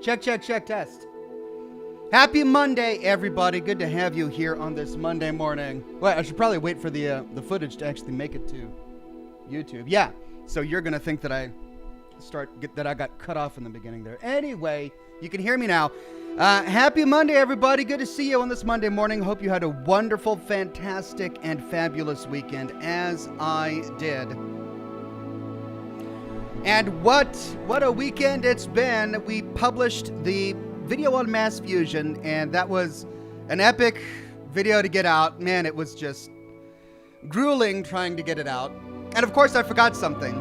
Check, test. Happy Monday, everybody. Good to have you here on this Monday morning. Well, I should probably wait for the footage to actually make it to YouTube. Yeah, so you're going to think that I got cut off in the beginning there. Anyway, you can hear me now. Happy Monday, everybody. Good to see you on this Monday morning. Hope you had a wonderful, fantastic, and fabulous weekend, as I did. And what a weekend it's been. We published the video on mass fusion, and that was an epic video to get out. Man, it was just grueling trying to get it out. And of course, I forgot something.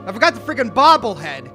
I forgot the freaking bobblehead.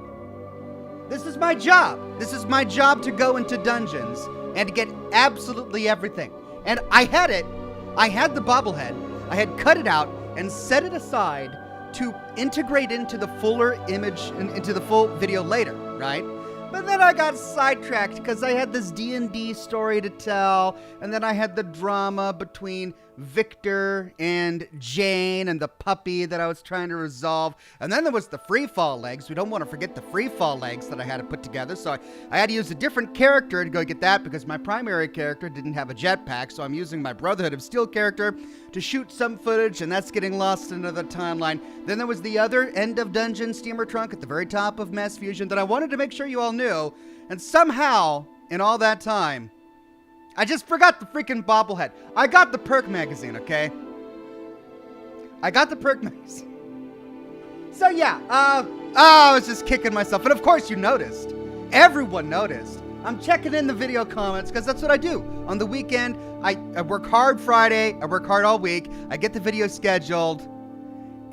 This is my job. This is my job to go into dungeons and to get absolutely everything. And I had it. I had the bobblehead. I had cut it out and set it aside to integrate into the fuller image, into the full video later, right? But then I got sidetracked because I had this D&D story to tell, and then I had the drama between Victor and Jane and the puppy that I was trying to resolve, and then there was the free fall legs. We don't want to forget the free fall legs that I had to put together, so I had to use a different character to go get that because my primary character didn't have a jetpack, so I'm using my Brotherhood of Steel character to shoot some footage, and that's getting lost into the timeline. Then there was the other end of dungeon steamer trunk at the very top of Mass Fusion that I wanted to make sure you all knew, and somehow, in all that time, I just forgot the freaking bobblehead. I got the perk magazine, okay? I got the perk magazine. So yeah, I was just kicking myself. And of course you noticed. Everyone noticed. I'm checking in the video comments because that's what I do. On the weekend, I work hard Friday. I work hard all week. I get the video scheduled.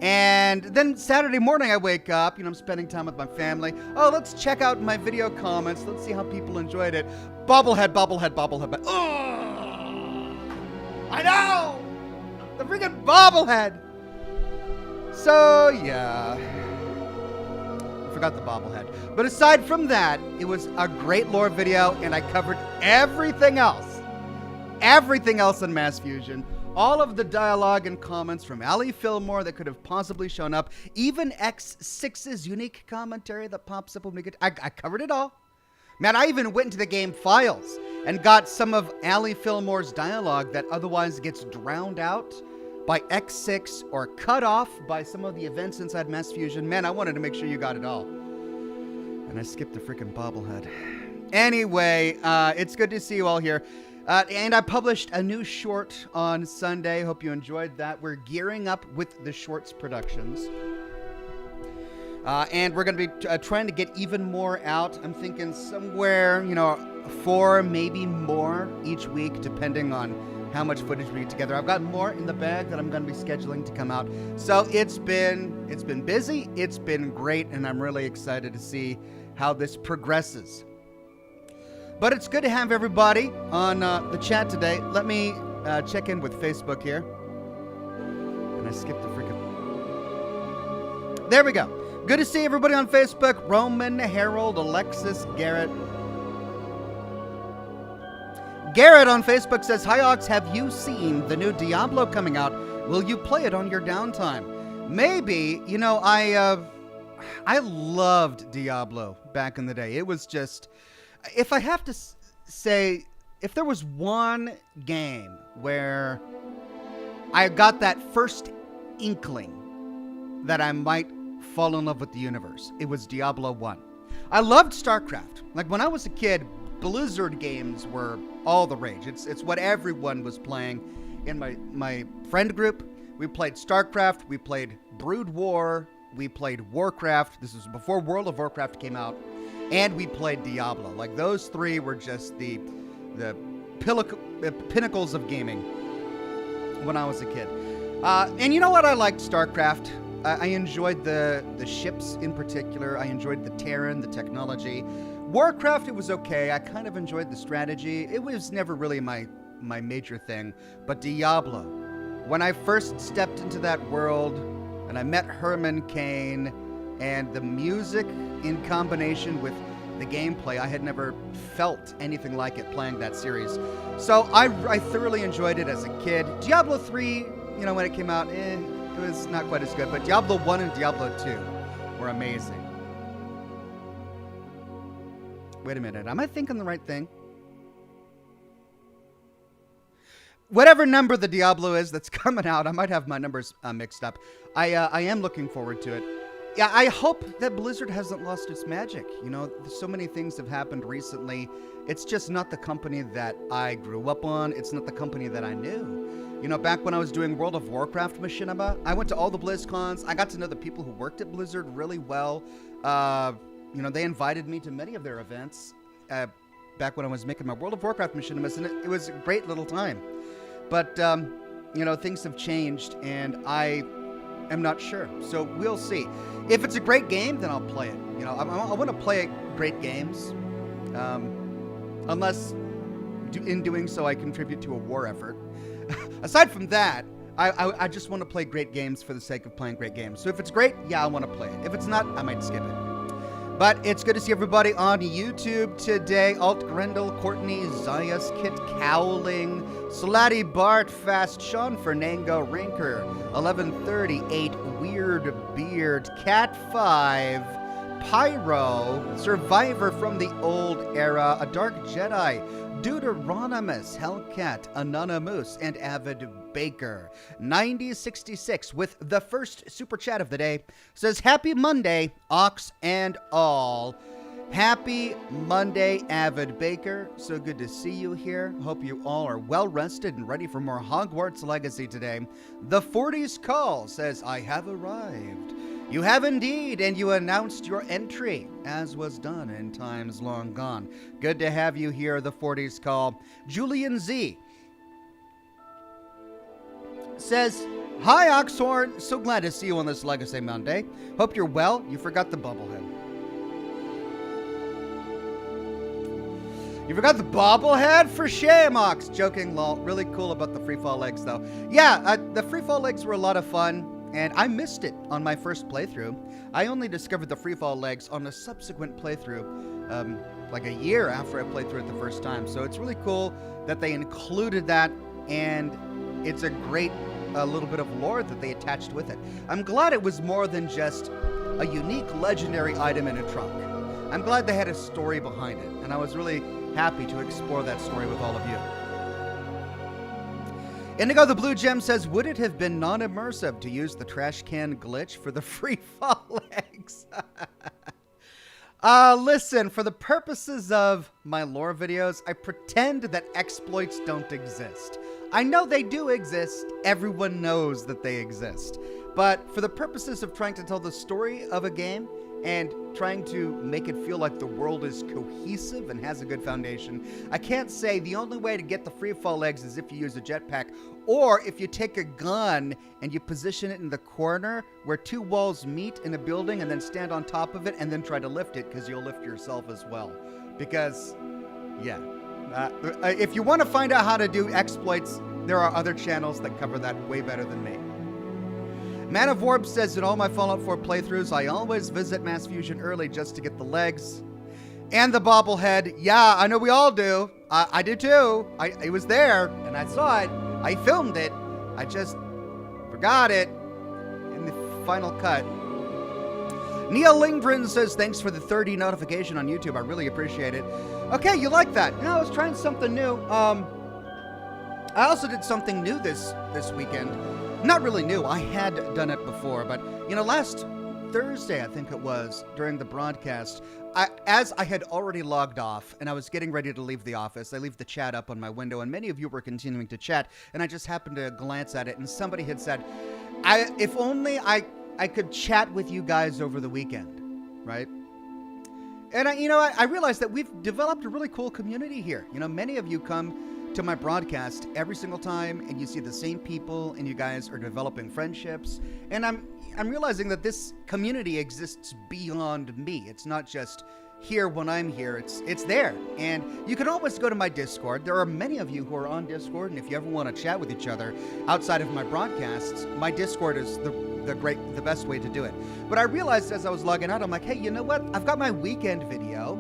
And then Saturday morning I wake up, I'm spending time with my family. Oh, let's check out my video comments. Let's see how people enjoyed it. Bobblehead. Oh, I know! The freaking bobblehead! So, yeah. I forgot the bobblehead. But aside from that, it was a great lore video, and I covered everything else. Everything else in Mass Fusion. All of the dialogue and comments from Ali Fillmore that could have possibly shown up. Even X6's unique commentary that pops up when we get... I covered it all. Man, I even went into the game files and got some of Ali Fillmore's dialogue that otherwise gets drowned out by X6 or cut off by some of the events inside Mass Fusion. Man, I wanted to make sure you got it all. And I skipped the freaking bobblehead. Anyway, it's good to see you all here. And I published a new short on Sunday. Hope you enjoyed that. We're gearing up with the shorts productions. And we're going to be trying to get even more out. I'm thinking somewhere, 4, maybe more each week, depending on how much footage we get together. I've got more in the bag that I'm going to be scheduling to come out. So it's been busy. It's been great. And I'm really excited to see how this progresses. But it's good to have everybody on the chat today. Let me check in with Facebook here. And I skipped the freaking... There we go. Good to see everybody on Facebook. Roman, Harold, Alexis, Garrett. Garrett on Facebook says, "Hi Ox, have you seen the new Diablo coming out? Will you play it on your downtime?" Maybe. I loved Diablo back in the day. It was just... If I have to say, if there was one game where I got that first inkling that I might fall in love with the universe, it was Diablo 1. I loved StarCraft. Like when I was a kid, Blizzard games were all the rage. It's what everyone was playing. In my friend group, we played StarCraft, we played Brood War, we played Warcraft. This was before World of Warcraft came out. And we played Diablo. Like, those three were just the pinnacles of gaming when I was a kid. And you know what? I liked StarCraft. I enjoyed the ships in particular. I enjoyed the Terran, the technology. Warcraft, it was okay. I kind of enjoyed the strategy. It was never really my major thing. But Diablo, when I first stepped into that world and I met Herman Cain, and the music in combination with the gameplay, I had never felt anything like it playing that series. So I thoroughly enjoyed it as a kid. Diablo 3, when it came out, it was not quite as good. But Diablo 1 and Diablo 2 were amazing. Wait a minute. Am I thinking the right thing? Whatever number the Diablo is that's coming out, I might have my numbers mixed up. I am looking forward to it. Yeah, I hope that Blizzard hasn't lost its magic. You know, so many things have happened recently. It's just not the company that I grew up on. It's not the company that I knew. You know, back when I was doing World of Warcraft Machinima, I went to all the BlizzCons. I got to know the people who worked at Blizzard really well. You know, they invited me to many of their events back when I was making my World of Warcraft Machinimas, and it was a great little time. But, you know, things have changed, and I am not sure. So we'll see. If it's a great game, then I'll play it. You know, I want to play great games, unless in doing so I contribute to a war effort. Aside from that, I just want to play great games for the sake of playing great games. So if it's great, yeah, I want to play it. If it's not, I might skip it. But it's good to see everybody on YouTube today. Alt Grendel, Courtney, Zayas, Kit Cowling, Salati, Bart, Fast, Sean Fernango, Rinker, 1138, Weird Beard, Cat 5, Pyro, Survivor from the Old Era, A Dark Jedi, Deuteronomus, Hellcat, Anonymous, and Avid Baker. 9066 with the first super chat of the day says, Happy Monday, Ox and all. Happy Monday, Avid Baker. So good to see you here. Hope you all are well rested and ready for more Hogwarts Legacy today. The 40s Call says, I have arrived. You have indeed, and you announced your entry, as was done in times long gone. Good to have you here, the 40s Call. Julian Z says, Hi, Oxhorn. So glad to see you on this Legacy Monday. Hope you're well. You forgot the bobblehead. You forgot the bobblehead? For shame, Ox. Joking, lol. Really cool about the freefall legs, though. Yeah, the freefall legs were a lot of fun. And I missed it on my first playthrough. I only discovered the freefall legs on a subsequent playthrough, like a year after I played through it the first time. So it's really cool that they included that, and it's a great little bit of lore that they attached with it. I'm glad it was more than just a unique legendary item in a trunk. I'm glad they had a story behind it, and I was really happy to explore that story with all of you. Indigo the Blue Gem says, would it have been non-immersive to use the trash can glitch for the free fall legs? Listen, for the purposes of my lore videos, I pretend that exploits don't exist. I know they do exist. Everyone knows that they exist. But for the purposes of trying to tell the story of a game and trying to make it feel like the world is cohesive and has a good foundation, I can't say the only way to get the free fall legs is if you use a jetpack, or if you take a gun and you position it in the corner where two walls meet in a building and then stand on top of it and then try to lift it, because you'll lift yourself as well. Because, yeah. If you want to find out how to do exploits, there are other channels that cover that way better than me. Man of Warp says, in all my Fallout 4 playthroughs, I always visit Mass Fusion early just to get the legs and the bobblehead. Yeah, I know we all do. I do too. I was there and I saw it. I filmed it. I just forgot it in the final cut. Neil Lindgren says, thanks for the 30 notification on YouTube. I really appreciate it. Okay, you like that. You know, I was trying something new. I also did something new this weekend. Not really new. I had done it before, but, you know, last Thursday, I think it was, during the broadcast, as I had already logged off and I was getting ready to leave the office, I leave the chat up on my window, and many of you were continuing to chat, and I just happened to glance at it, and somebody had said, if only I could chat with you guys over the weekend, right? And, I realized that we've developed a really cool community here. You know, many of you come to my broadcast every single time, and you see the same people, and you guys are developing friendships, and I'm realizing that this community exists beyond me. It's not just here when I'm here, it's there. And you can always go to my Discord. There are many of you who are on Discord, and if you ever want to chat with each other outside of my broadcasts, my Discord is the best way to do it. But I realized as I was logging out, I'm like, hey, you know what? I've got my weekend video.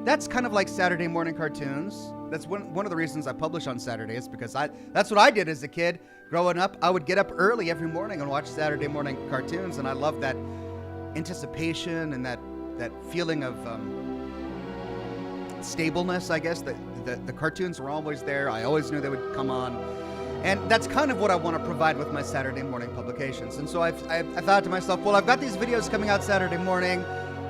That's kind of like Saturday morning cartoons. That's one of the reasons I publish on Saturdays, because that's what I did as a kid. Growing up, I would get up early every morning and watch Saturday morning cartoons, and I love that anticipation and that feeling of stableness, I guess. The cartoons were always there. I always knew they would come on. And that's kind of what I want to provide with my Saturday morning publications. And so I thought to myself, well, I've got these videos coming out Saturday morning.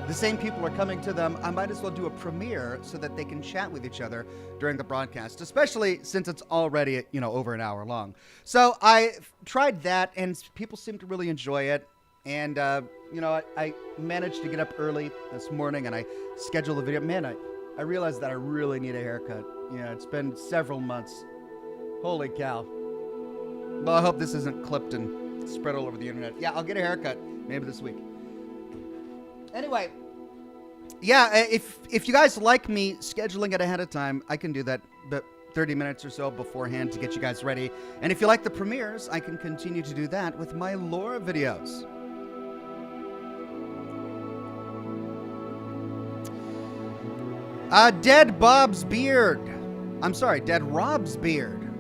The same people are coming to them. I might as well do a premiere so that they can chat with each other during the broadcast, especially since it's already, over an hour long. So I tried that, and people seem to really enjoy it. And, I managed to get up early this morning, and I scheduled the video. Man, I realized that I really need a haircut. It's been several months. Holy cow. Well, I hope this isn't clipped and spread all over the internet. Yeah, I'll get a haircut maybe this week. Anyway, yeah, if you guys like me scheduling it ahead of time, I can do that, but 30 minutes or so beforehand to get you guys ready. And if you like the premieres, I can continue to do that with my lore videos. Dead Rob's Beard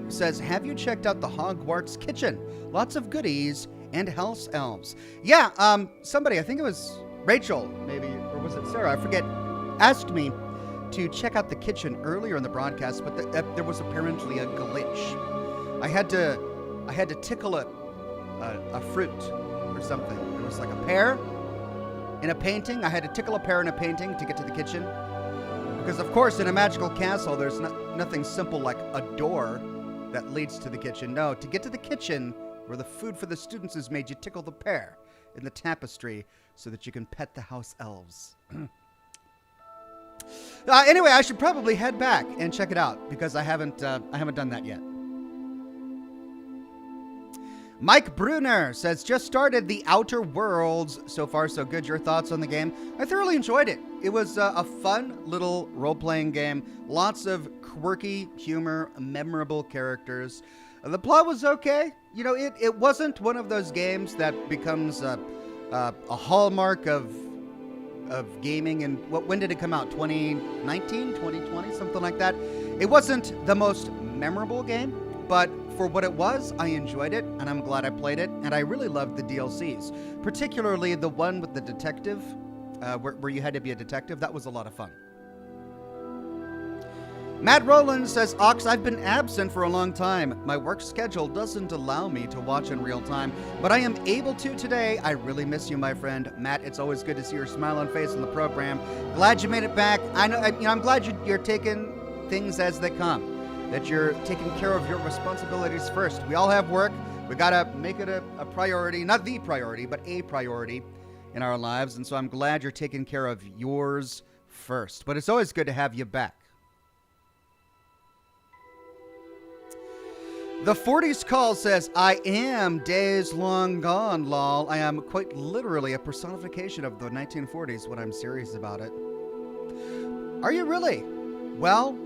says, have you checked out the Hogwarts kitchen? Lots of goodies and house elves. Yeah, somebody, I think it was Rachel, maybe, or was it Sarah? I forget, asked me to check out the kitchen earlier in the broadcast, but there was apparently a glitch. I had to tickle a fruit or something. It was like a pear in a painting. I had to tickle a pear in a painting to get to the kitchen. Because, of course, in a magical castle, there's nothing simple like a door that leads to the kitchen. No, to get to the kitchen where the food for the students is made, you tickle the pear in the tapestry so that you can pet the house elves. Anyway, I should probably head back and check it out because I haven't done that yet. Mike Bruner says, just started The Outer Worlds. So far, so good. Your thoughts on the game? I thoroughly enjoyed it. It was a fun little role-playing game. Lots of quirky humor, memorable characters. The plot was okay. It wasn't one of those games that becomes a hallmark of gaming. And when did it come out? 2019, 2020, something like that. It wasn't the most memorable game, but for what it was, I enjoyed it, and I'm glad I played it, and I really loved the DLCs, particularly the one with the detective, where you had to be a detective. That was a lot of fun. Matt Rowland says, Ox, I've been absent for a long time. My work schedule doesn't allow me to watch in real time, but I am able to today. I really miss you, my friend. Matt, it's always good to see your smiling face in the program. Glad you made it back. I'm glad you're taking things as they come, that you're taking care of your responsibilities first. We all have work. We got to make it a priority, not the priority, but a priority in our lives. And so I'm glad you're taking care of yours first. But it's always good to have you back. The 40s Call says, I am days long gone, lol. I am quite literally a personification of the 1940s when I'm serious about it. Are you really? Well,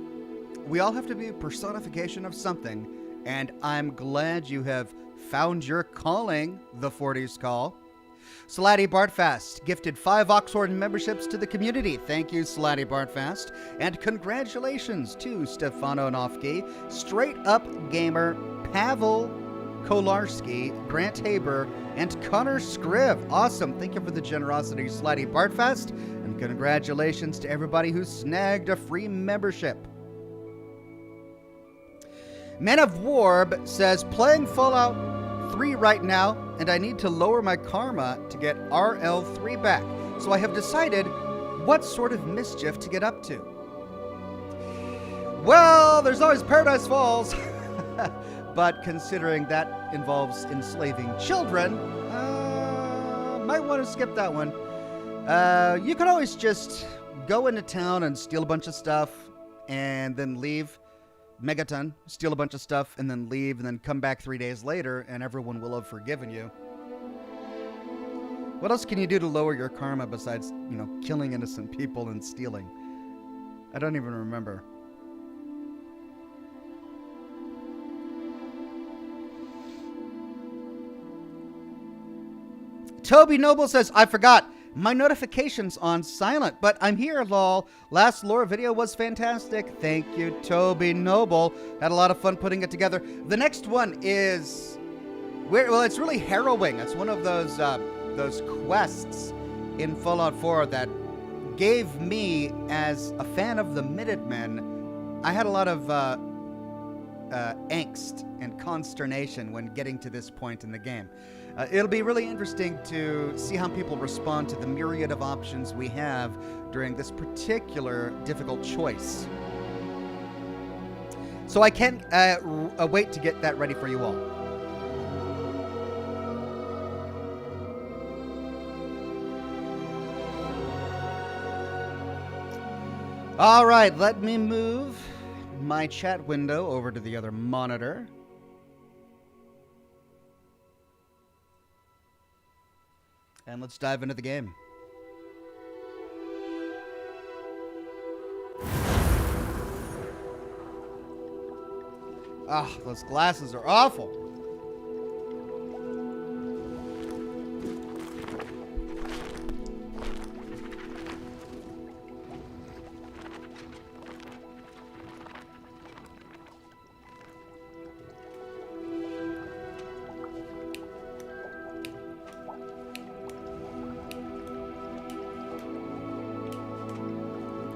we all have to be a personification of something, and I'm glad you have found your calling, the 40s Call. Slatty Bartfast gifted 5 Oxhorn memberships to the community. Thank you, Slatty Bartfast. And congratulations to Stefano Nofke, Straight Up Gamer, Pavel Kolarski, Grant Haber, and Connor Scriv. Awesome. Thank you for the generosity, Slatty Bartfast. And congratulations to everybody who snagged a free membership. Men of Warb says, playing Fallout 3 right now, and I need to lower my karma to get RL3 back. So I have decided what sort of mischief to get up to. Well, there's always Paradise Falls. But considering that involves enslaving children, might want to skip that one. You could always just go into town and steal a bunch of stuff and then leave. Megaton, steal a bunch of stuff, and then leave, and then come back 3 days later, and everyone will have forgiven you. What else can you do to lower your karma besides, killing innocent people and stealing? I don't even remember. Toby Noble says, I forgot. My notifications on silent, but I'm here, lol. Last lore video was fantastic. Thank you, Toby Noble. Had a lot of fun putting it together. The next one is, it's really harrowing. It's one of those quests in Fallout 4 that gave me, as a fan of the Minutemen, I had a lot of angst and consternation when getting to this point in the game. It'll be really interesting to see how people respond to the myriad of options we have during this particular difficult choice. So I can't wait to get that ready for you all. All right, let me move my chat window over to the other monitor. And let's dive into the game. Ah, those glasses are awful.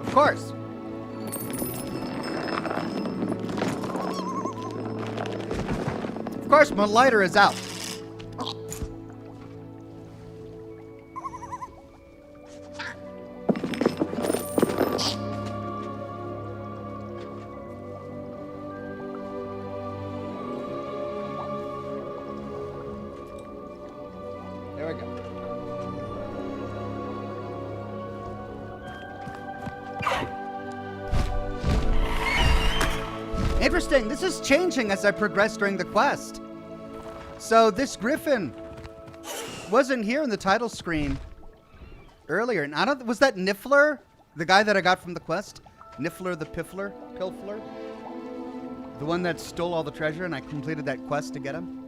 Of course. Of course, my lighter is out. There we go. Interesting. This is changing as I progress during the quest. So this griffin wasn't here in the title screen earlier. And I don't. Was that Niffler, the guy that I got from the quest? Niffler the Pilfer, the one that stole all the treasure, and I completed that quest to get him.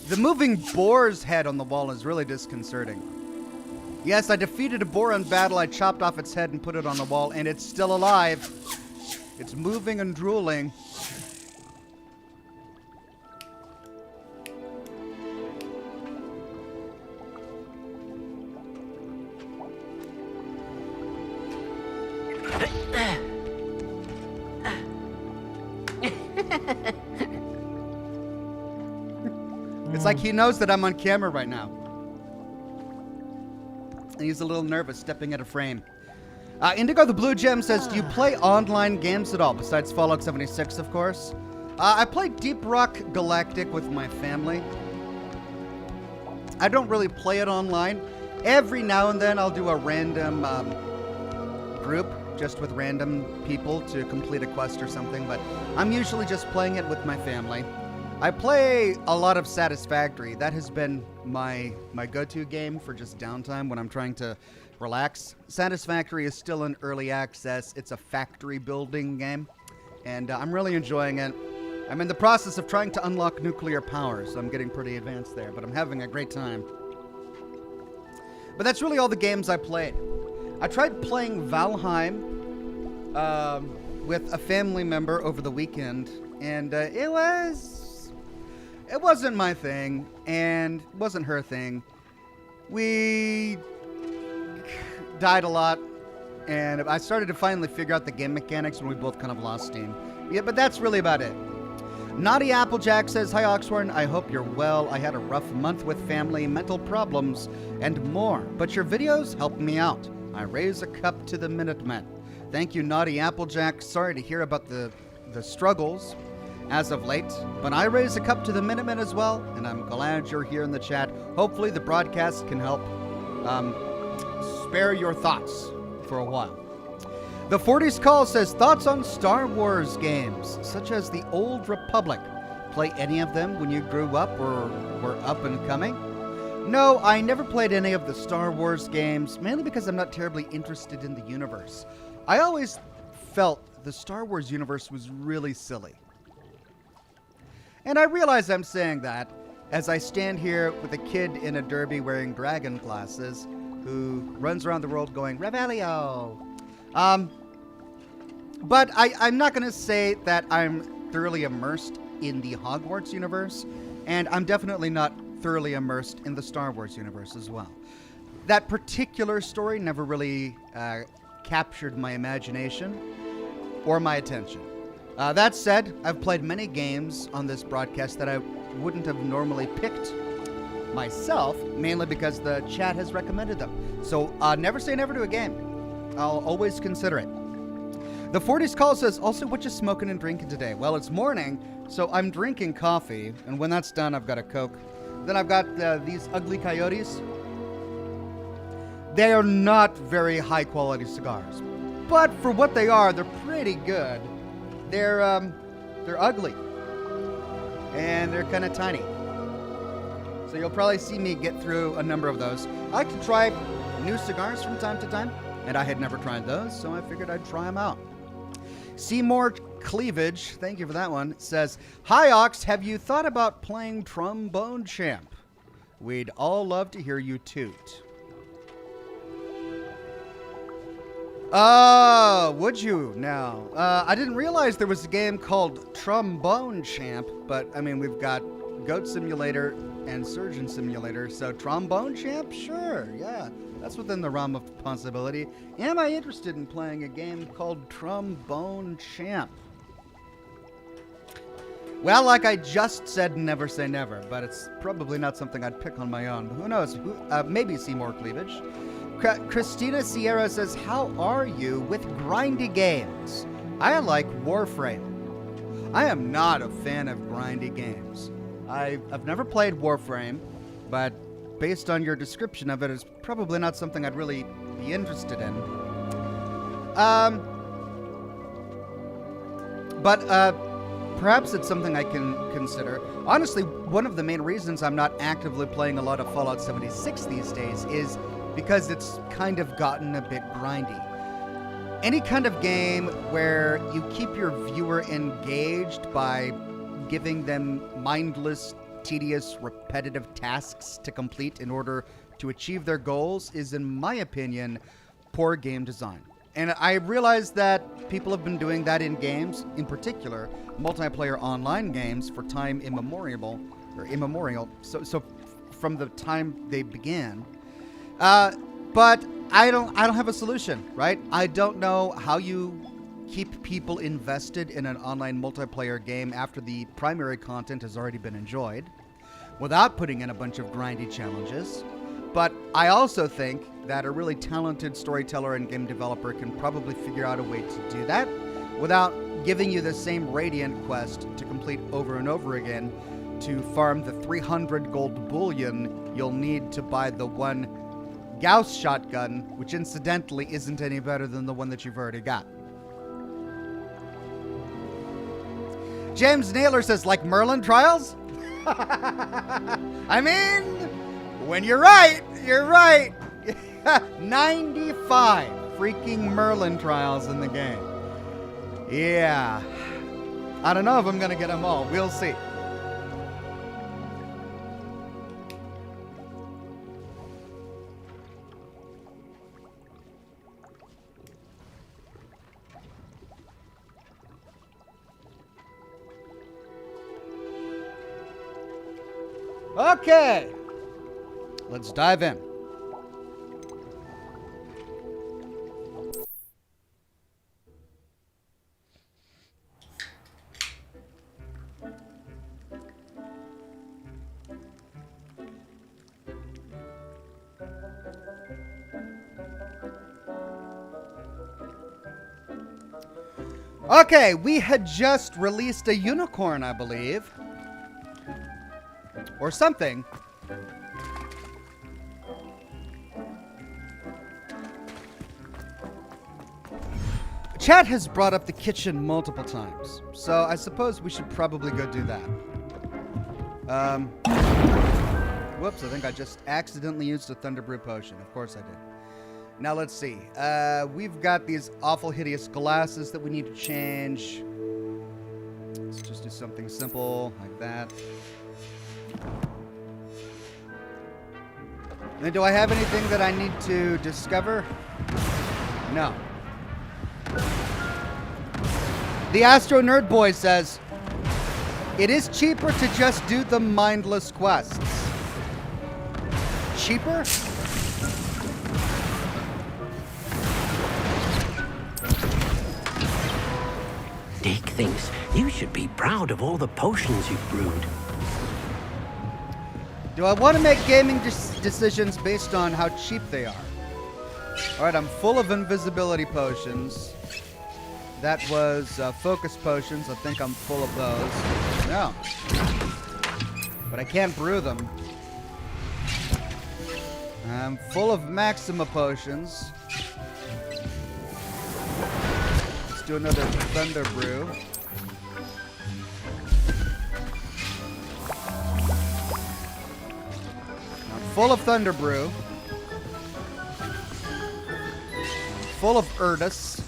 The moving boar's head on the wall is really disconcerting. Yes, I defeated a boar in battle. I chopped off its head and put it on the wall, and it's still alive. It's moving and drooling. It's like he knows that I'm on camera right now. And he's a little nervous stepping out of frame. Indigo the Blue Gem says, do you play online games at all, besides Fallout 76, of course? I play Deep Rock Galactic with my family. I don't really play it online. Every now and then I'll do a random group, just with random people to complete a quest or something, but I'm usually just playing it with my family. I play a lot of Satisfactory. That has been my go-to game for just downtime when I'm trying to relax. Satisfactory is still in early access. It's a factory building game, and I'm really enjoying it. I'm in the process of trying to unlock nuclear power, so I'm getting pretty advanced there, but I'm having a great time. But that's really all the games I played. I tried playing Valheim with a family member over the weekend, and it wasn't my thing, and it wasn't her thing. We died a lot, and I started to finally figure out the game mechanics when we both kind of lost steam. Yeah, but that's really about it. Naughty Applejack says, hi Oxhorn, I hope you're well. I had a rough month with family, mental problems, and more, but your videos helped me out. I raise a cup to the Minutemen. Thank you, Naughty Applejack. Sorry to hear about the struggles as of late, but I raise a cup to the Minutemen as well, and I'm glad you're here in the chat. Hopefully the broadcast can help spare your thoughts for a while. The 40s Call says, thoughts on Star Wars games, such as the Old Republic. Play any of them when you grew up or were up and coming? No, I never played any of the Star Wars games, mainly because I'm not terribly interested in the universe. I always felt the Star Wars universe was really silly. And I realize I'm saying that as I stand here with a kid in a derby wearing dragon glasses who runs around the world going, Revelio! But I'm not going to say that I'm thoroughly immersed in the Hogwarts universe, and I'm definitely not thoroughly immersed in the Star Wars universe as well. that particular story never really captured my imagination or my attention. That said, I've played many games on this broadcast that I wouldn't have normally picked myself, mainly because the chat has recommended them. So never say never to a game. I'll always consider it. The 40s Call says, also, what you smoking and drinking today? Well, it's morning, so I'm drinking coffee, and when that's done, I've got a Coke. Then I've got these ugly coyotes. They are not very high-quality cigars, but for what they are, they're pretty good. They're ugly, and they're kind of tiny. So you'll probably see me get through a number of those. I like to try new cigars from time to time, and I had never tried those, so I figured I'd try them out. Seymour Cleavage, thank you for that one, says, hi, Ox, have you thought about playing Trombone Champ? We'd all love to hear you toot. Oh, would you now? I didn't realize there was a game called Trombone Champ, but, I mean, we've got Goat Simulator and Surgeon Simulator, so Trombone Champ? Sure, yeah. That's within the realm of possibility. Am I interested in playing a game called Trombone Champ? Well, like I just said, never say never, but it's probably not something I'd pick on my own. But who knows? Maybe Seymour Cleavage. Christina Sierra says, how are you with grindy games? I like Warframe. I am not a fan of grindy games. I've never played Warframe, but based on your description of it, it's probably not something I'd really be interested in. But perhaps it's something I can consider. Honestly, one of the main reasons I'm not actively playing a lot of Fallout 76 these days is because it's kind of gotten a bit grindy. Any kind of game where you keep your viewer engaged by giving them mindless, tedious, repetitive tasks to complete in order to achieve their goals is, in my opinion, poor game design. And I realize that people have been doing that in games, in particular, multiplayer online games, for time immemorial, so from the time they began. But I don't have a solution, right? I don't know how you keep people invested in an online multiplayer game after the primary content has already been enjoyed without putting in a bunch of grindy challenges. But I also think that a really talented storyteller and game developer can probably figure out a way to do that without giving you the same Radiant quest to complete over and over again to farm the 300 gold bullion you'll need to buy the one Gauss shotgun, which incidentally isn't any better than the one that you've already got. James Naylor says, like Merlin trials? I mean, when you're right, you're right. 95 freaking Merlin trials in the game. Yeah. I don't know if I'm going to get them all. We'll see. Okay, let's dive in. Okay, we had just released a unicorn, I believe. Or something. Chat has brought up the kitchen multiple times, so I suppose we should probably go do that. Whoops, I think I just accidentally used a Thunder Brew potion. Of course I did. Now let's see. We've got these awful hideous glasses that we need to change. Let's just do something simple like that. And do I have anything that I need to discover? No. The Astro Nerd Boy says, it is cheaper to just do the mindless quests. Cheaper? Dick thinks you should be proud of all the potions you've brewed. Do I want to make gaming decisions based on how cheap they are? Alright, I'm full of invisibility potions. That was focus potions. I think I'm full of those. No. But I can't brew them. I'm full of Maxima potions. Let's do another Thunder Brew. I'm full of Thunder Brew. I'm full of Erdus.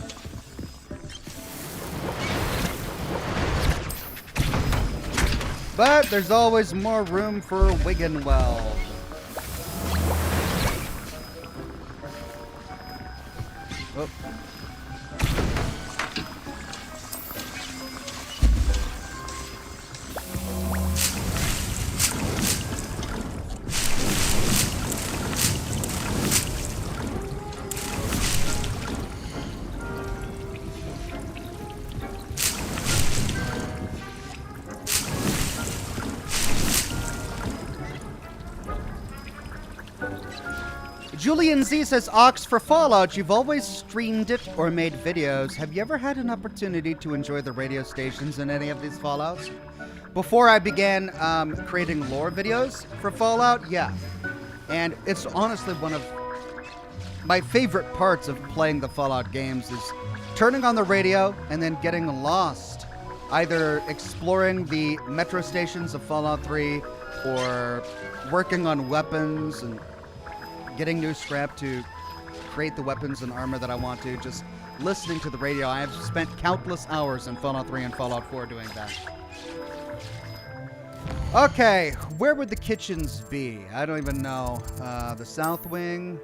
But there's always more room for Wiggenweld. Oh. Julian Z says, Ox, for Fallout, you've always streamed it or made videos. Have you ever had an opportunity to enjoy the radio stations in any of these Fallouts? Before I began creating lore videos for Fallout, yeah. And it's honestly one of my favorite parts of playing the Fallout games is turning on the radio and then getting lost. Either exploring the metro stations of Fallout 3 or working on weapons and getting new scrap to create the weapons and armor that I want to, just listening to the radio. I have spent countless hours in Fallout 3 and Fallout 4 doing that. Okay, where would the kitchens be? I don't even know. The South Wing.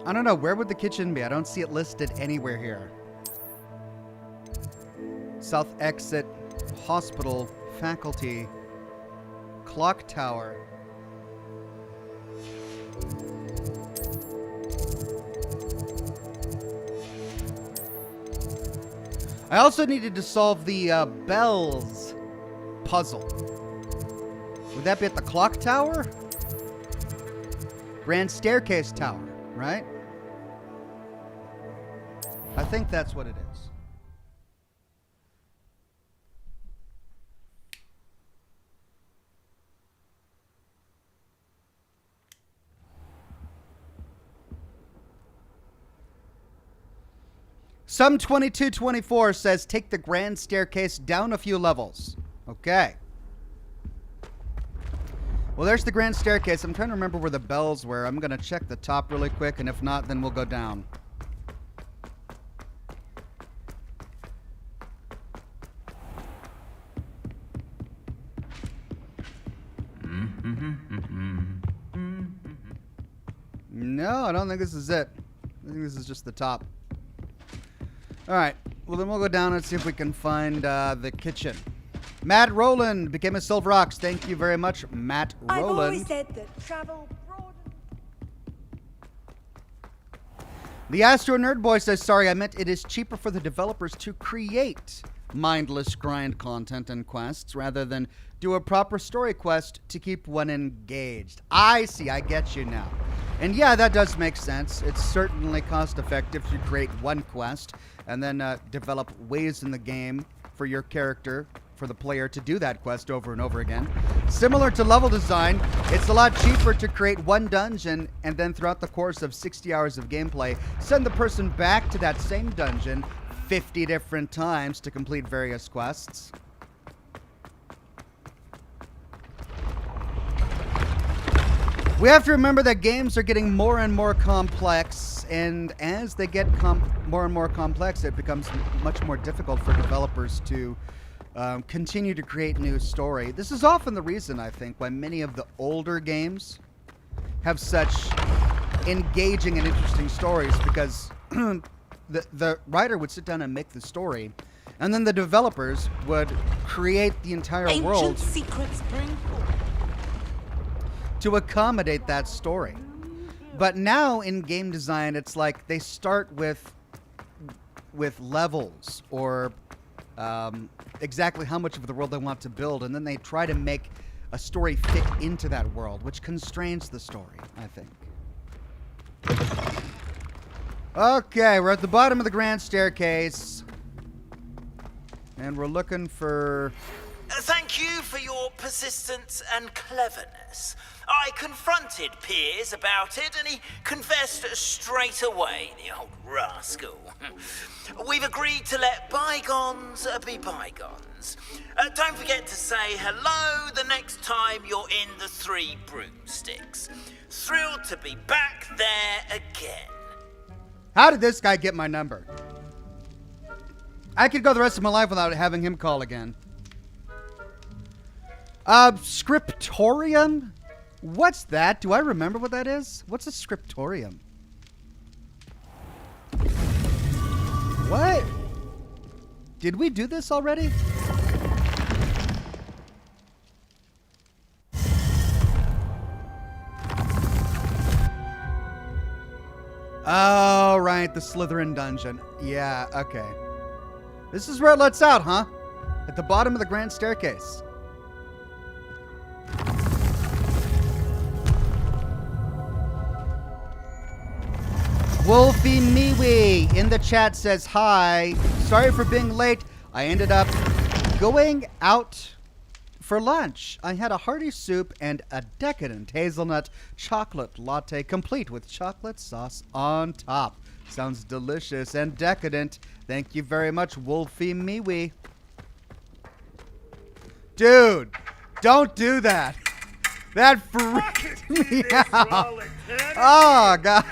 I don't know. Where would the kitchen be? I don't see it listed anywhere here. South exit, hospital, faculty, clock tower. I also needed to solve the bells puzzle. Would that be at the clock tower? Grand staircase tower, right? I think that's what it is. Some 2224 says take the grand staircase down a few levels. Okay. Well, there's the grand staircase. I'm trying to remember where the bells were. I'm going to check the top really quick, and if not, then we'll go down. No, I don't think this is it. I think this is just the top. All right. Well, then we'll go down and see if we can find the kitchen. Matt Rowland became a Silver Ox. Thank you very much, Matt Rowland. I've always said that travel broadens. The Astro Nerd Boy says, sorry, I meant it is cheaper for the developers to create mindless grind content and quests rather than do a proper story quest to keep one engaged. I see. I get you now. And yeah, that does make sense. It's certainly cost effective to create one quest and then develop ways in the game for your character, for the player to do that quest over and over again. Similar to level design, it's a lot cheaper to create one dungeon and then throughout the course of 60 hours of gameplay, send the person back to that same dungeon 50 different times to complete various quests. We have to remember that games are getting more and more complex, and as they get more and more complex, it becomes much more difficult for developers to continue to create new story. This is often the reason, I think, why many of the older games have such engaging and interesting stories because the writer would sit down and make the story, and then the developers would create the entire world secrets bring to accommodate that story. But now in game design, it's like they start with levels or exactly how much of the world they want to build, and then they try to make a story fit into that world, which constrains the story, I think. Okay, we're at the bottom of the grand staircase, and we're looking for... Thank you for your persistence and cleverness. I confronted Piers about it, and he confessed straight away, the old rascal. We've agreed to let bygones be bygones. Don't forget to say hello the next time you're in the Three Broomsticks. Thrilled to be back there again. How did this guy get my number? I could go the rest of my life without having him call again. Scriptorium? What's that? Do I remember what that is? What's a scriptorium? What? Did we do this already? Oh, right. The Slytherin dungeon. Yeah, okay. This is where it lets out, huh? At the bottom of the grand staircase. Wolfie Miwi in the chat says, hi. Sorry for being late. I ended up going out for lunch. I had a hearty soup and a decadent hazelnut chocolate latte complete with chocolate sauce on top. Sounds delicious and decadent. Thank you very much, Wolfie Miwi. Dude, don't do that. That freaked me out. Oh, God.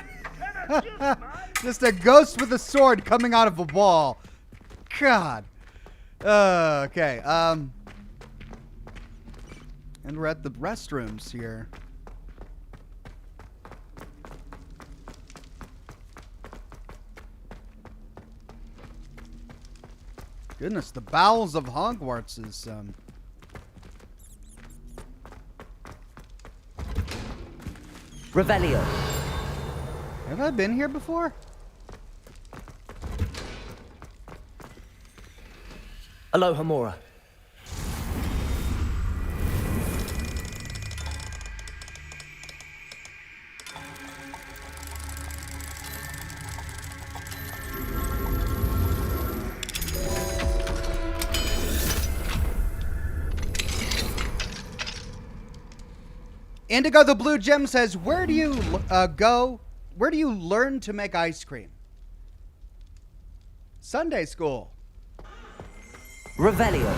Just a ghost with a sword coming out of a wall. God. Okay. And we're at the restrooms here. Goodness, the bowels of Hogwarts is Revelio. Have I been here before? Aloha Mora. Indigo the Blue Gem says, where do you go? Where do you learn to make ice cream? Sunday school. Revelio.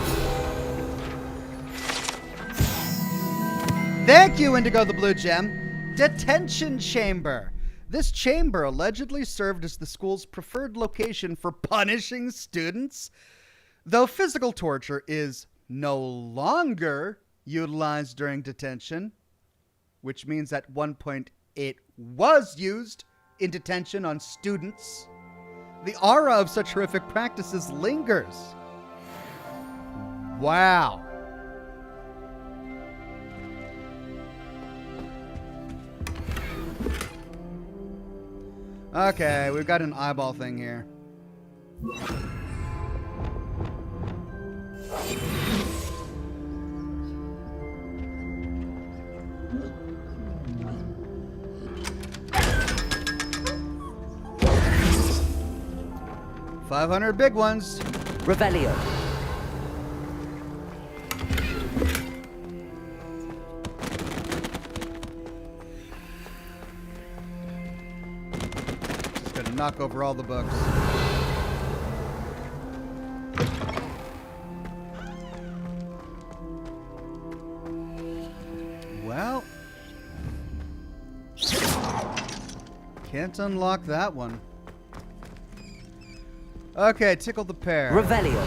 Thank you, Indigo the Blue Gem. Detention chamber. This chamber allegedly served as the school's preferred location for punishing students. Though physical torture is no longer utilized during detention, which means at one point it was used in detention on students, the aura of such horrific practices lingers. Wow. Okay, we've got an eyeball thing here. $500 big ones. Revelio. Just gonna knock over all the books. Well, can't unlock that one. Okay, tickle the pear. Revelio.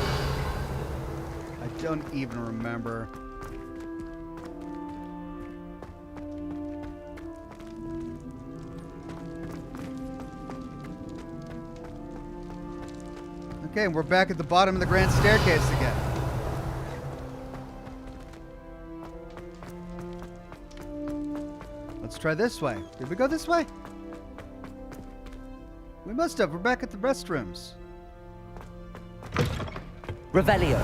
I don't even remember. Okay, we're back at the bottom of the grand staircase again. Let's try this way. Did we go this way? We must have. We're back at the restrooms. Revelio.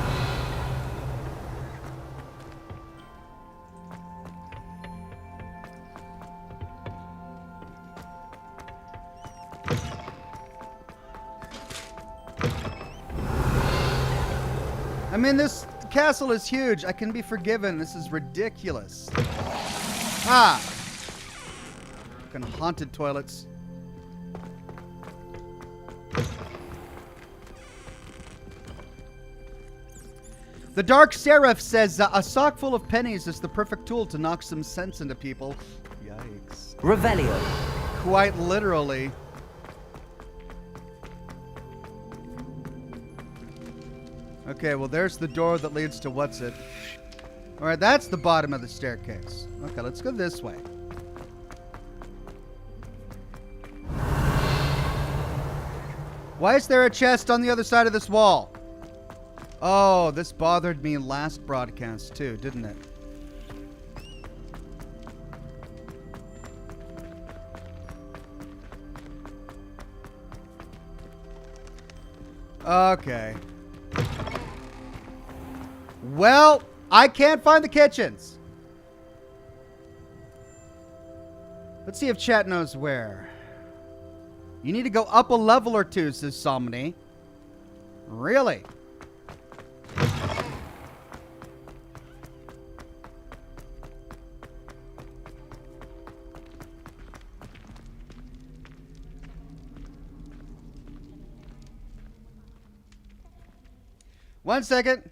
I mean, this castle is huge. I can be forgiven. This is ridiculous. Ah! Fucking haunted toilets. The Dark Seraph says, a sock full of pennies is the perfect tool to knock some sense into people. Yikes. Revelio. Quite literally. Okay, well, there's the door that leads to what's it. All right, that's the bottom of the staircase. Okay, let's go this way. Why is there a chest on the other side of this wall? Oh, this bothered me last broadcast too, didn't it? Okay. Well, I can't find the kitchens. Let's see if chat knows where. You need to go up a level or two, says Somni. Really? One second.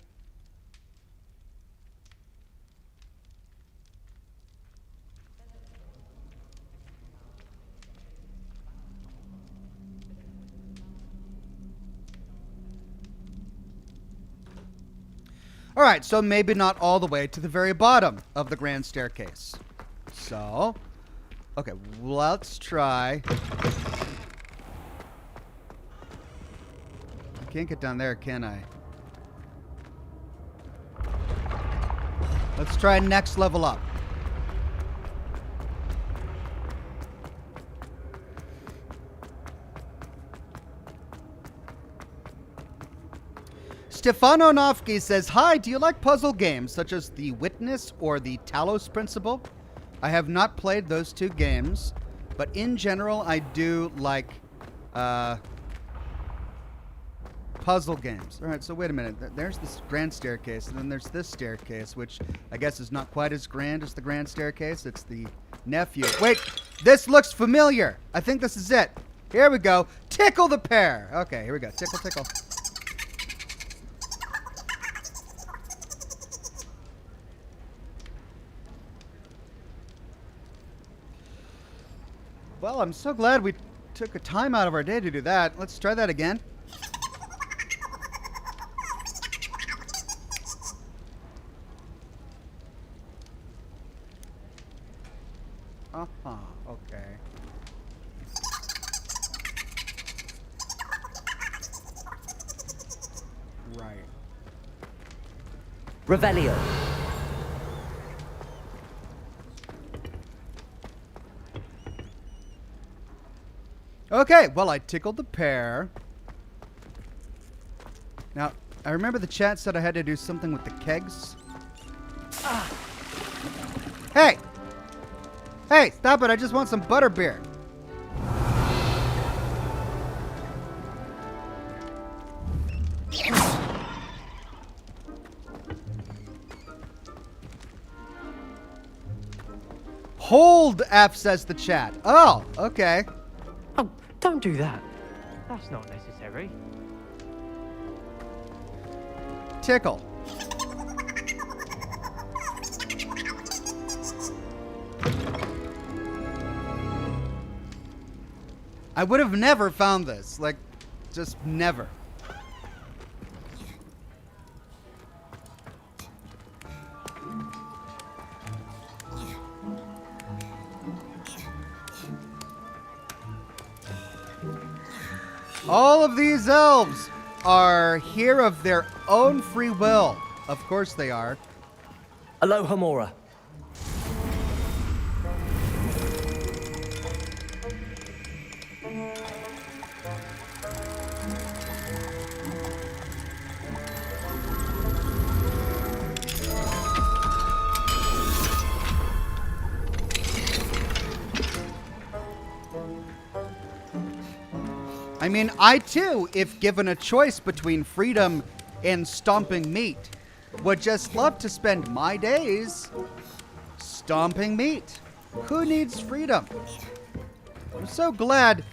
All right, so maybe not all the way to the very bottom of the grand staircase. So, okay, let's try. I can't get down there, can I? Let's try next level up. Stefano Nofsky says, hi, do you like puzzle games such as The Witness or the Talos Principle? I have not played those two games, but in general, I do like puzzle games. All right, so wait a minute. There's this grand staircase, and then there's this staircase, which I guess is not quite as grand as the grand staircase. It's the nephew. Wait, this looks familiar. I think this is it. Here we go. Tickle the pear. Okay, here we go. Tickle, tickle. Well, I'm so glad we took a time out of our day to do that. Let's try that again. Uh-huh, okay. Right. Revelio. Okay, well, I tickled the pear. Now, I remember the chat said I had to do something with the kegs. Ah. Hey! Hey, stop it. I just want some butterbeer. Hold F, says the chat. Oh, okay. Oh, don't do that. That's not necessary. Tickle. I would have never found this. Like, just never. All of these elves are here of their own free will. Of course they are. Aloha Mora. I mean, I too, if given a choice between freedom and stomping meat, would just love to spend my days stomping meat. Who needs freedom? I'm so glad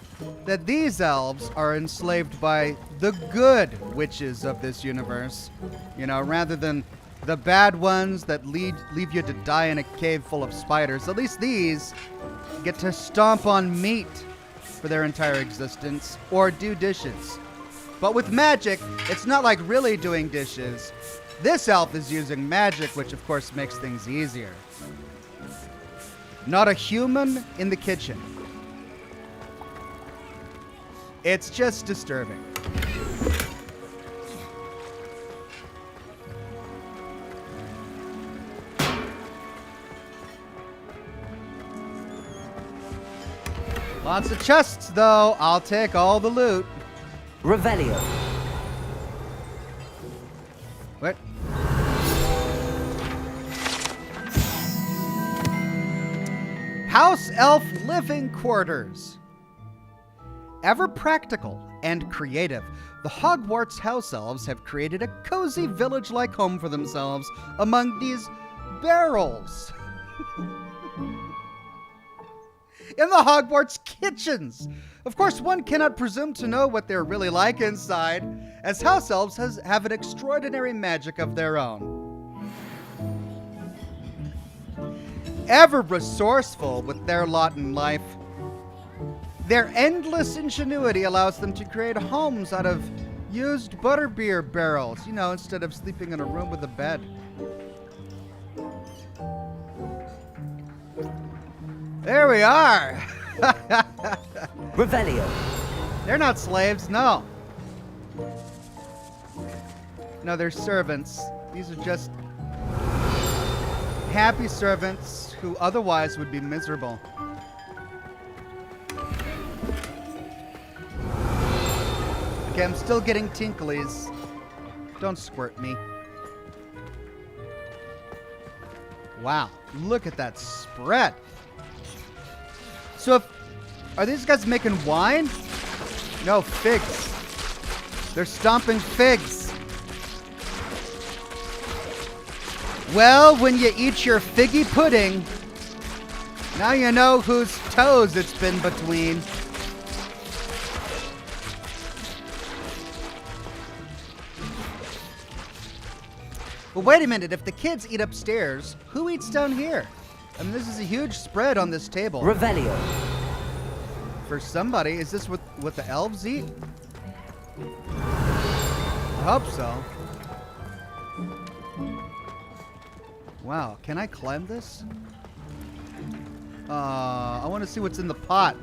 that these elves are enslaved by the good witches of this universe, you know, rather than the bad ones that leave you to die in a cave full of spiders. At least these get to stomp on meat for their entire existence, or do dishes. But with magic, it's not like really doing dishes. This elf is using magic, which of course makes things easier. Not a human in the kitchen. It's just disturbing. Lots of chests, though. I'll take all the loot. Revelio. What? House Elf Living Quarters. Ever practical and creative, the Hogwarts House Elves have created a cozy village-like home for themselves among these barrels. In the Hogwarts kitchens. Of course, one cannot presume to know what they're really like inside, as house elves have an extraordinary magic of their own. Ever resourceful with their lot in life, their endless ingenuity allows them to create homes out of used butterbeer barrels, you know, instead of sleeping in a room with a bed. There we are. Revelio. They're not slaves, no. No, they're servants. These are just happy servants who otherwise would be miserable. Okay, I'm still getting tinklies. Don't squirt me. Wow, look at that spread. So are these guys making wine? No, figs. They're stomping figs. Well, when you eat your figgy pudding, now you know whose toes it's been between. Well, wait a minute. If the kids eat upstairs, who eats down here? I mean, this is a huge spread on this table. Revelio. For somebody, is this what the elves eat? I hope so. Wow, can I climb this? I want to see what's in the pot.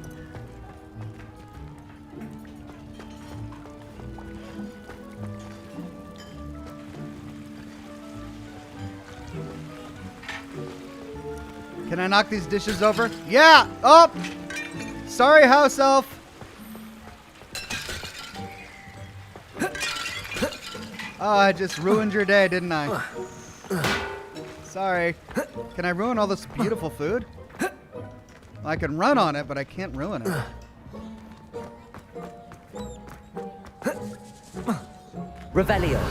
Can I knock these dishes over? Yeah! Oh! Sorry, house elf. Oh, I just ruined your day, didn't I? Sorry. Can I ruin all this beautiful food? Well, I can run on it, but I can't ruin it. Revelio.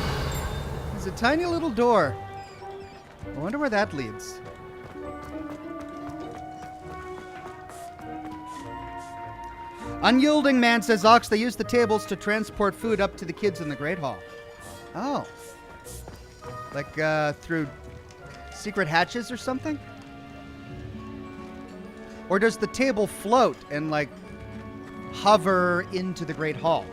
There's a tiny little door. I wonder where that leads. Unyielding man says, Ox, they use the tables to transport food up to the kids in the Great Hall. Oh. Like through secret hatches or something? Or does the table float and like hover into the Great Hall?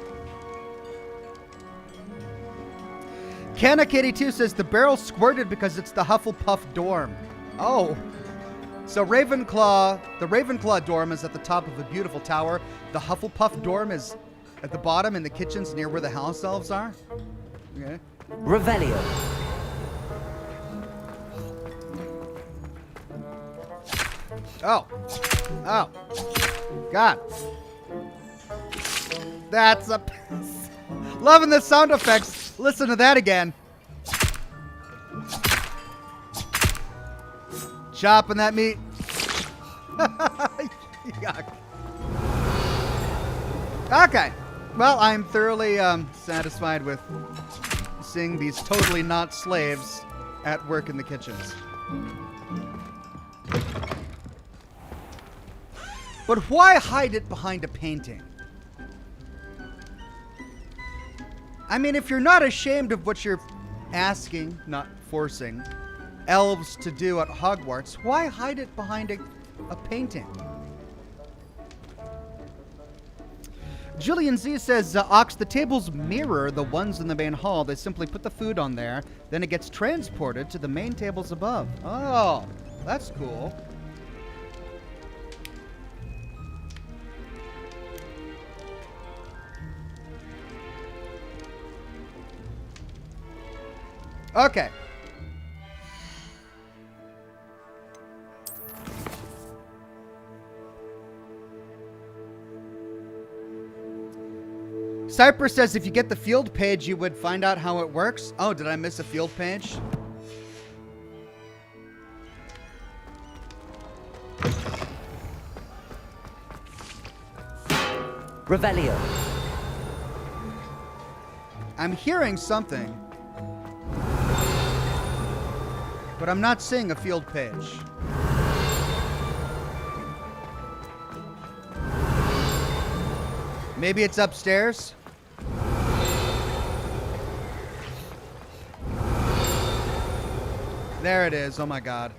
Kanna82 says the barrel squirted because it's the Hufflepuff dorm. Oh. So Ravenclaw, the Ravenclaw dorm is at the top of a beautiful tower. The Hufflepuff dorm is At the bottom in the kitchens near where the house elves are? Okay. Revelio. Oh. Oh. God. That's a... Loving the sound effects. Listen to that again. Chopping that meat. Yuck. Okay. Well, I'm thoroughly satisfied with seeing these totally not slaves at work in the kitchens. But why hide it behind a painting? I mean, if you're not ashamed of what you're asking, not forcing, elves to do at Hogwarts, why hide it behind a painting? Julian Z says, Ox, the tables mirror the ones in the main hall. They simply put the food on there, then it gets transported to the main tables above. Oh, that's cool. Okay. Cypress says if you get the field page, you would find out how it works. Oh, did I miss a field page? Revelio. I'm hearing something, but I'm not seeing a field page. Maybe it's upstairs? There it is. Oh my God.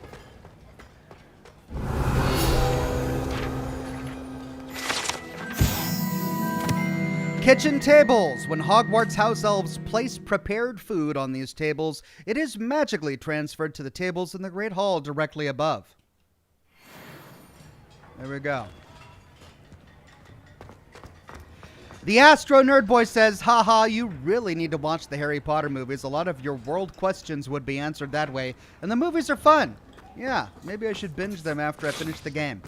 Kitchen tables. When Hogwarts house elves place prepared food on these tables, it is magically transferred to the tables in the Great Hall directly above. There we go. The Astro Nerd Boy says, haha, you really need to watch the Harry Potter movies. A lot of your world questions would be answered that way, and the movies are fun. Yeah, maybe I should binge them after I finish the game.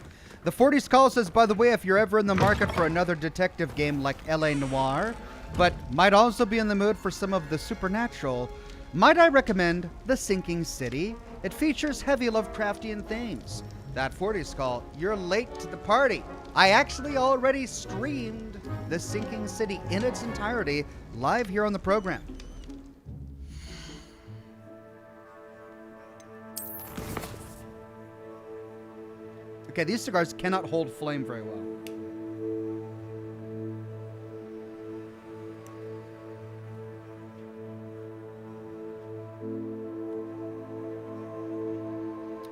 The 40s Call says, by the way, if you're ever in the market for another detective game like L.A. Noire, but might also be in the mood for some of the supernatural, might I recommend The Sinking City? It features heavy Lovecraftian themes. That 40s Call, you're late to the party. I actually already streamed The Sinking City in its entirety live here on the program. Okay, these cigars cannot hold flame very well.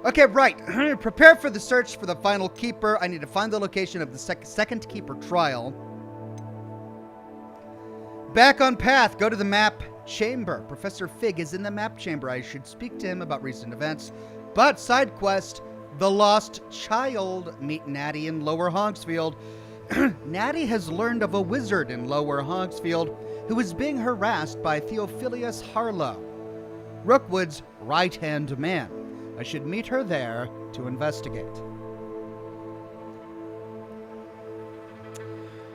Okay, right. Prepare for the search for the final keeper. I need to find the location of the second keeper trial. Back on path. Go to the map chamber. Professor Fig is in the map chamber. I should speak to him about recent events. But side quest, the lost child. Meet Natty in Lower Hogsfield. Natty has learned of a wizard in Lower Hogsfield who is being harassed by Theophilus Harlow, Rookwood's right-hand man. I should meet her there to investigate.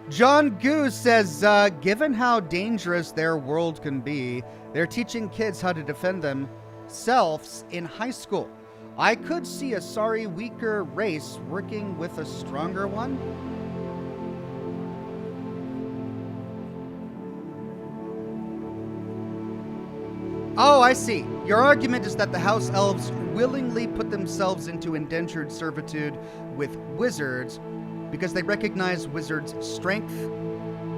John Goose says, given how dangerous their world can be, they're teaching kids how to defend themselves in high school. I could see a sorry, weaker race working with a stronger one. Oh, I see. Your argument is that the house elves willingly put themselves into indentured servitude with wizards because they recognize wizards' strength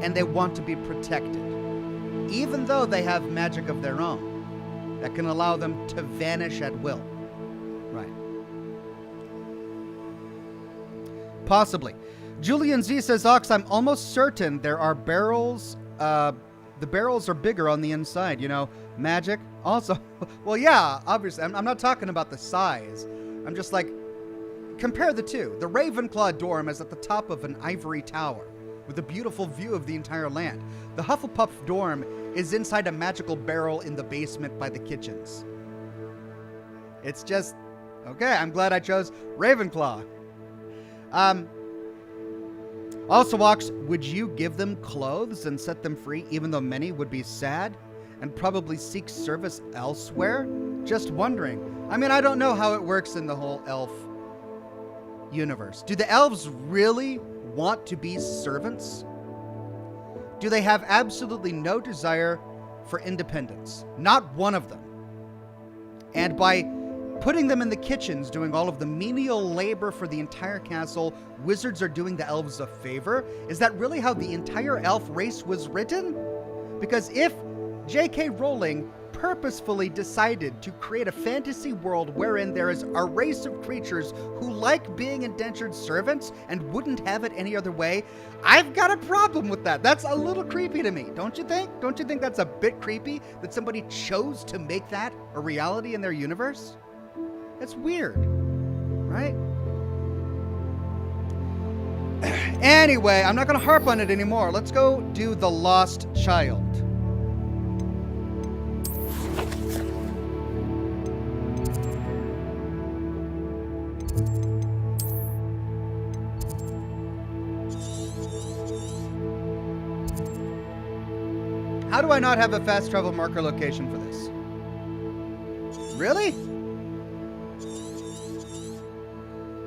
and they want to be protected, even though they have magic of their own that can allow them to vanish at will. Right. Possibly. Julian Z says, Ox, I'm almost certain there are barrels. The barrels are bigger on the inside, you know, magic. Also, well, yeah, obviously, I'm not talking about the size. I'm just like, compare the two. The Ravenclaw dorm is at the top of an ivory tower. with a beautiful view of the entire land. The Hufflepuff dorm is inside a magical barrel in the basement by the kitchens. It's just, okay, I'm glad I chose Ravenclaw. Also, Ox, would you give them clothes and set them free, even though many would be sad and probably seek service elsewhere? Just wondering. I mean, I don't know how it works in the whole elf universe. Do the elves really want to be servants? Do they have absolutely no desire for independence? Not one of them. And by putting them in the kitchens, doing all of the menial labor for the entire castle, wizards are doing the elves a favor? Is that really how the entire elf race was written? Because if J.K. Rowling purposefully decided to create a fantasy world wherein there is a race of creatures who like being indentured servants and wouldn't have it any other way, I've got a problem with that. That's a little creepy to me, don't you think? Don't you think that's a bit creepy that somebody chose to make that a reality in their universe? It's weird, right? Anyway, I'm not going to harp on it anymore. Let's go do The Lost Child. How do I not have a fast travel marker location for this? Really?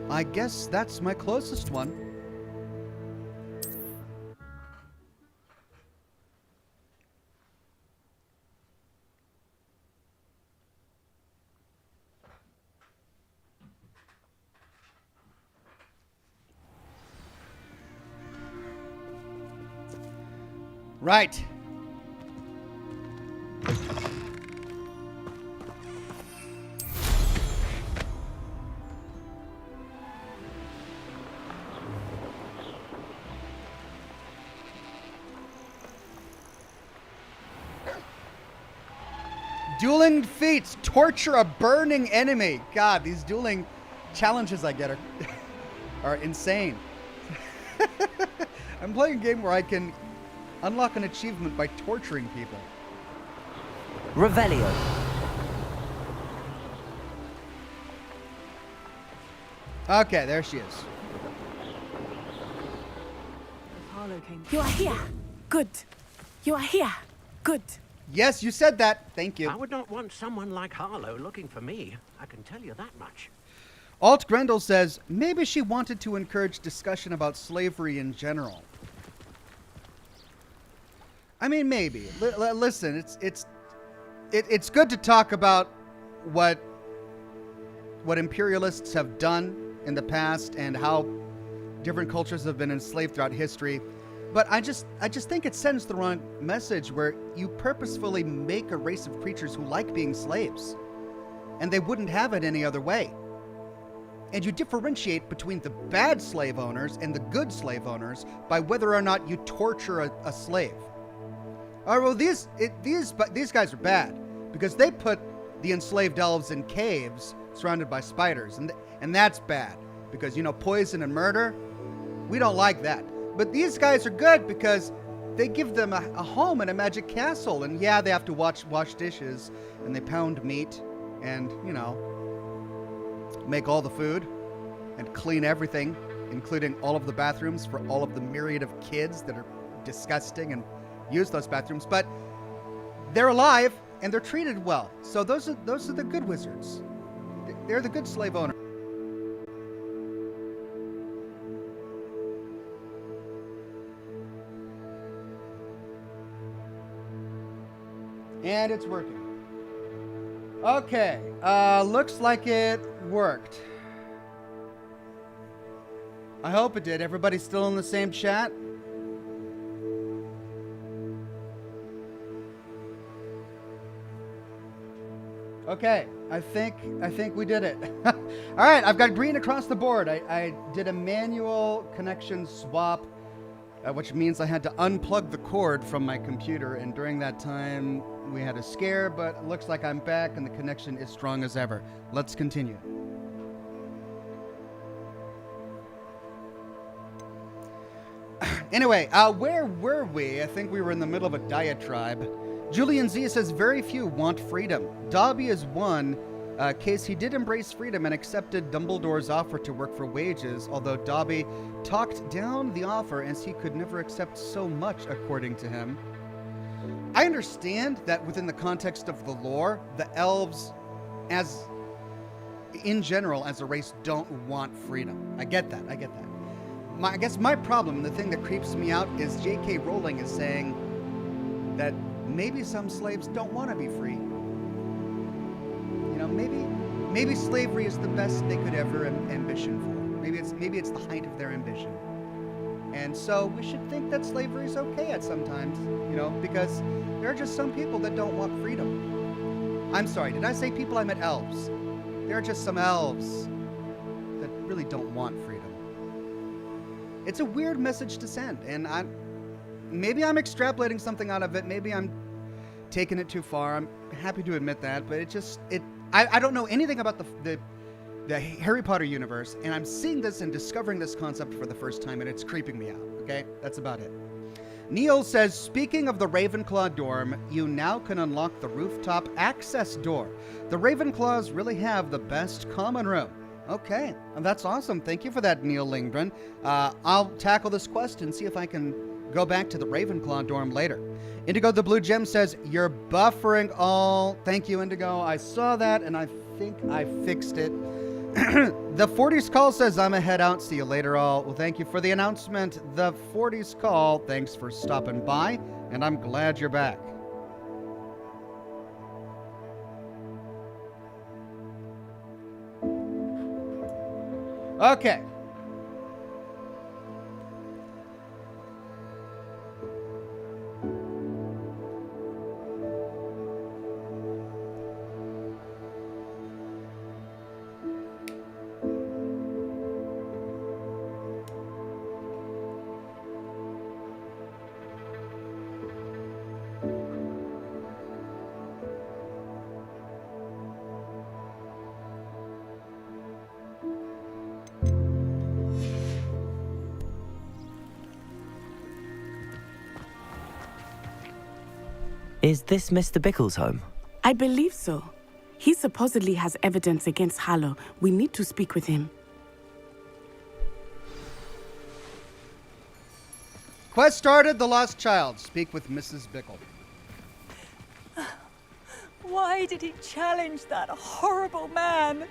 I guess that's my closest one. Right. Dueling feats. Torture a burning enemy. God, these dueling challenges I get are insane. I'm playing a game where I can unlock an achievement by torturing people. Revelio. Okay, there she is. You are here. Good. You are here. Good. Yes, you said that. Thank you. I would not want someone like Harlow looking for me. I can tell you that much. Alt Grendel says, maybe she wanted to encourage discussion about slavery in general. I mean, maybe. Listen, it's good to talk about what imperialists have done in the past and how different cultures have been enslaved throughout history. But I just think it sends the wrong message where you purposefully make a race of creatures who like being slaves, and they wouldn't have it any other way. And you differentiate between the bad slave owners and the good slave owners by whether or not you torture a slave. Oh, well, these guys are bad because they put the enslaved elves in caves surrounded by spiders, and that's bad because, you know, poison and murder. We don't like that. But these guys are good because they give them a home in a magic castle, and yeah, they have to wash dishes and they pound meat and, you know, make all the food and clean everything, including all of the bathrooms for all of the myriad of kids that are disgusting and use those bathrooms. But they're alive and they're treated well. So those are the good wizards. They're the good slave owners. And it's working. Okay, looks like it worked. I hope it did. Everybody still in the same chat? Okay, I think we did it. All right, I've got green across the board. I did a manual connection swap, which means I had to unplug the cord from my computer, and during that time we had a scare, but it looks like I'm back and the connection is strong as ever. Let's continue. Anyway, where were we? I think we were in the middle of a diatribe. Julian Z says, very few want freedom. Dobby is one case he did embrace freedom and accepted Dumbledore's offer to work for wages, although Dobby talked down the offer as he could never accept so much, according to him. I understand that within the context of the lore, the elves, as in general, as a race, don't want freedom. I get that. I guess my problem, the thing that creeps me out, is J.K. Rowling is saying that maybe some slaves don't want to be free. You know, maybe slavery is the best they could ever ambition for. Maybe it's the height of their ambition. And so we should think that slavery is okay at sometimes, you know, because there are just some people that don't want freedom. I'm sorry, did I say people? I meant elves. There are just some elves that really don't want freedom. It's a weird message to send, and maybe I'm extrapolating something out of it. Maybe I'm taking it too far. I'm happy to admit that, but I don't know anything about the Harry Potter universe, and I'm seeing this and discovering this concept for the first time, and it's creeping me out, okay? That's about it. Neil says, speaking of the Ravenclaw dorm, you now can unlock the rooftop access door. The Ravenclaws really have the best common room. Okay, that's awesome. Thank you for that, Neil Lingbrand. I'll tackle this quest and see if I can go back to the Ravenclaw dorm later. Indigo the Blue Gem says, you're buffering all. Thank you, Indigo. I saw that, and I think I fixed it. The 40s Call says, I'm a head out. See you later, all. Well, thank you for the announcement. The 40s Call, thanks for stopping by, and I'm glad you're back. Okay. Is this Mr. Bickle's home? I believe so. He supposedly has evidence against Harlow. We need to speak with him. Quest started, The Lost Child. Speak with Mrs. Bickle. Why did he challenge that horrible man?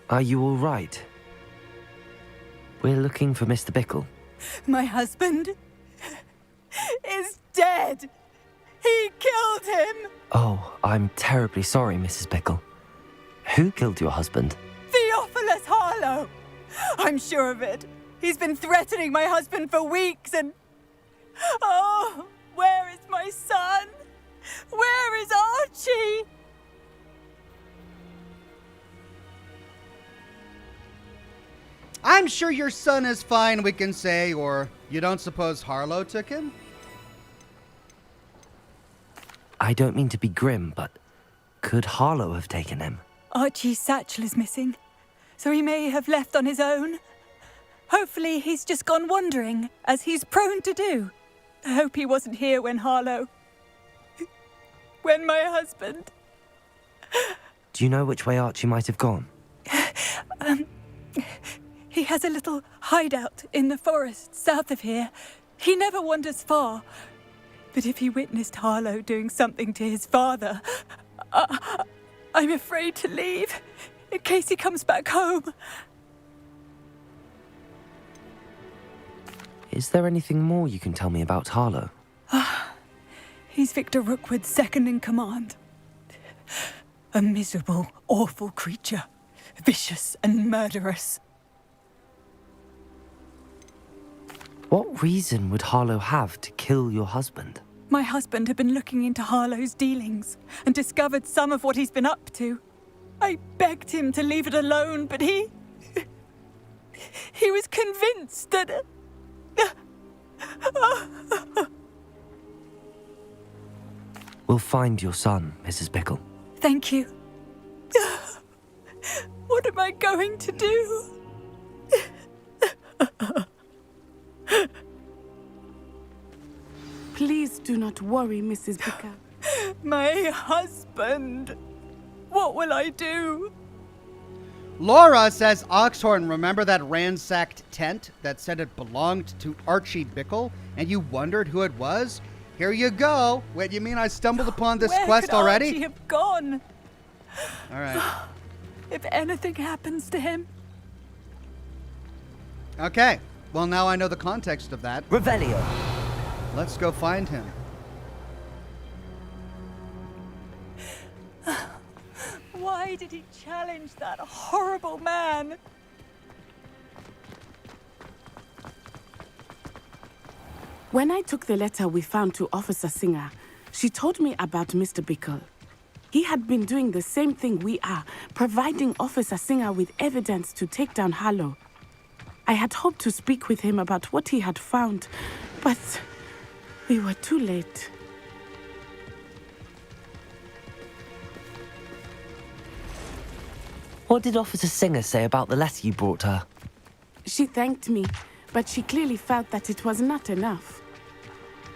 Are you all right? We're looking for Mr. Bickle. My husband is dead. He killed him. Oh, I'm terribly sorry, Mrs. Bickle. Who killed your husband? Theophilus Harlow. I'm sure of it. He's been threatening my husband for weeks and... Oh, where is my son? Where is Archie? I'm sure your son is fine, we can say, or you don't suppose Harlow took him? I don't mean to be grim, but could Harlow have taken him? Archie's satchel is missing, so he may have left on his own. Hopefully he's just gone wandering, as he's prone to do. I hope he wasn't here when my husband... Do you know which way Archie might have gone? He has a little hideout in the forest south of here. He never wanders far. But if he witnessed Harlow doing something to his father, I'm afraid to leave, in case he comes back home. Is there anything more you can tell me about Harlow? He's Victor Rookwood's second in command. A miserable, awful creature. Vicious and murderous. What reason would Harlow have to kill your husband? My husband had been looking into Harlow's dealings and discovered some of what he's been up to. I begged him to leave it alone, but he was convinced that... We'll find your son, Mrs. Bickle. Thank you. What am I going to do? Do not worry, Mrs. Bickle. My husband. What will I do? Laura says, Oxhorn, remember that ransacked tent that said it belonged to Archie Bickle and you wondered who it was? Here you go. Wait, you mean I stumbled upon this Where quest could already? Archie have gone? All right. If anything happens to him. Okay. Well, now I know the context of that. Revelio. Let's go find him. Why did he challenge that horrible man? When I took the letter we found to Officer Singer, she told me about Mr. Bickle. He had been doing the same thing we are, providing Officer Singer with evidence to take down Harlow. I had hoped to speak with him about what he had found, but we were too late. What did Officer Singer say about the letter you brought her? She thanked me, but she clearly felt that it was not enough.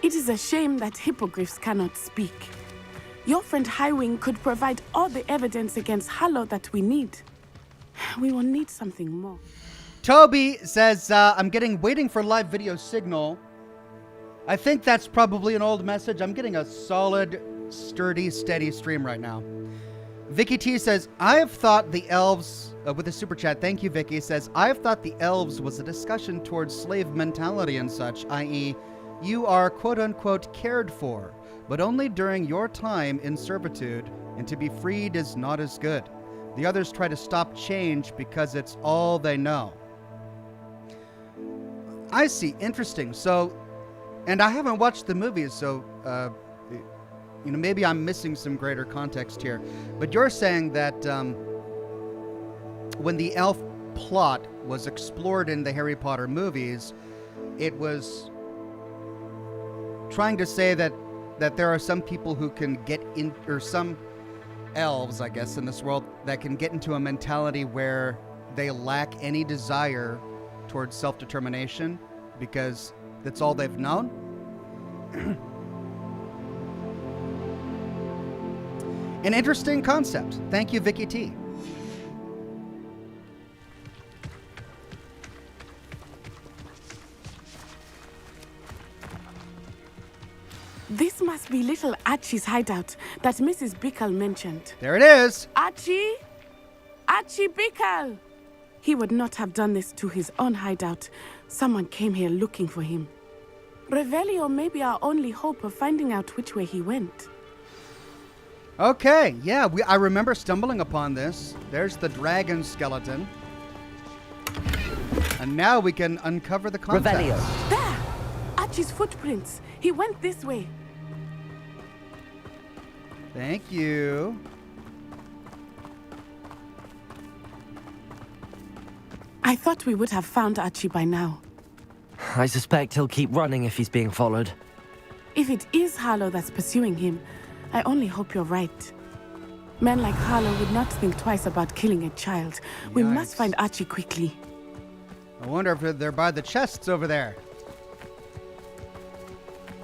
It is a shame that hippogriffs cannot speak. Your friend Highwing could provide all the evidence against Harlow that we need. We will need something more. Toby says, I'm waiting for live video signal. I think that's probably an old message. I'm getting a solid, sturdy, steady stream right now. Vicky T says, I have thought the elves, with a super chat, thank you, Vicky, says, I have thought the elves was a discussion towards slave mentality and such, i.e., you are quote-unquote cared for, but only during your time in servitude, and to be freed is not as good. The others try to stop change because it's all they know. I see. Interesting. So, and I haven't watched the movies, so, maybe I'm missing some greater context here. But you're saying that when the elf plot was explored in the Harry Potter movies, it was trying to say that there are some people who can get in, or some elves, I guess, in this world that can get into a mentality where they lack any desire towards self-determination because that's all they've known. An interesting concept. Thank you, Vicky T. This must be little Archie's hideout that Mrs. Bickle mentioned. There it is. Archie? Archie Bickle! He would not have done this to his own hideout. Someone came here looking for him. Revelio may be our only hope of finding out which way he went. Okay, yeah, I remember stumbling upon this. There's the dragon skeleton. And now we can uncover the context. Revelio. There! Archie's footprints. He went this way. Thank you. I thought we would have found Archie by now. I suspect he'll keep running if he's being followed. If it is Harlow that's pursuing him, I only hope you're right. Men like Harlow would not think twice about killing a child. We must Yikes. find Archie quickly. I wonder if they're by the chests over there.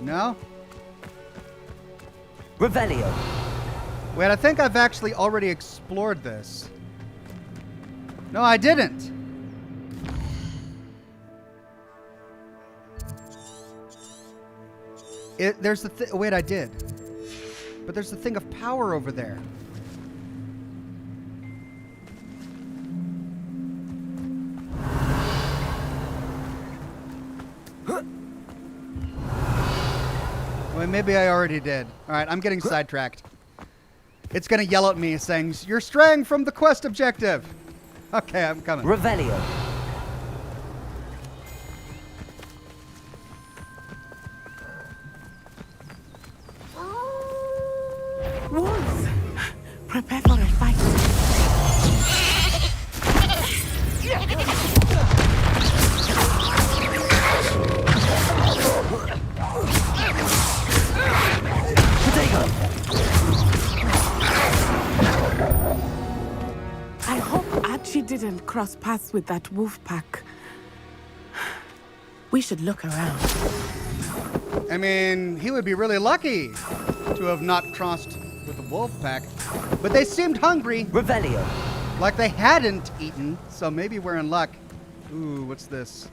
No? Revelio. Wait, I think I've actually already explored this. No, I didn't. There's the wait, I did. But there's the thing of power over there. Well, maybe I already did. All right, I'm getting sidetracked. It's going to yell at me saying, you're straying from the quest objective. Okay, I'm coming. Revelio. Wolves! Prepare for a fight. I hope Archie didn't cross paths with that wolf pack. We should look around. I mean, he would be really lucky to have not crossed with the wolf pack. But they seemed hungry, Revelio. like they hadn't eaten, so maybe we're in luck. Ooh, what's this?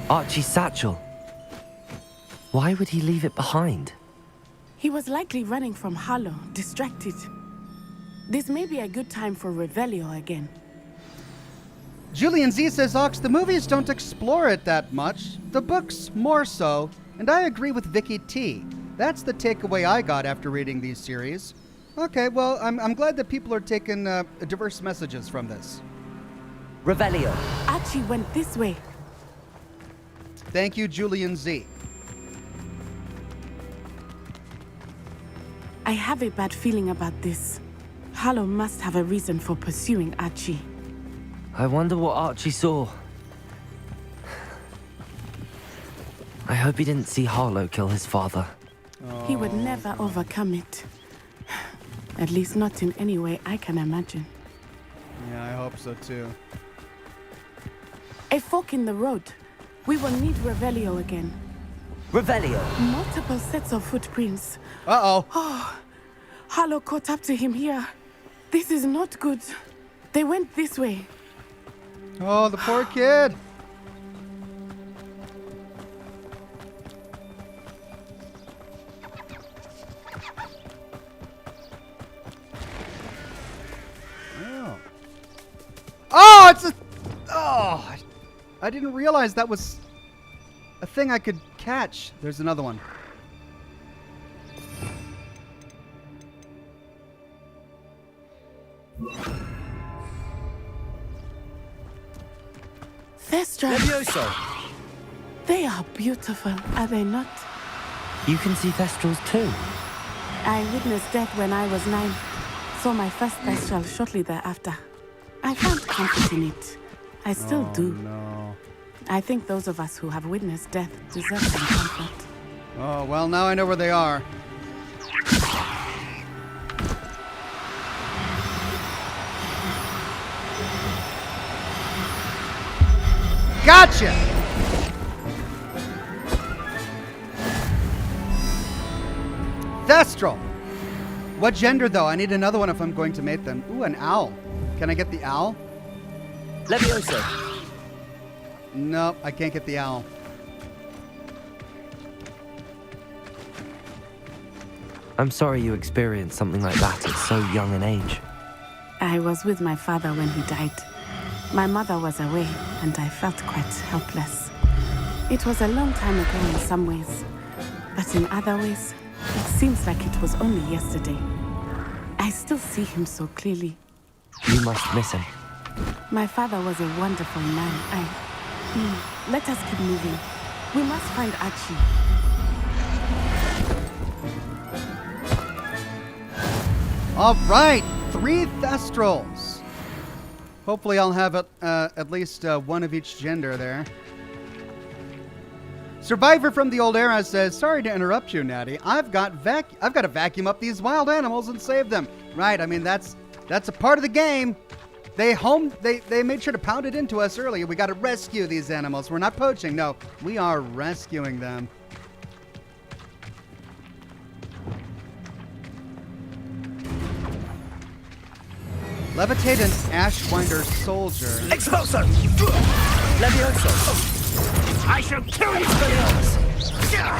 Archie's satchel. Why would he leave it behind? He was likely running from Harlow, distracted. This may be a good time for Revelio again. Julian Z says, Ox, the movies don't explore it that much. The books more so. And I agree with Vicky T. That's the takeaway I got after reading these series. Okay, well, I'm glad that people are taking diverse messages from this. Revelio. Archie went this way. Thank you, Julian Z. I have a bad feeling about this. Harlow must have a reason for pursuing Archie. I wonder what Archie saw. I hope he didn't see Harlow kill his father. He would never overcome it. At least not in any way I can imagine. Yeah, I hope so too. A fork in the road. We will need Revelio again. Revelio. Multiple sets of footprints. Uh-oh. Harlow caught up to him here. This is not good. They went this way. Oh, the poor kid. Oh, it's a... Oh, I didn't realize that was a thing I could catch. There's another one. Thestra. They are beautiful, are they not? You can see Thestrals too. I witnessed death when I was 9. Saw my first Thestral shortly thereafter. I found comfort in it. I still do. No. I think those of us who have witnessed death deserve some comfort. Oh, well, now I know where they are. Gotcha! Thestral. What gender, though? I need another one if I'm going to mate them. Ooh, an owl. Can I get the owl? Levioso. Nope, I can't get the owl. I'm sorry you experienced something like that at so young an age. I was with my father when he died. My mother was away, and I felt quite helpless. It was a long time ago in some ways, but in other ways, it seems like it was only yesterday. I still see him so clearly. You must miss him. My father was a wonderful man. Let us keep moving. We must find Archie. All right, 3 Thestrals. Hopefully I'll have at least one of each gender there. Survivor from the Old Era says, sorry to interrupt you, Natty. I've got to vacuum up these wild animals and save them. Right, I mean, that's a part of the game. They made sure to pound it into us earlier. We got to rescue these animals. We're not poaching. No, we are rescuing them. Levitate an Ashwinder soldier. Expulso! Levioso! I shall kill you, Spire!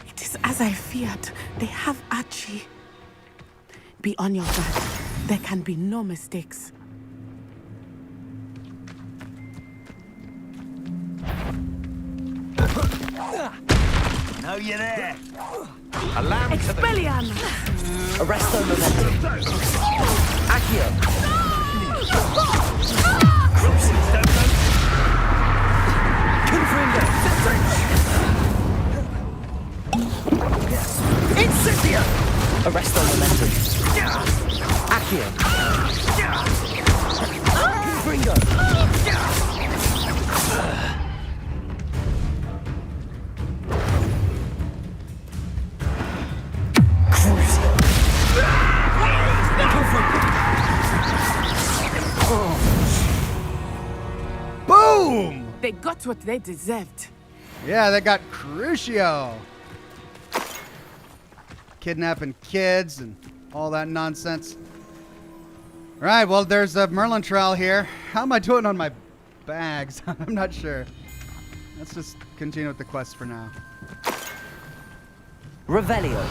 It is as I feared. They have Archie. Be on your guard. There can be no mistakes. Know you there. Expelliarmus! Arresto Momentum. Accio. Confringo. Incendio. Arresto Momentum. Accio. Confringo. they got what they deserved. Yeah, they got Crucio. Kidnapping kids and all that nonsense. All right, well, there's a Merlin trial here. How am I doing on my bags? I'm not sure. Let's just continue with the quest for now. Revelio.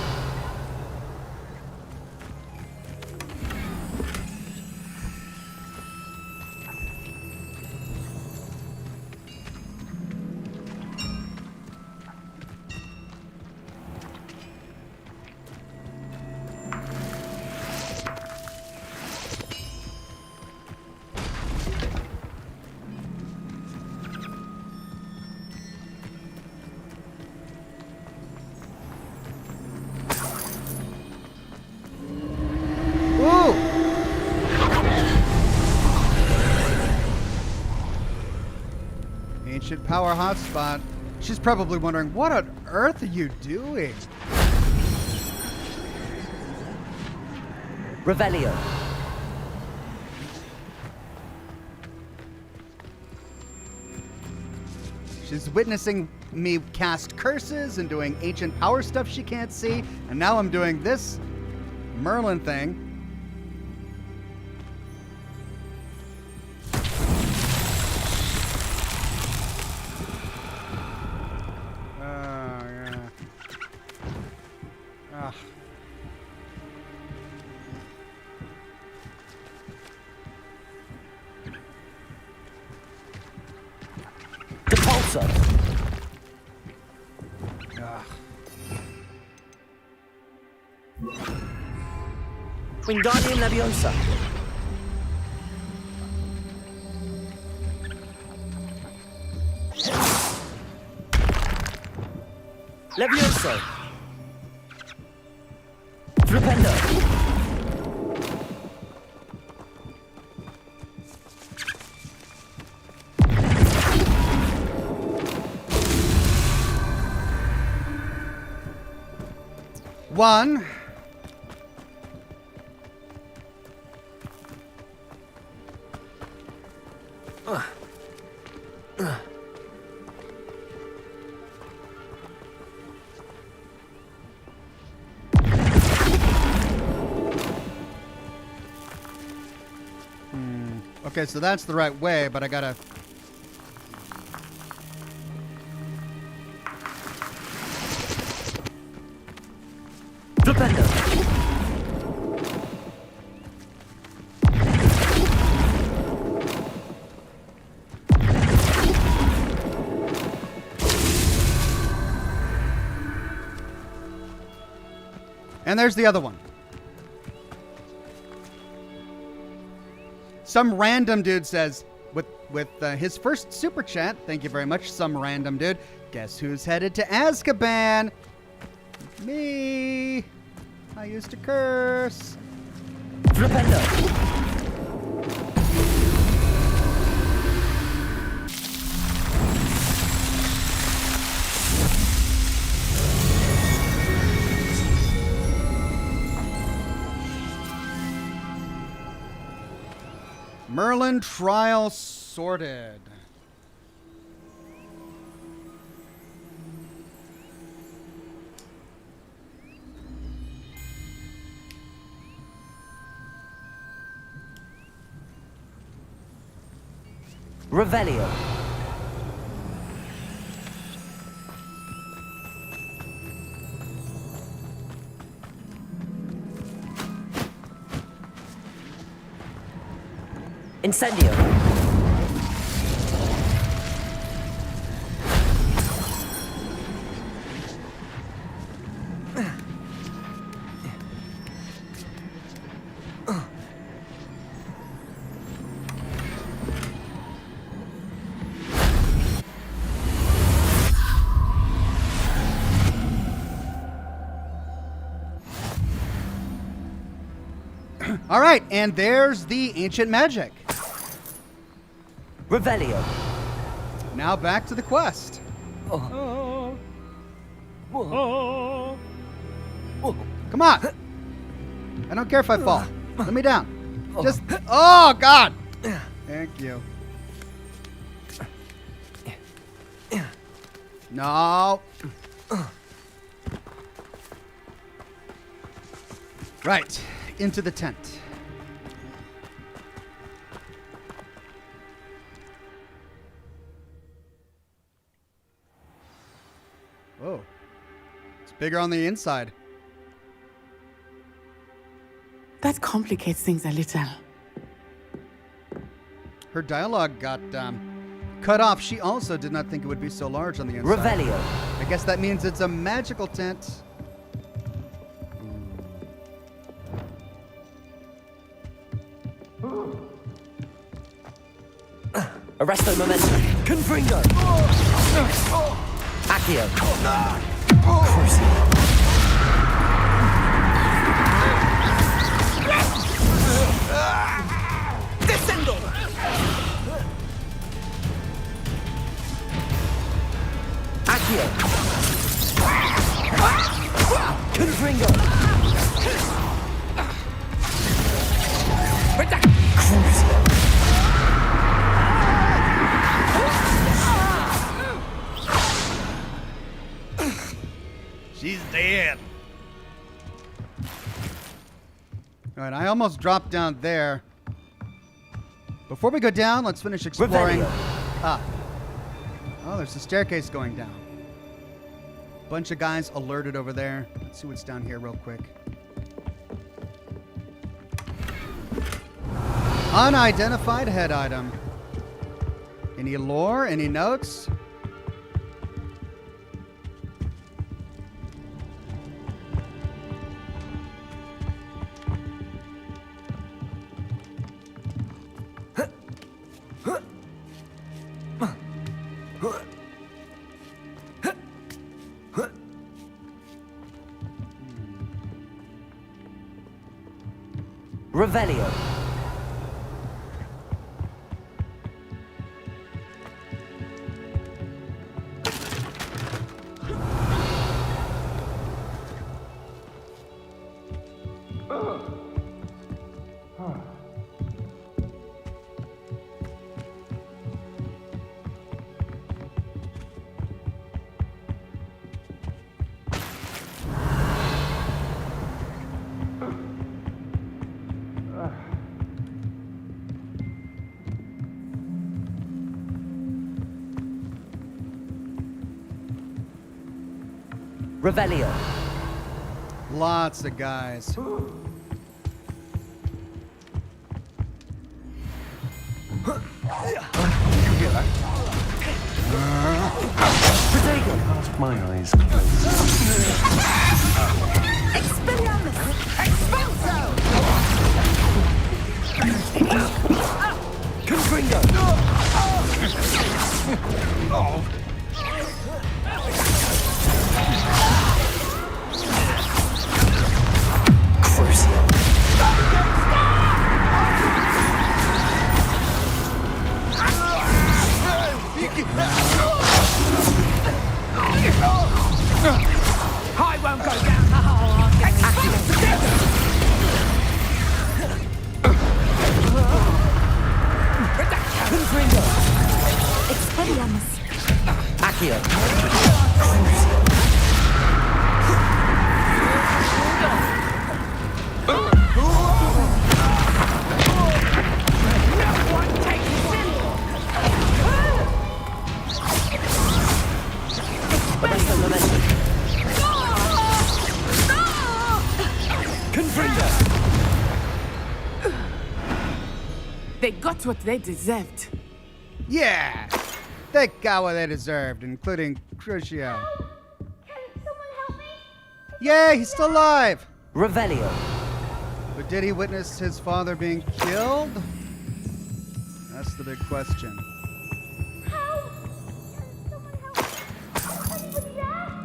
Ancient power hotspot. She's probably wondering, what on earth are you doing? Revelio. She's witnessing me cast curses and doing ancient power stuff she can't see, and now I'm doing this Merlin thing. Wingardium Leviosa. Levioso. Flipendo. One. Okay, so that's the right way, but I gotta... Flipendo. And there's the other one. Some random dude says, with his first super chat, thank you very much, some random dude, guess who's headed to Azkaban? Me. I used to curse. Flipendo. Merlin trial sorted. Revelio. Incendio. All right, and there's the ancient magic. Revelio. Now back to the quest. Oh. Come on. I don't care if I fall. Let me down. Just, oh, God. Thank you. No. Right. Into the tent. Oh. It's bigger on the inside. That complicates things a little. Her dialogue got cut off. She also did not think it would be so large on the inside. Revelio. I guess that means it's a magical tent. Arresto momentum. Confringo. Accio. Crucio. Descendo! Accio. Confringo. Crucio. She's dead. All right, I almost dropped down there. Before we go down, let's finish exploring. Revelio. Ah. Oh, there's a staircase going down. Bunch of guys alerted over there. Let's see what's down here real quick. Unidentified head item. Any lore? Any notes? Revelio. Revelio. Lots of guys. Cast my eyes closed. Expelliarmus! Expulso! Confringo. Crucio. I won't go down the hole. Confringo. Expelliarmus! Accio. Arresto momentum. Confringo. They got what they deserved. Yeah! They got what they deserved, including Crucio. Can someone help me? Yeah, he's still alive! Revelio. But did he witness his father being killed? That's the big question. Help! Can someone help me? Anybody there?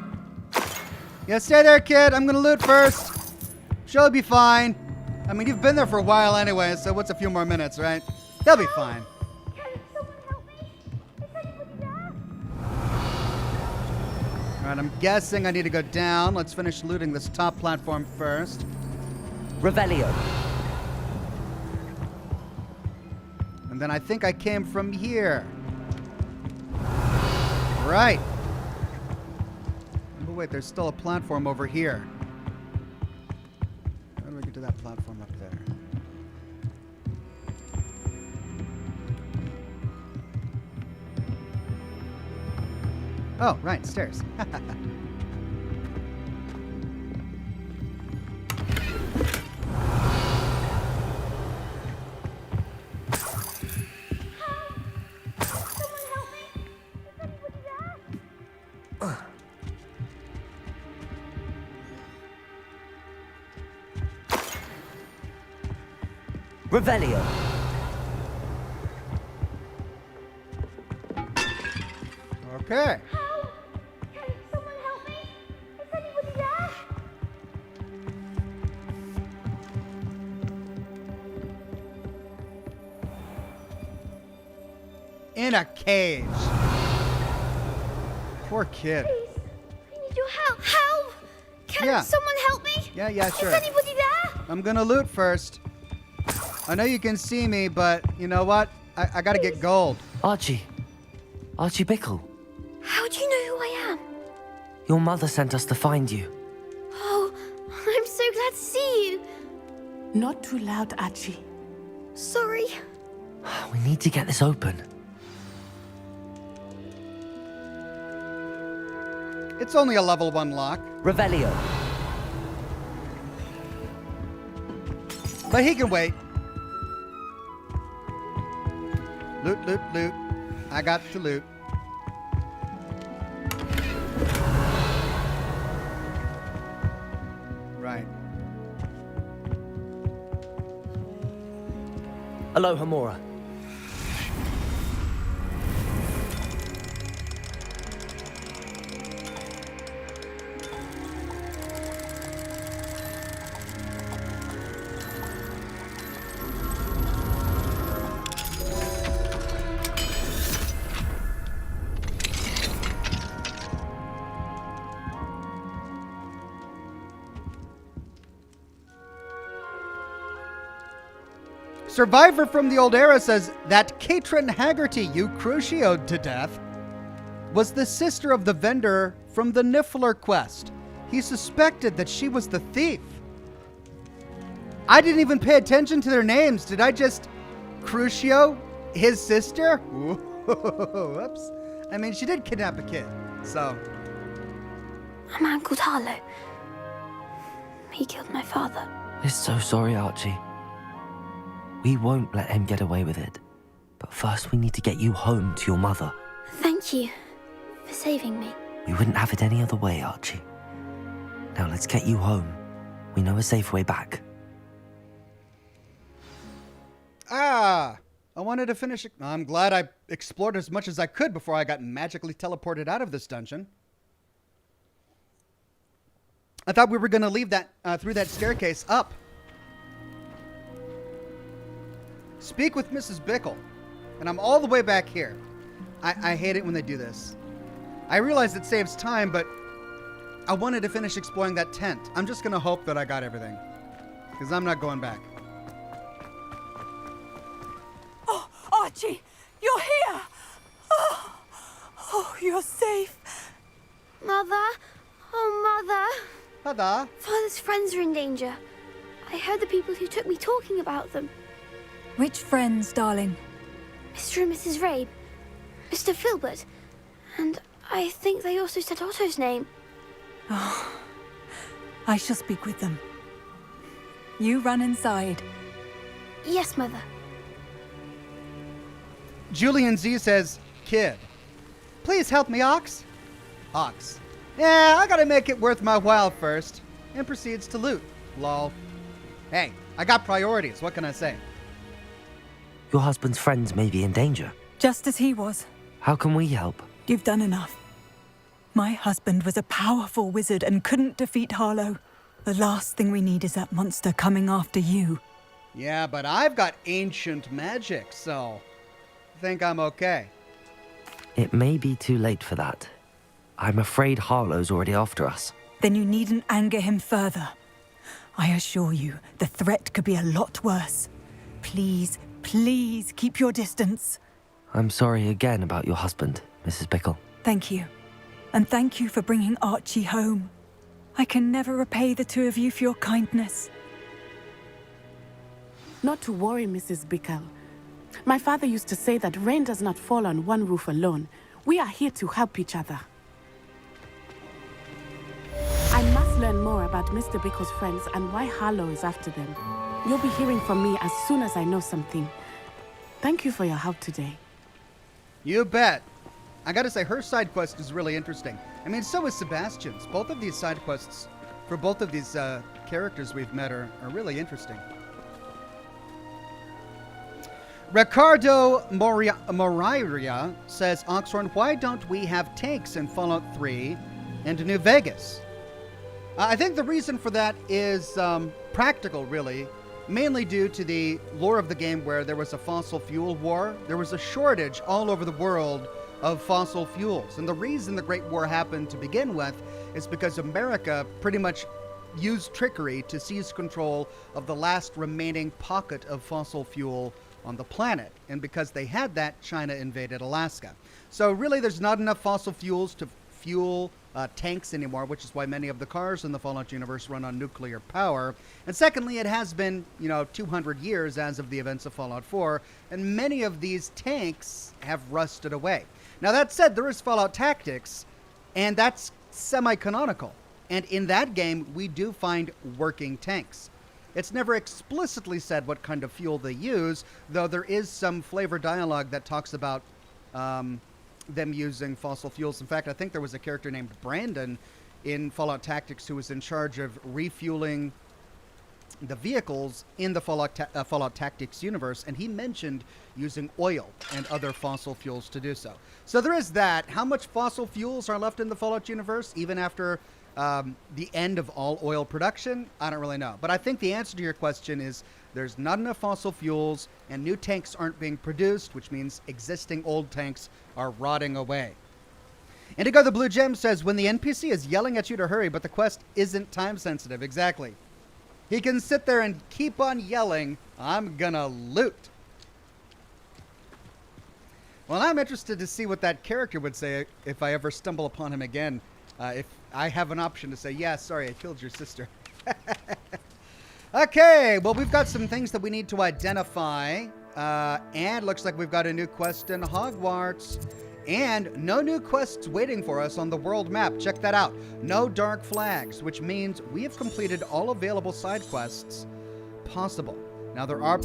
Yeah, stay there, kid. I'm gonna loot first. She'll be fine. I mean, you've been there for a while anyway, so what's a few more minutes, right? They'll be fine. Can someone help me? Is anybody there? All right, I'm guessing I need to go down. Let's finish looting this top platform first. Revelio. And then I think I came from here. Right. Oh wait, there's still a platform over here. How do I get to that platform up there? Oh, right, stairs. Revelio. Okay. Can someone help me? Is anybody there? In a cage. Poor kid. Please, I need your help. Help! Can Yeah. someone help me? Yeah, sure. Is anybody there? I'm gonna loot first. I know you can see me, but you know what? I gotta get gold. Archie. Archie Bickle. How do you know who I am? Your mother sent us to find you. Oh, I'm so glad to see you. Not too loud, Archie. Sorry. We need to get this open. It's only a level 1 lock. Revelio. But he can wait. Loot, loot, loot. I got to loot. Right. Aloha Mora. Survivor from the old era says that Catrin Haggerty you crucioed to death was the sister of the vendor from the Niffler quest. He suspected that she was the thief. I didn't even pay attention to their names. Did I just crucio his sister? Whoops. I mean, she did kidnap a kid, so. A man called Harlow. He killed my father. We're so sorry, Archie. We won't let him get away with it. But first we need to get you home to your mother. Thank you for saving me. We wouldn't have it any other way, Archie. Now let's get you home. We know a safe way back. I wanted to finish it. I'm glad I explored as much as I could before I got magically teleported out of this dungeon. I thought we were going to leave that through that staircase up. Speak with Mrs. Bickle. And I'm all the way back here. I hate it when they do this. I realize it saves time, but I wanted to finish exploring that tent. I'm just going to hope that I got everything. Because I'm not going back. Oh, Archie, you're here! Oh, you're safe. Mother? Oh, Mother. Ta-da. Father's friends are in danger. I heard the people who took me talking about them. Which friends, darling? Mr. and Mrs. Rabe, Mr. Filbert, and I think they also said Otto's name. Oh, I shall speak with them. You run inside. Yes, Mother. Julian Z says, kid, please help me, Ox. Ox. Yeah, I gotta make it worth my while first. And proceeds to loot. Lol. Hey, I got priorities. What can I say? Your husband's friends may be in danger. Just as he was. How can we help? You've done enough. My husband was a powerful wizard and couldn't defeat Harlow. The last thing we need is that monster coming after you. Yeah, but I've got ancient magic, so I think I'm okay. It may be too late for that. I'm afraid Harlow's already after us. Then you needn't anger him further. I assure you, the threat could be a lot worse. Please, please keep your distance. I'm sorry again about your husband, Mrs. Bickle. Thank you. And thank you for bringing Archie home. I can never repay the two of you for your kindness. Not to worry, Mrs. Bickle. My father used to say that rain does not fall on one roof alone. We are here to help each other. I must learn more about Mr. Bickle's friends and why Harlow is after them. You'll be hearing from me as soon as I know something. Thank you for your help today. You bet. I gotta say, her side quest is really interesting. I mean, so is Sebastian's. Both of these side quests for both of these characters we've met are really interesting. Ricardo Moraria says, Oxhorn, why don't we have tanks in Fallout 3 and New Vegas? I think the reason for that is practical, really. Mainly due to the lore of the game where there was a fossil fuel war. There was a shortage all over the world of fossil fuels. And the reason the Great War happened to begin with is because America pretty much used trickery to seize control of the last remaining pocket of fossil fuel on the planet. And because they had that, China invaded Alaska. So really there's not enough fossil fuels to fuel tanks anymore, which is why many of the cars in the Fallout universe run on nuclear power. And secondly, it has been, 200 years as of the events of Fallout 4, and many of these tanks have rusted away. Now that said, there is Fallout Tactics, and that's semi-canonical. And in that game, we do find working tanks. It's never explicitly said what kind of fuel they use, though there is some flavor dialogue that talks about them using fossil fuels. In fact, I think there was a character named Brandon in Fallout Tactics who was in charge of refueling the vehicles in the Fallout Tactics universe, and he mentioned using oil and other fossil fuels to do so. So there is that. How much fossil fuels are left in the Fallout universe, even after the end of all oil production? I don't really know. But I think the answer to your question is there's not enough fossil fuels, and new tanks aren't being produced, which means existing old tanks are rotting away. Indigo the Blue Gem says, when the NPC is yelling at you to hurry, but the quest isn't time sensitive. Exactly. He can sit there and keep on yelling, I'm gonna loot. Well, I'm interested to see what that character would say if I ever stumble upon him again. If I have an option to say, yeah, sorry, I killed your sister. Okay, well, we've got some things that we need to identify. And looks like we've got a new quest in Hogwarts. And no new quests waiting for us on the world map. Check that out. No dark flags, which means we have completed all available side quests possible. Now, there are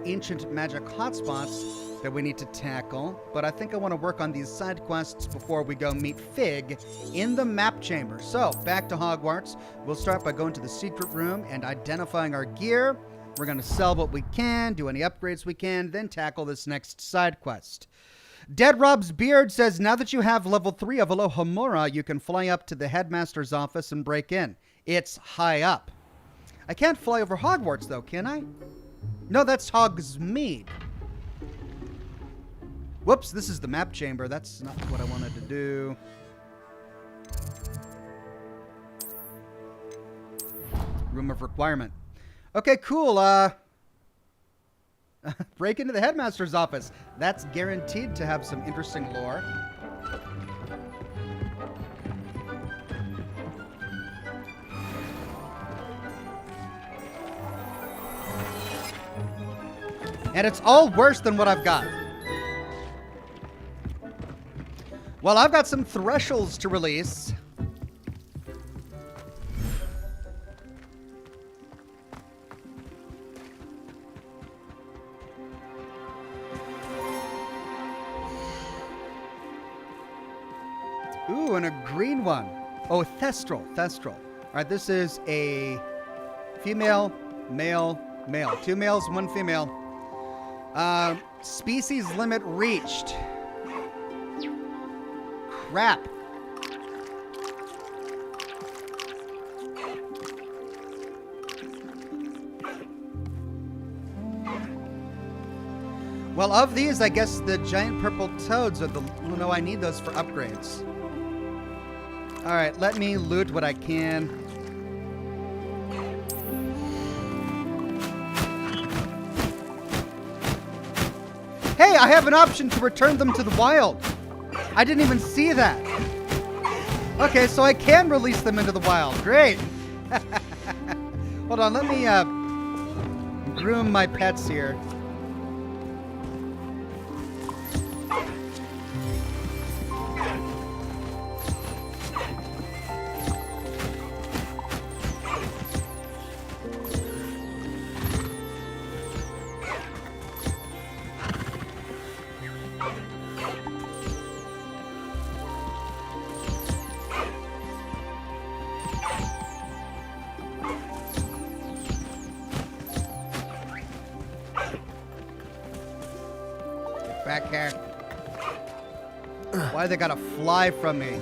ancient magic hotspots that we need to tackle, but I think I want to work on these side quests before we go meet Fig in the map chamber. So, back to Hogwarts. We'll start by going to the secret room and identifying our gear. We're going to sell what we can, do any upgrades we can, then tackle this next side quest. Dead Rob's Beard says, now that you have level 3 of Alohomora, you can fly up to the Headmaster's office and break in. It's high up. I can't fly over Hogwarts, though, can I? No, that's Hogsmeade. Whoops, this is the map chamber. That's not what I wanted to do. Room of requirement. Okay, cool. Break into the Headmaster's office. That's guaranteed to have some interesting lore. And it's all worse than what I've got. Well, I've got some thresholds to release. Ooh, and a green one. Oh, Thestral. Thestral. All right, this is a female, male, male. 2 males, 1 female. Species limit reached. Crap. Well, of these, I guess the giant purple toads are the... Well, no, I need those for upgrades. All right, let me loot what I can. Hey, I have an option to return them to the wild. I didn't even see that. Okay, so I can release them into the wild. Great. Hold on, let me groom my pets here. Back here. Why they gotta fly from me?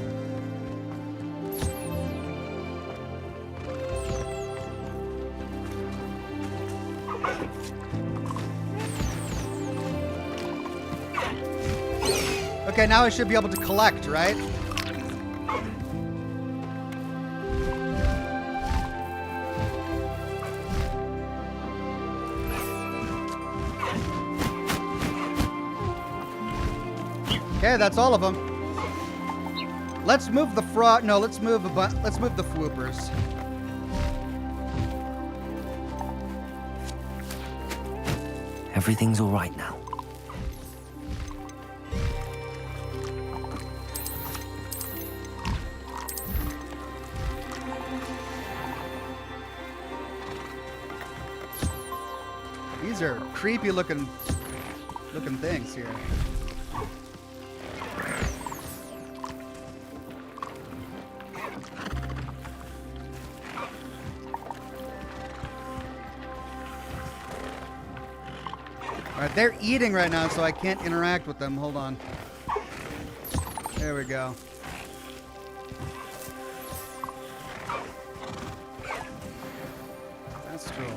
Okay, now I should be able to collect, right? Okay, that's all of them. Let's move the fraud. No, let's move the swoopers. Everything's all right now. These are creepy looking things here. Alright, they're eating right now, so I can't interact with them. Hold on. There we go. Thestral.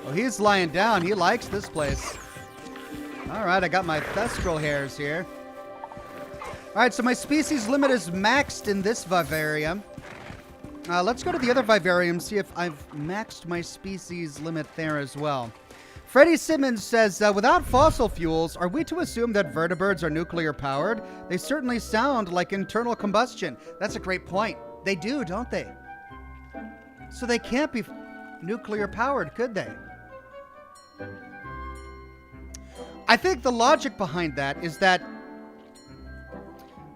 Oh, he's lying down. He likes this place. Alright, I got my Thestral hairs here. Alright, so my species limit is maxed in this vivarium. Let's go to the other vivarium, see if I've maxed my species limit there as well. Freddie Simmons says, without fossil fuels, are we to assume that vertibirds are nuclear powered? They certainly sound like internal combustion. That's a great point. They do, don't they? So they can't be nuclear powered, could they? I think the logic behind that is that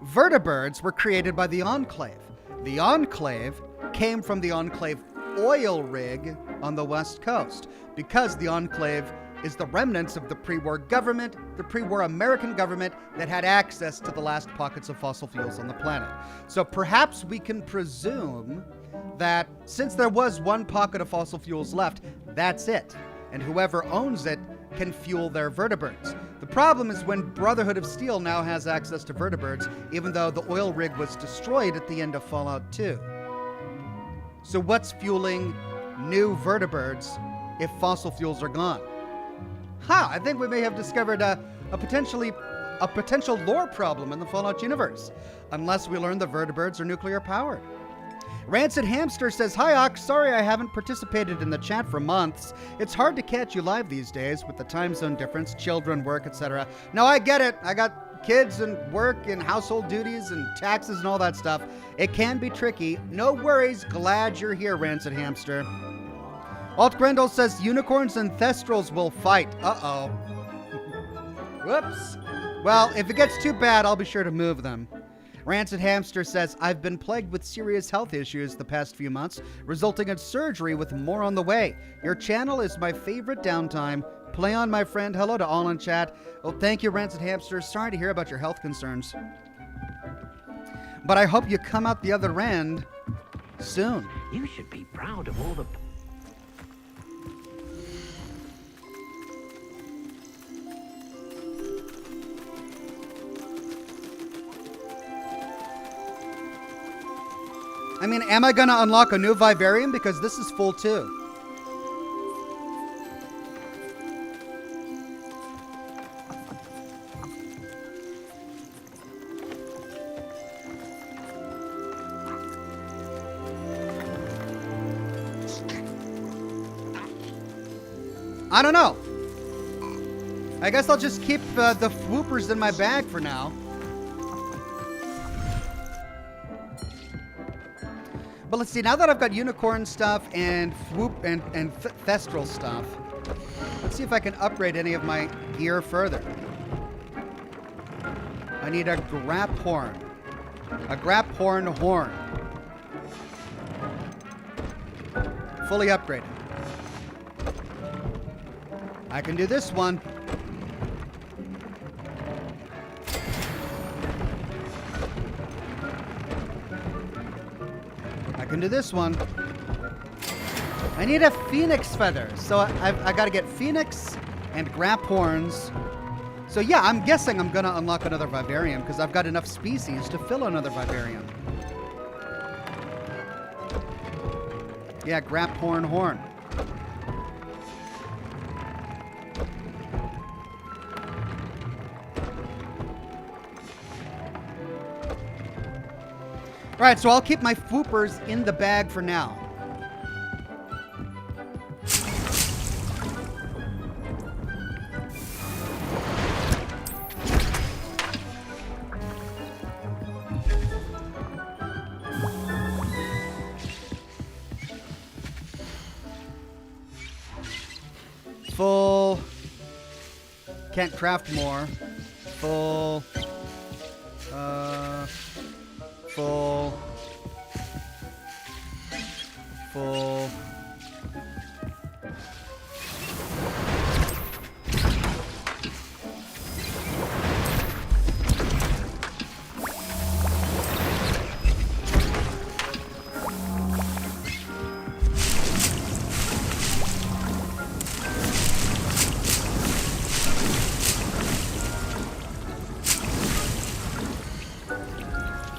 vertibirds were created by the Enclave. The Enclave came from the Enclave oil rig on the West Coast, because the Enclave is the remnants of the pre-war government, the pre-war American government that had access to the last pockets of fossil fuels on the planet. So perhaps we can presume that since there was one pocket of fossil fuels left, that's it. And whoever owns it can fuel their vertibirds. The problem is when Brotherhood of Steel now has access to vertibirds, even though the oil rig was destroyed at the end of Fallout 2. So what's fueling new vertibirds if fossil fuels are gone? I think we may have discovered a potential lore problem in the Fallout universe, unless we learn the vertibirds are nuclear powered. Rancid Hamster says, "Hi Ox, sorry I haven't participated in the chat for months. It's hard to catch you live these days with the time zone difference, children, work, etc. No, I get it. I got kids and work and household duties and taxes and all that stuff. It can be tricky. No worries. Glad you're here, Rancid Hamster." Alt Grendel says, "Unicorns and Thestrals will fight." Uh-oh. Whoops. Well, if it gets too bad, I'll be sure to move them. Rancid Hamster says, "I've been plagued with serious health issues the past few months, resulting in surgery with more on the way. Your channel is my favorite downtime. Play on, my friend. Hello to all in chat." Well, thank you, Rancid Hamster. Sorry to hear about your health concerns. But I hope you come out the other end soon. You should be proud of all the... I mean, am I going to unlock a new vivarium? Because this is full too. I don't know. I guess I'll just keep the swoopers in my bag for now. But let's see, now that I've got unicorn stuff and thestral stuff, let's see if I can upgrade any of my gear further. I need a grap horn. A grap horn. Fully upgraded. I can do this one. I can do this one. I need a phoenix feather. So I gotta get phoenix and grap horns. So yeah, I'm guessing I'm gonna unlock another vivarium because I've got enough species to fill another vivarium. Yeah, grap horn. Alright, so I'll keep my swoopers in the bag for now. Full. Can't craft more. Full. Full. Full.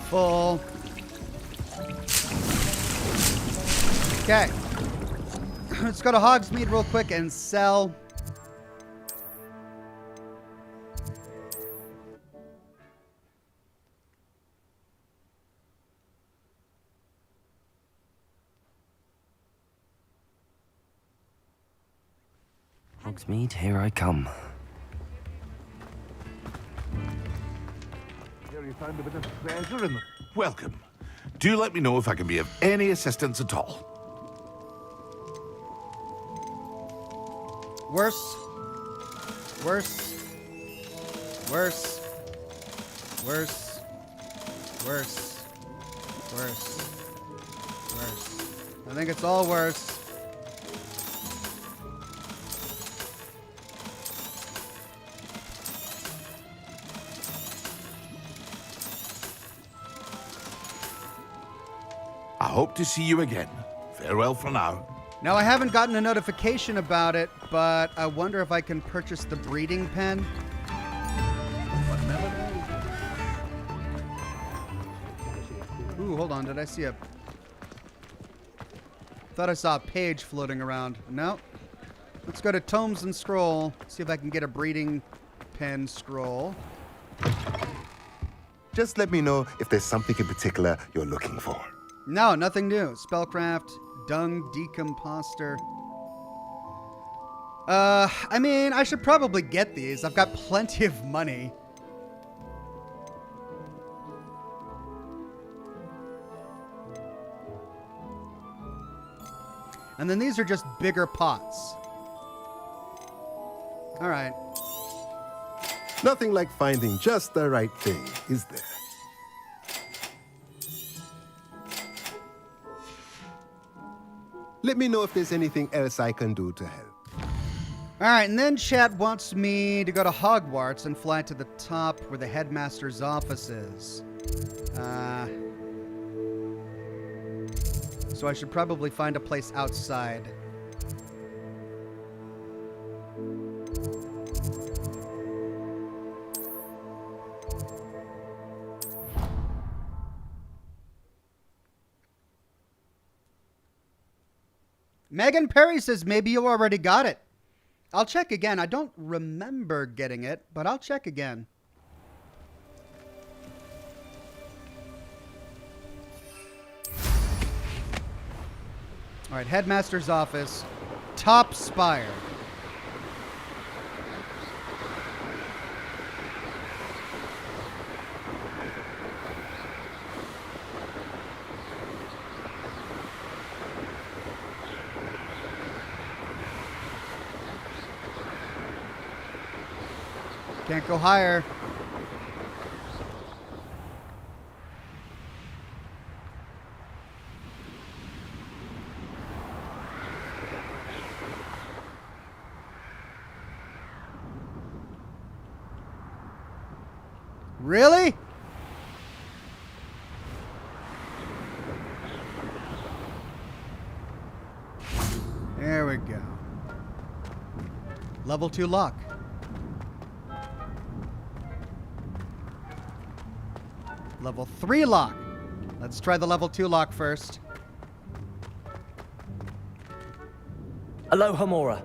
Full. Okay. Let's go to Hogsmeade real quick and sell. Hogsmeade, here I come. Here you found a bit of treasure and welcome. Do let me know if I can be of any assistance at all. Worse. Worse. Worse. Worse. Worse. Worse. Worse. I think it's all worse. I hope to see you again. Farewell for now. Now, I haven't gotten a notification about it, but I wonder if I can purchase the breeding pen. Ooh, hold on. Did I see a... Thought I saw a page floating around. No. Let's go to Tomes and Scroll. See if I can get a breeding pen scroll. Just let me know if there's something in particular you're looking for. No, nothing new. Spellcraft, dung, decomposter. I mean, I should probably get these. I've got plenty of money. And then these are just bigger pots. All right. Nothing like finding just the right thing, is there? Let me know if there's anything else I can do to help. All right, and then chat wants me to go to Hogwarts and fly to the top where the Headmaster's office is. So I should probably find a place outside. Megan Perry says maybe you already got it. I'll check again. I don't remember getting it, but I'll check again. All right, Headmaster's office, top Spire. Can't go higher. Really? There we go. Level 2 lock. Level 3 lock. Let's try the level 2 lock first. Aloha Mora.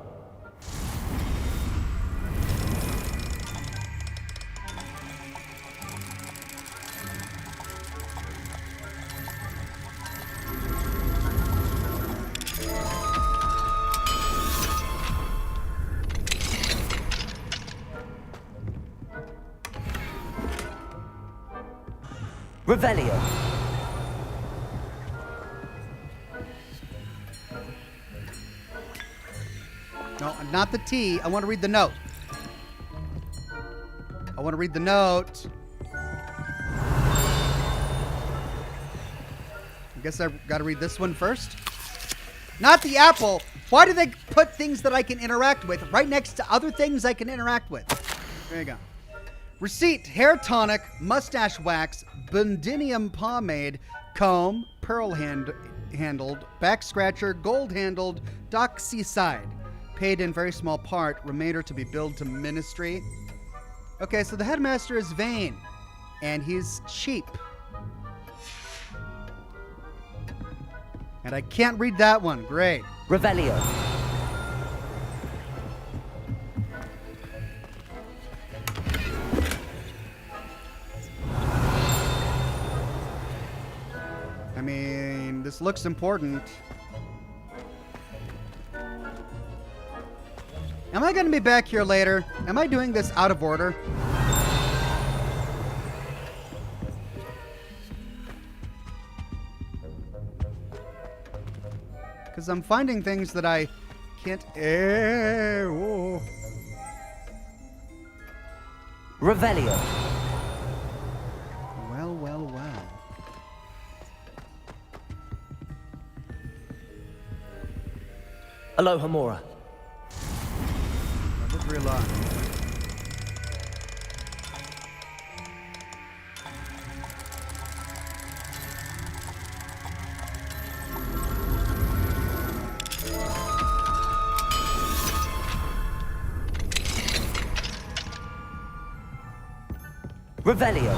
Revelio. No, not the T. I want to read the note. I want to read the note. I guess I got to read this one first. Not the apple. Why do they put things that I can interact with right next to other things I can interact with? There you go. Receipt, hair tonic, mustache wax, bundinium pomade, comb, pearl handled, back scratcher, gold handled, doxyside. Paid in very small part, remainder to be billed to ministry. Okay, so the headmaster is vain, and he's cheap. And I can't read that one. Great. Revelio. I mean, this looks important. Am I going to be back here later? Am I doing this out of order? Because I'm finding things that I can't... Oh. Revelio. Well, well, well. Aloha Mora. Level 3 lock. Revelio.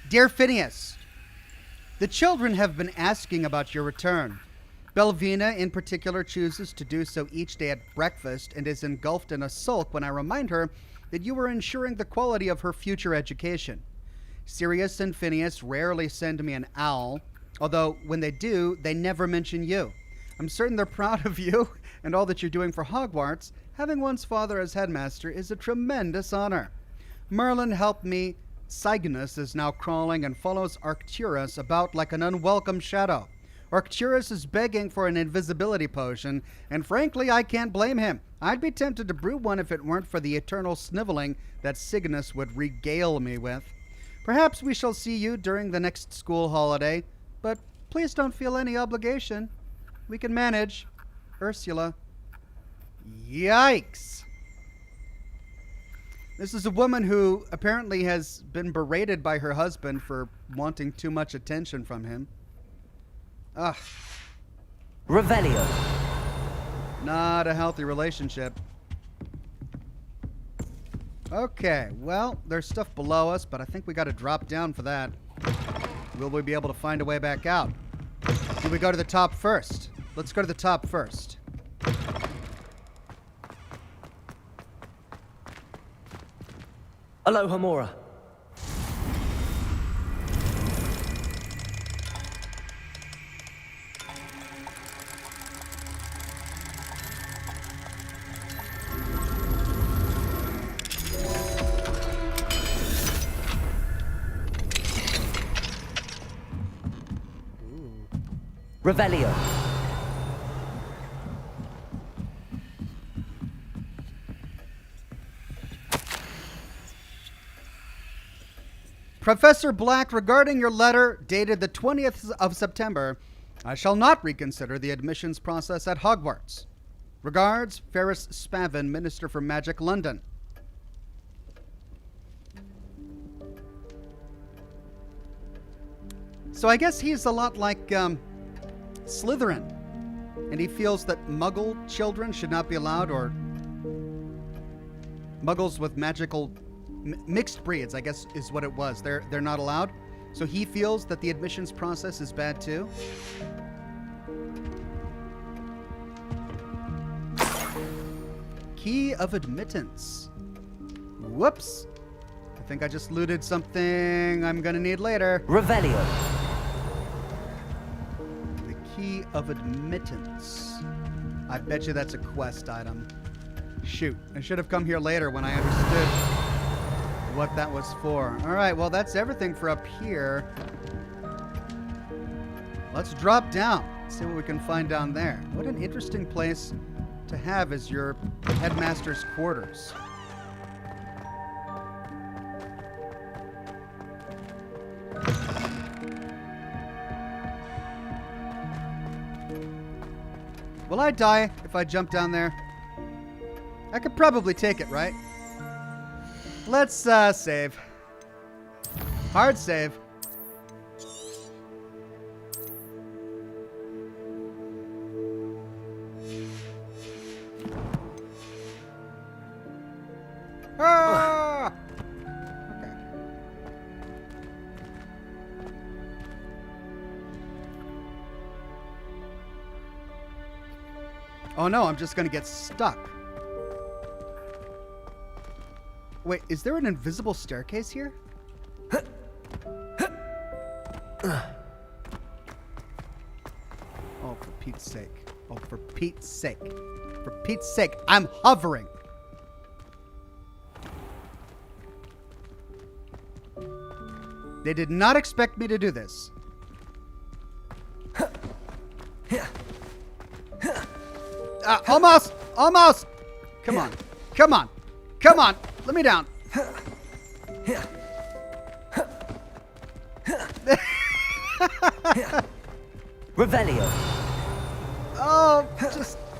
Dear Phineas, the children have been asking about your return. Belvina, in particular, chooses to do so each day at breakfast and is engulfed in a sulk when I remind her that you are ensuring the quality of her future education. Sirius and Phineas rarely send me an owl, although when they do, they never mention you. I'm certain they're proud of you and all that you're doing for Hogwarts. Having one's father as headmaster is a tremendous honor. Merlin helped me. Cygnus is now crawling and follows Arcturus about like an unwelcome shadow. Arcturus is begging for an invisibility potion, and frankly, I can't blame him. I'd be tempted to brew one if it weren't for the eternal sniveling that Cygnus would regale me with. Perhaps we shall see you during the next school holiday, but please don't feel any obligation. We can manage. Ursula. Yikes. This is a woman who apparently has been berated by her husband for wanting too much attention from him. Ugh. Revelio. Not a healthy relationship. Okay, well, there's stuff below us, but I think we got to drop down for that. Will we be able to find a way back out? Do we go to the top first? Let's go to the top first. Aloha Mora. Revelio. Professor Black, regarding your letter dated the 20th of September, I shall not reconsider the admissions process at Hogwarts. Regards, Ferris Spavin, Minister for Magic, London. So I guess he's a lot like Slytherin, and he feels that Muggle children should not be allowed, or Muggles with magical mixed breeds, I guess is what it was. They're not allowed. So he feels that the admissions process is bad too. Key of admittance. Whoops. I think I just looted something I'm gonna need later. Revelio. The key of admittance. I bet you that's a quest item. Shoot, I should have come here later when I understood what that was for. All right, well, that's everything for up here. Let's drop down, see what we can find down there. What an interesting place to have as your headmaster's quarters. Will I die if I jump down there? I could probably take it, right? Let's save. Hard save. Ah! Okay. Oh no, I'm just gonna get stuck. Wait, is there an invisible staircase here? Oh, for Pete's sake. Oh, for Pete's sake. For Pete's sake, I'm hovering. They did not expect me to do this. Almost! Almost! Come on. Come on. Come on. Let me down. Revelio. Oh,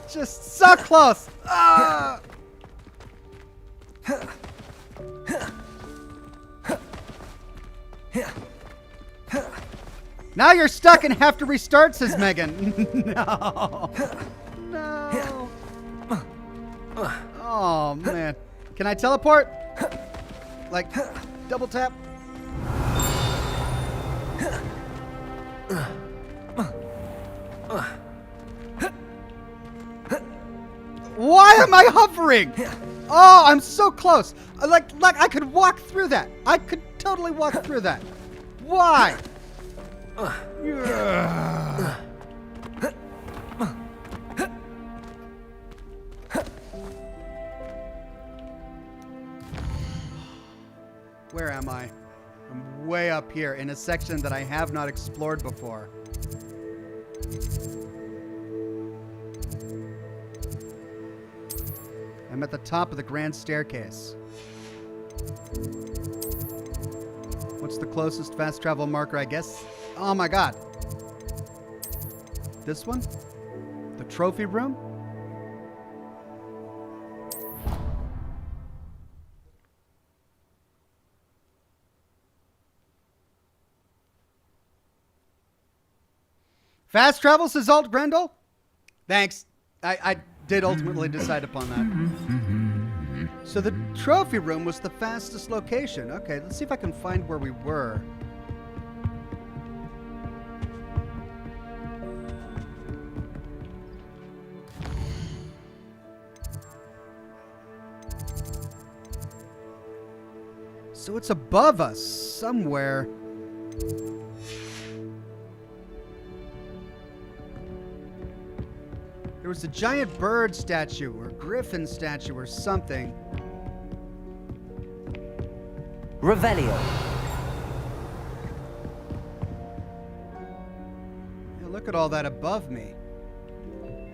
just so close. Ah! Now you're stuck and have to restart, says Megan. No. No. Oh, man. Can I teleport? Like, double tap? Why am I hovering? Oh, I'm so close. Like I could walk through that. I could totally walk through that. Why? Where am I? I'm way up here in a section that I have not explored before. I'm at the top of the grand staircase. What's the closest fast travel marker, I guess? Oh my god. This one? The trophy room? Fast travel, says Alt Grendel? Thanks. I did ultimately decide upon that. So the trophy room was the fastest location. Okay, let's see if I can find where we were. So it's above us somewhere. There was a giant bird statue or griffin statue or something. Revelio. It Look at all that above me.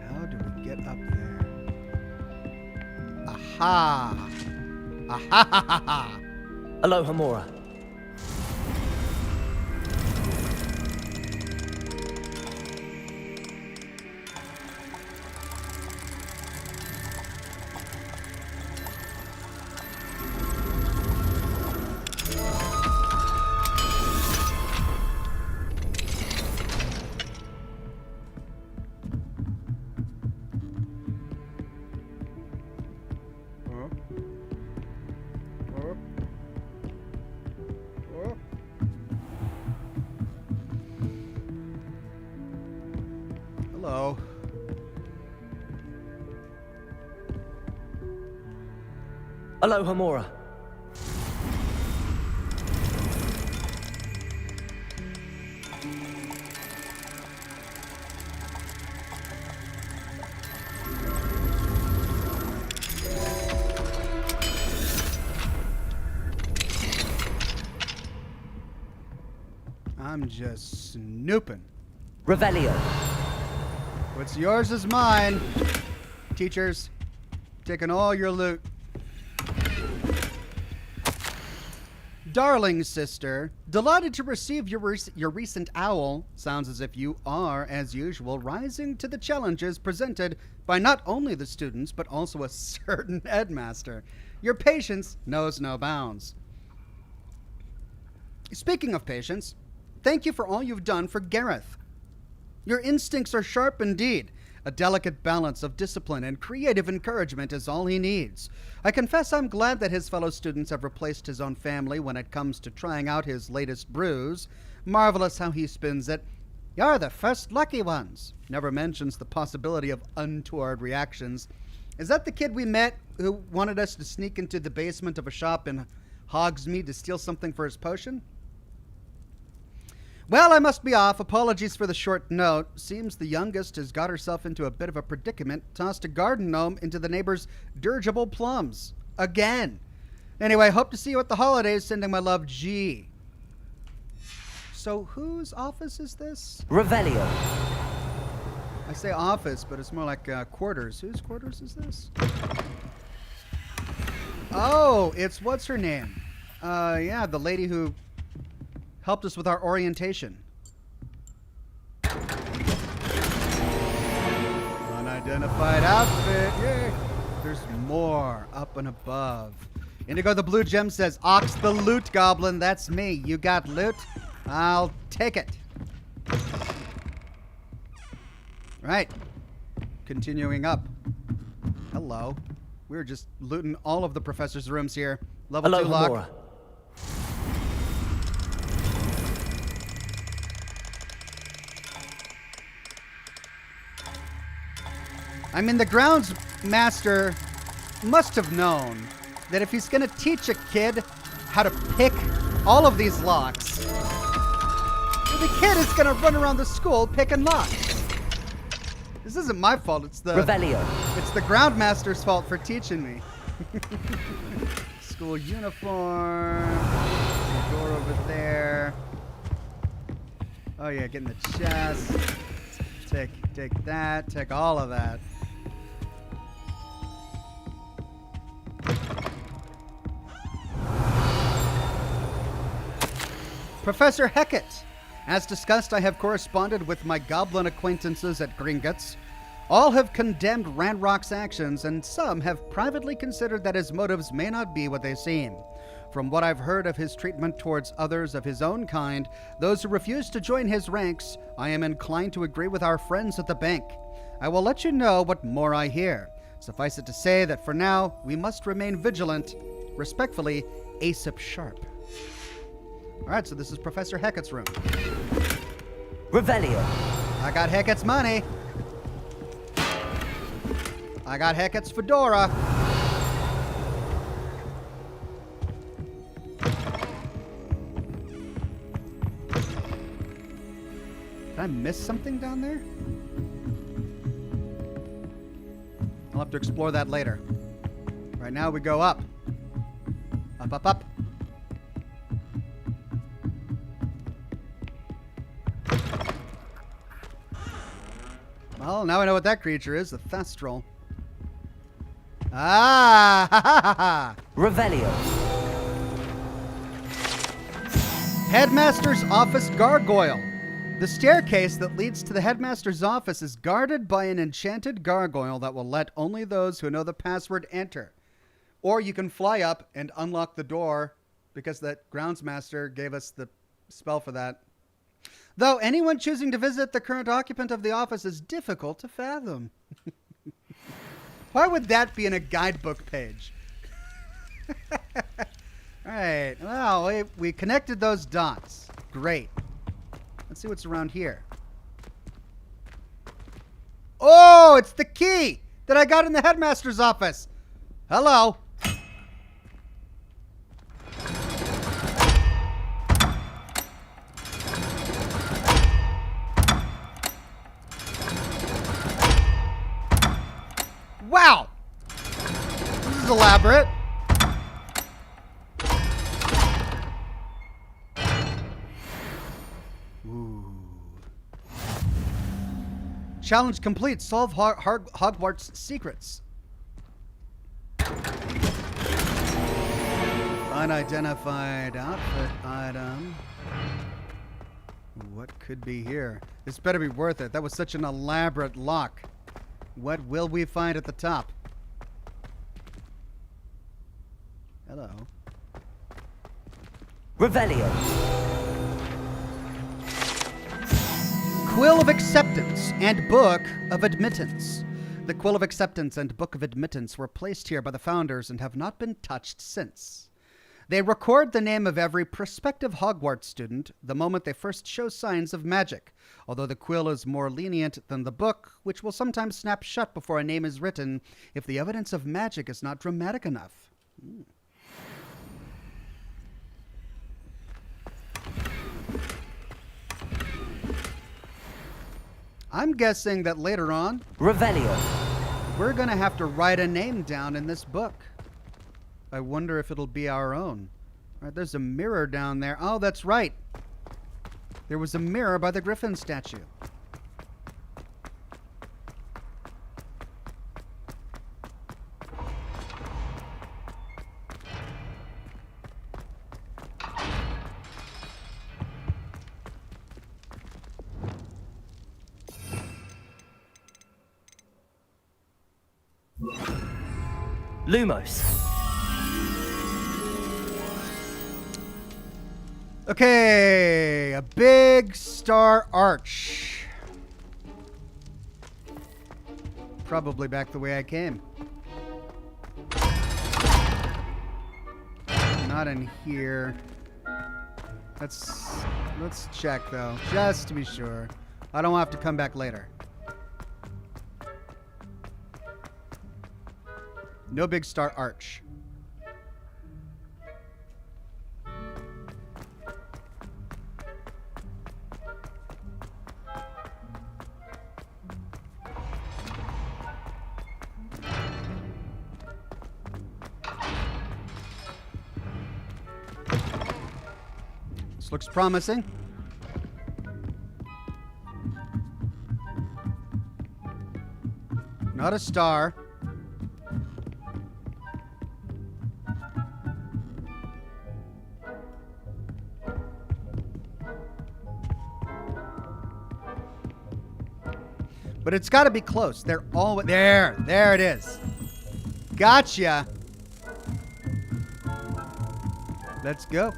How do we get up there? Aha! Aha ha ha ha! Aloha Mora. Hello. Aloha Mora. I'm just snooping. Revelio. What's yours is mine. Teachers, taking all your loot. Darling sister, delighted to receive your recent owl. Sounds as if you are, as usual, rising to the challenges presented by not only the students, but also a certain headmaster. Your patience knows no bounds. Speaking of patience, thank you for all you've done for Gareth. Your instincts are sharp indeed. A delicate balance of discipline and creative encouragement is all he needs. I confess I'm glad that his fellow students have replaced his own family when it comes to trying out his latest brews. Marvelous how he spins it. You're the first lucky ones. Never mentions the possibility of untoward reactions. Is that the kid we met who wanted us to sneak into the basement of a shop in Hogsmeade to steal something for his potion? Well, I must be off. Apologies for the short note. Seems the youngest has got herself into a bit of a predicament. Tossed a garden gnome into the neighbor's dirigible plums. Again. Anyway, hope to see you at the holidays. Sending my love, G. So whose office is this? Revelio. I say office, but it's more like quarters. Whose quarters is this? Oh, it's what's her name? Yeah, the lady who helped us with our orientation. Unidentified outfit. Yay. There's more up and above. Indigo the Blue Gem says, Ox the Loot Goblin. That's me. You got loot? I'll take it. Right. Continuing up. Hello. We're just looting all of the professor's rooms here. Level 2 lock. Mora. I mean, the grounds master must have known that if he's going to teach a kid how to pick all of these locks, the kid is going to run around the school picking locks. This isn't my fault. It's the Revelio. It's the ground master's fault for teaching me. School uniform. Door over there. Oh yeah, get in the chest. Take that. Take all of that. Professor Hecat. As discussed, I have corresponded with my goblin acquaintances at Gringotts. All have condemned Ranrock's actions, and some have privately considered that his motives may not be what they seem. From what I've heard of his treatment towards others of his own kind, those who refuse to join his ranks, I am inclined to agree with our friends at the bank. I will let you know what more I hear. Suffice it to say that for now, we must remain vigilant. Respectfully, Aesop Sharp. All right, so this is Professor Hecat's room. Revelio. I got Hecat's money. I got Hecat's fedora. Did I miss something down there? I'll have to explore that later. Right now we go up. Up, up, up. Well, now I know what that creature is, the Thestral. Ah! Ha, ha, ha, ha. Revelio. Headmaster's Office Gargoyle. The staircase that leads to the Headmaster's office is guarded by an enchanted gargoyle that will let only those who know the password enter. Or you can fly up and unlock the door because that Groundsmaster gave us the spell for that. Though anyone choosing to visit the current occupant of the office is difficult to fathom. Why would that be in a guidebook page? All right. Well, we connected those dots. Great. Let's see what's around here. Oh, it's the key that I got in the Headmaster's office. Hello. Wow. This is elaborate. Challenge complete. Solve Hogwarts secrets. Unidentified outfit item. What could be here? This better be worth it. That was such an elaborate lock. What will we find at the top? Hello. Revelio. Quill of Acceptance and Book of Admittance. The Quill of Acceptance and Book of Admittance were placed here by the founders and have not been touched since. They record the name of every prospective Hogwarts student the moment they first show signs of magic, although the quill is more lenient than the book, which will sometimes snap shut before a name is written if the evidence of magic is not dramatic enough. I'm guessing that later on, Revelio. We're going to have to write a name down in this book. I wonder if it'll be our own. All right, there's a mirror down there. Oh, that's right. There was a mirror by the Griffin statue. Lumos. Okay, a big star arch. Probably back the way I came. Not in here. Let's check though, just to be sure. I don't have to come back later. No big star arch. This looks promising. Not a star. But it's got to be close. They're all there. There it is. Gotcha. Let's go.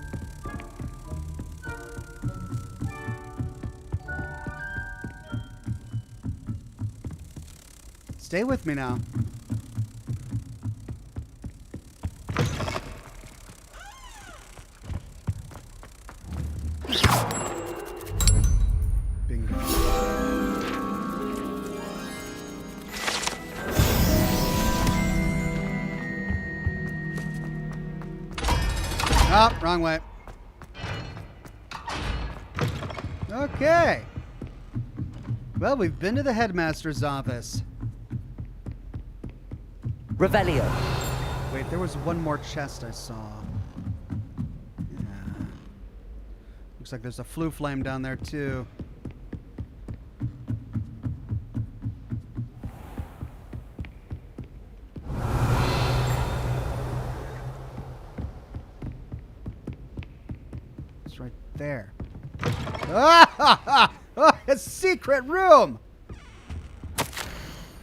Stay with me now. Bingo. Oh, wrong way. Okay. Well, we've been to the Headmaster's office. Revelio. Wait, there was one more chest I saw. Yeah. Looks like there's a flue flame down there, too. It's right there. Ah! Oh, a secret room!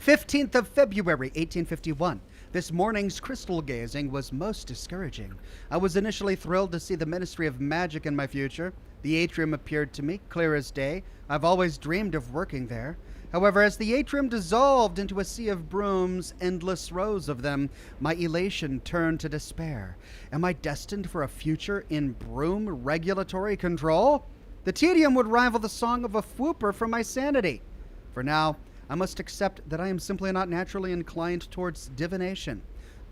15th of February, 1851. This morning's crystal gazing was most discouraging. I was initially thrilled to see the Ministry of Magic in my future. The atrium appeared to me clear as day. I've always dreamed of working there. However, as the atrium dissolved into a sea of brooms, endless rows of them, my elation turned to despair. Am I destined for a future in broom regulatory control? The tedium would rival the song of a whooper for my sanity. For now, I must accept that I am simply not naturally inclined towards divination.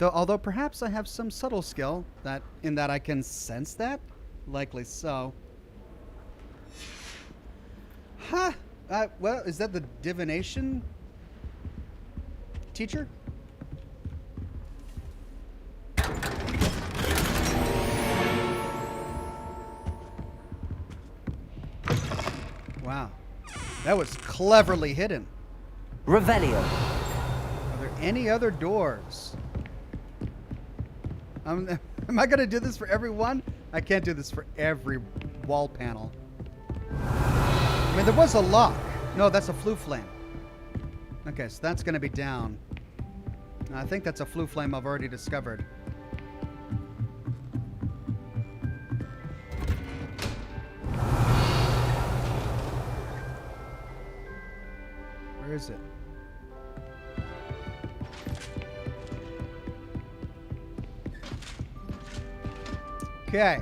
Although perhaps I have some subtle skill in that I can sense that? Likely so. Huh? Well, is that the divination teacher? Wow. That was cleverly hidden. Revelio. Are there any other doors? Am I going to do this for everyone? I can't do this for every wall panel. I mean, there was a lock. No, that's a flue flame. Okay, so that's going to be down. I think that's a flue flame I've already discovered. Where is it? Okay.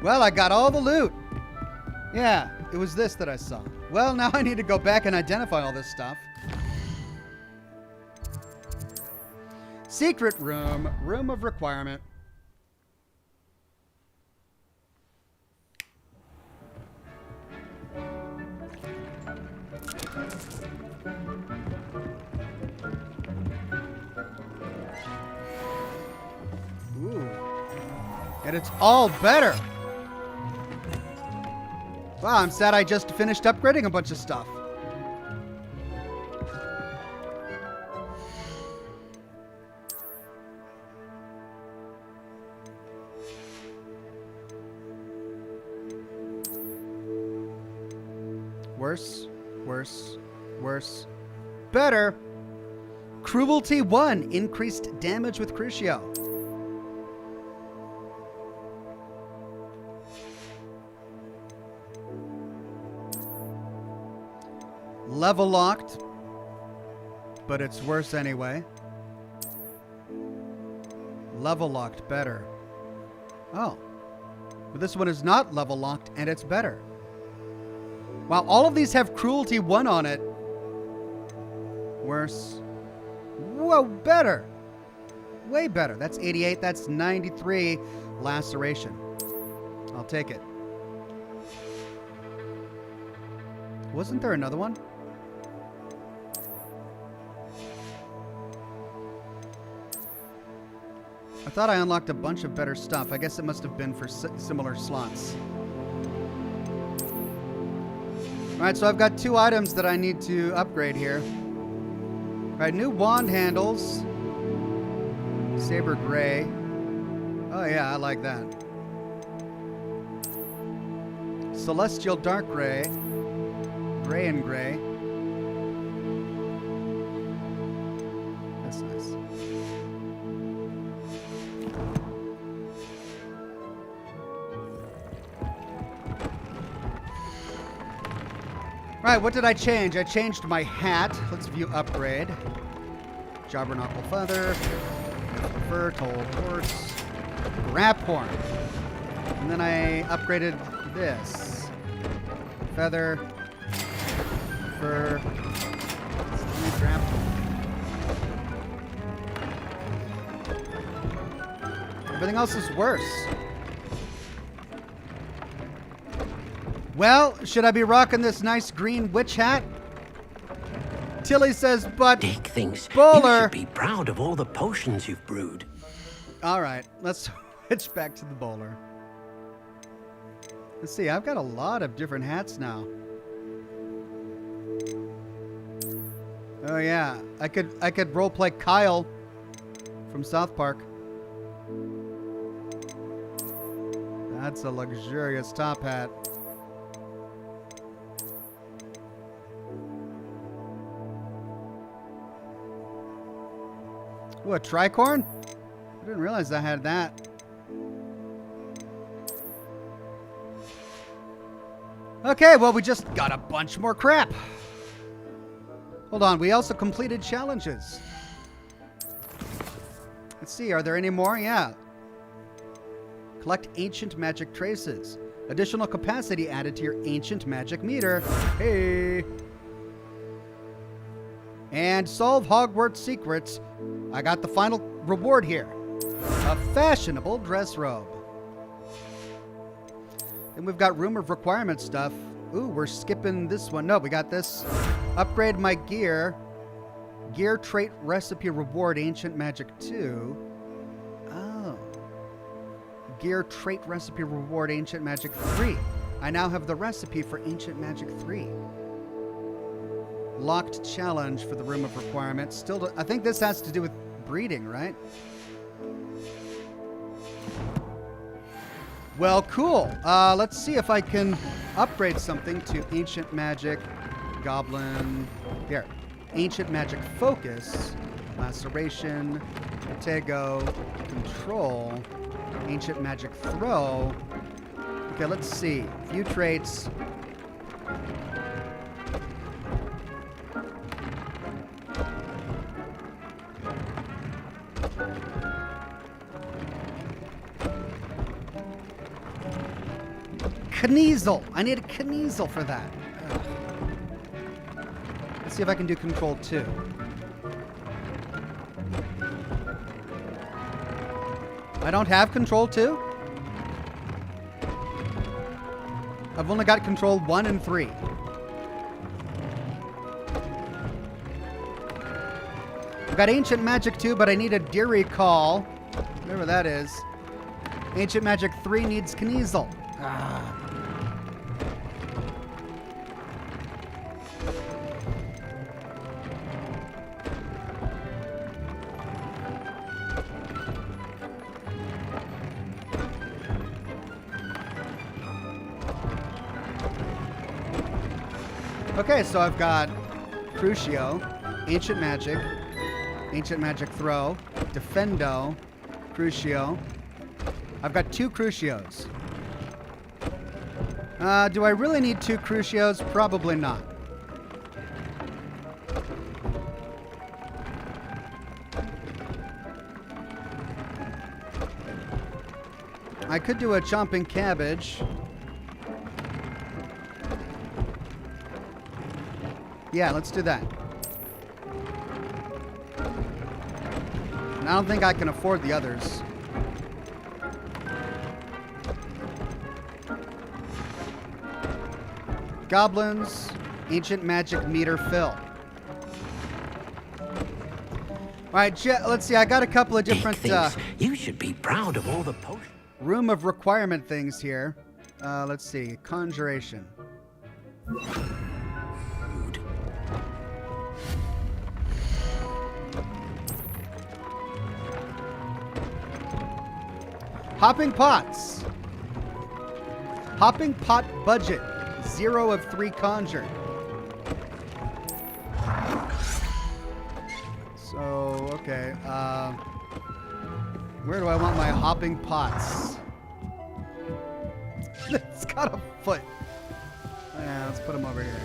Well, I got all the loot. Yeah, it was this that I saw. Well, now I need to go back and identify all this stuff. Secret room. Room of requirement. Ooh. And it's all better. Wow, I'm sad I just finished upgrading a bunch of stuff. Worse, worse, worse. Better. Cruelty 1. Increased damage with Crucio. Level locked, but it's worse anyway. Level locked, better. Oh, but this one is not level locked and it's better. Wow, all of these have cruelty 1 on it. Worse. Whoa, better. Way better. That's 88, that's 93. Laceration. I'll take it. Wasn't there another one? I thought I unlocked a bunch of better stuff. I guess it must have been for similar slots. Alright, so I've got 2 items that I need to upgrade here. Alright, new wand handles. Saber gray. Oh yeah, I like that. Celestial dark gray. Gray and gray. That's nice. Alright, what did I change? I changed my hat. Let's view upgrade. Jobberknockle feather. Fur, toll horse. Grap horn. And then I upgraded this. Feather. Fur. Grap horn. Everything else is worse. Well, should I be rocking this nice green witch hat? Tilly says, but Dick thinks Bowler. you should be proud of all the potions you've brewed. All right, let's switch back to the bowler. Let's see, I've got a lot of different hats now. Oh yeah, I could roleplay Kyle from South Park. That's a luxurious top hat. Ooh, a tricorn? I didn't realize I had that. Okay, well, we just got a bunch more crap. Hold on, we also completed challenges. Let's see, are there any more? Yeah. Collect ancient magic traces. Additional capacity added to your ancient magic meter. Hey. And solve Hogwarts secrets. I got the final reward here. A fashionable dress robe. Then we've got room of requirement stuff. Ooh, we're skipping this one. No, we got this. Upgrade my gear. Gear trait recipe reward ancient magic 2. Oh. Gear trait recipe reward ancient magic 3. I now have the recipe for ancient magic 3. Locked challenge for the room of requirement. Still, I think this has to do with breeding, right? Well, cool. Let's see if I can upgrade something to ancient magic, goblin. Here, ancient magic focus, laceration, Tego, control, ancient magic throw. Okay, let's see. Few traits. Kneasel. I need a Kneasel for that. Ugh. Let's see if I can do control 2. I don't have control 2? I've only got control 1 and 3. I've got ancient magic 2, but I need a Deary Call. Whatever that is. Ancient magic 3 needs Kneasel. Ah. Okay, so I've got Crucio, Ancient Magic Throw, Defendo, Crucio. I've got 2 Crucios. Do I really need 2 Crucios? Probably not. I could do a Chomping Cabbage. Yeah, let's do that. And I don't think I can afford the others. Goblins, ancient magic meter fill. All right, let's see. I got a couple of different. You should be proud of all the potions. Room of requirement things here. Let's see. Conjuration. Hopping pots. Hopping pot budget. 0 of 3 conjured. So, okay. Where do I want my hopping pots? It's got a foot. Yeah, let's put them over here.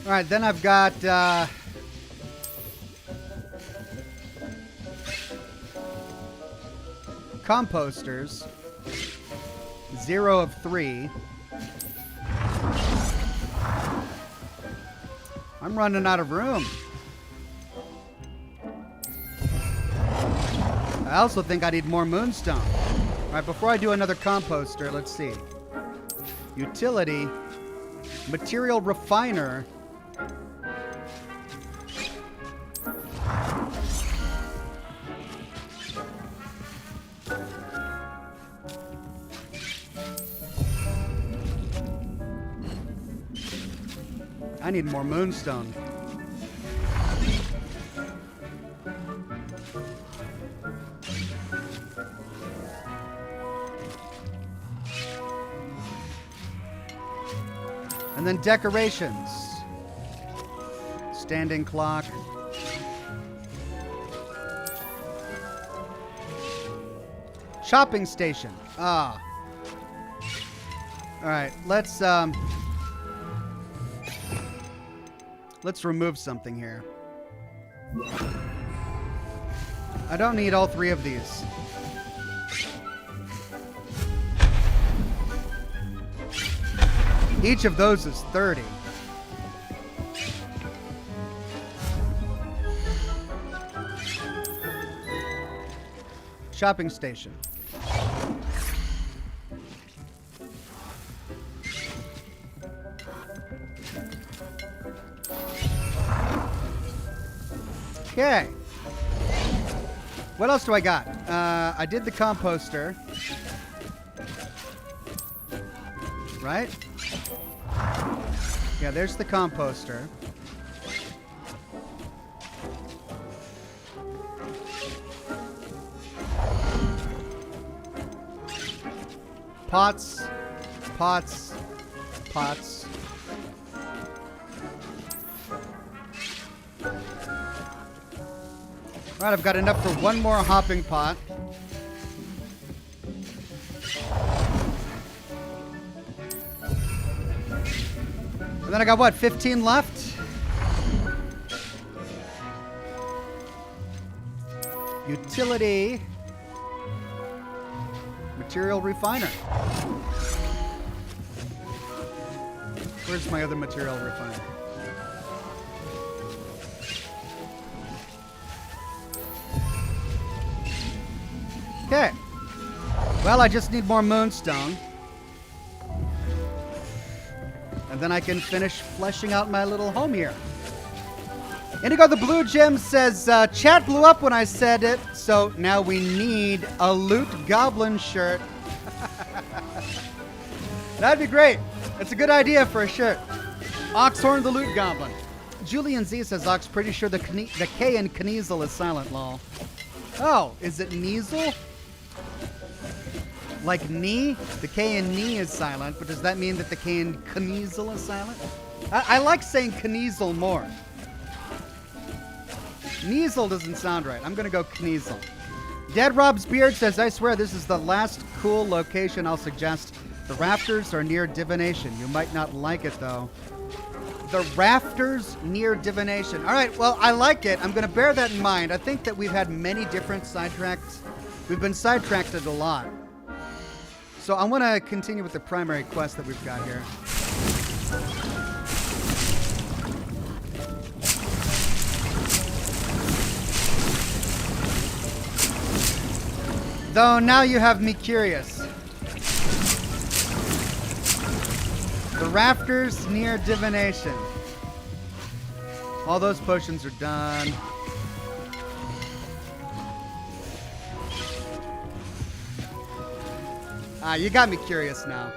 All right, then I've got composters, 0 of 3. I'm running out of room. I also think I need more moonstone. All right, before I do another composter, let's see. Utility, material refiner. I need more moonstone. And then decorations. Standing clock. Shopping station. Ah. All right, let's remove something here. I don't need all three of these. Each of those is 30. Shopping station. Okay. What else do I got? I did the composter. Right? Yeah, there's the composter. Pots. Pots. Pots. All right, I've got enough for one more hopping pot. And then I got what, 15 left? Utility. Material refiner. Where's my other material refiner? Okay. Well, I just need more moonstone. And then I can finish fleshing out my little home here. Indigo the Blue Gem says, chat blew up when I said it, so now we need a loot goblin shirt. That'd be great. It's a good idea for a shirt. Oxhorn the Loot Goblin. Julian Z says, Ox, pretty sure the K in Kniezel is silent, lol. Oh, is it Kniezel? Like knee? The K in knee is silent, but does that mean that the K in Kniezel is silent? I like saying Kniezel more. Kniezel doesn't sound right. I'm going to go Kniezel. Dead Rob's Beard says, I swear this is the last cool location I'll suggest. The rafters are near divination. You might not like it, though. The rafters near divination. All right, well, I like it. I'm going to bear that in mind. I think that we've had many different sidetracks. We've been sidetracked a lot. So I want to continue with the primary quest that we've got here. Though now you have me curious. The rafters near divination. All those potions are done. Ah, you got me curious now.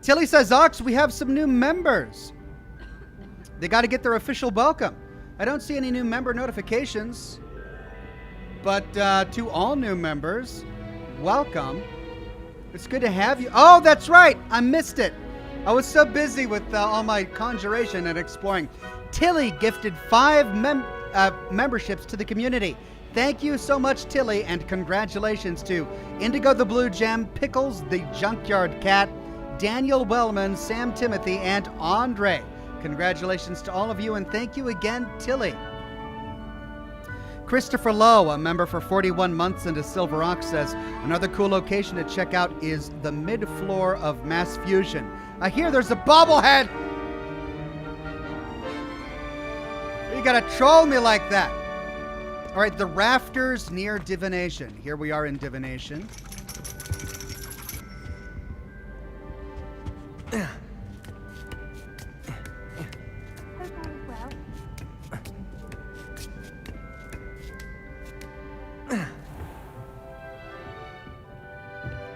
Tilly says, Ox, we have some new members. They got to get their official welcome. I don't see any new member notifications. But to all new members, welcome. It's good to have you. Oh, that's right. I missed it. I was so busy with all my conjuration and exploring. Tilly gifted 5 memberships to the community. Thank you so much, Tilly, and congratulations to Indigo the Blue Gem, Pickles the Junkyard Cat, Daniel Wellman, Sam Timothy, and Andre. Congratulations to all of you, and thank you again, Tilly. Christopher Lowe, a member for 41 months into Silver Ox, says another cool location to check out is the mid-floor of Mass Fusion. I hear there's a bobblehead. You gotta troll me like that. All right, the rafters near divination. Here we are in divination.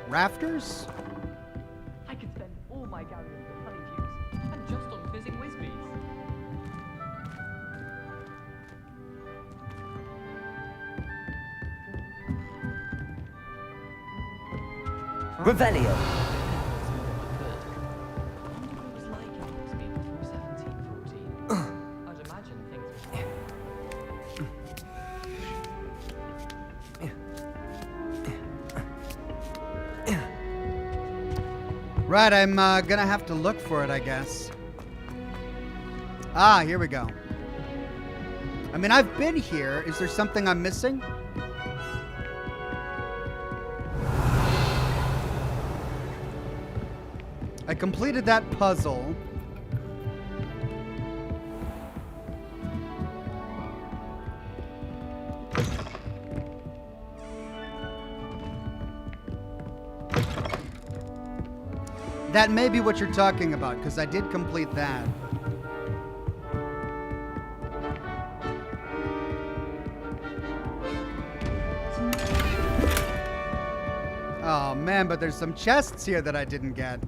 Rafters? I could spend all my gatherings of honeydews and just on fizzing whizbees. Revelio. It was like in Hogsmeade before 1714. I'd imagine things Right, I'm gonna have to look for it, I guess. Ah, here we go. I mean, I've been here. Is there something I'm missing? I completed that puzzle. That may be what you're talking about, because I did complete that. Oh man, but there's some chests here that I didn't get.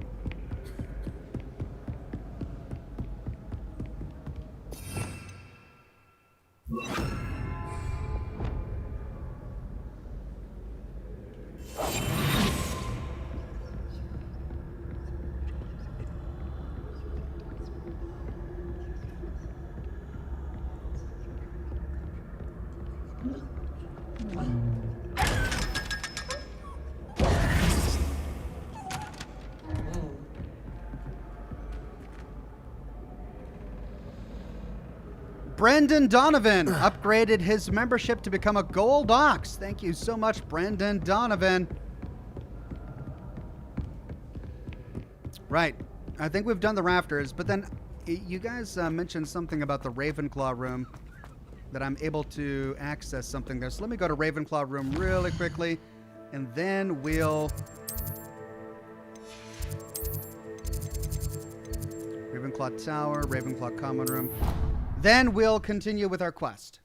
Brendan Donovan upgraded his membership to become a gold ox. Thank you so much, Brendan Donovan. Right. I think we've done the rafters, but then you guys mentioned something about the Ravenclaw room, that I'm able to access something there. So let me go to Ravenclaw room really quickly, and then we'll... Ravenclaw Tower, Ravenclaw Common Room. Then we'll continue with our quest.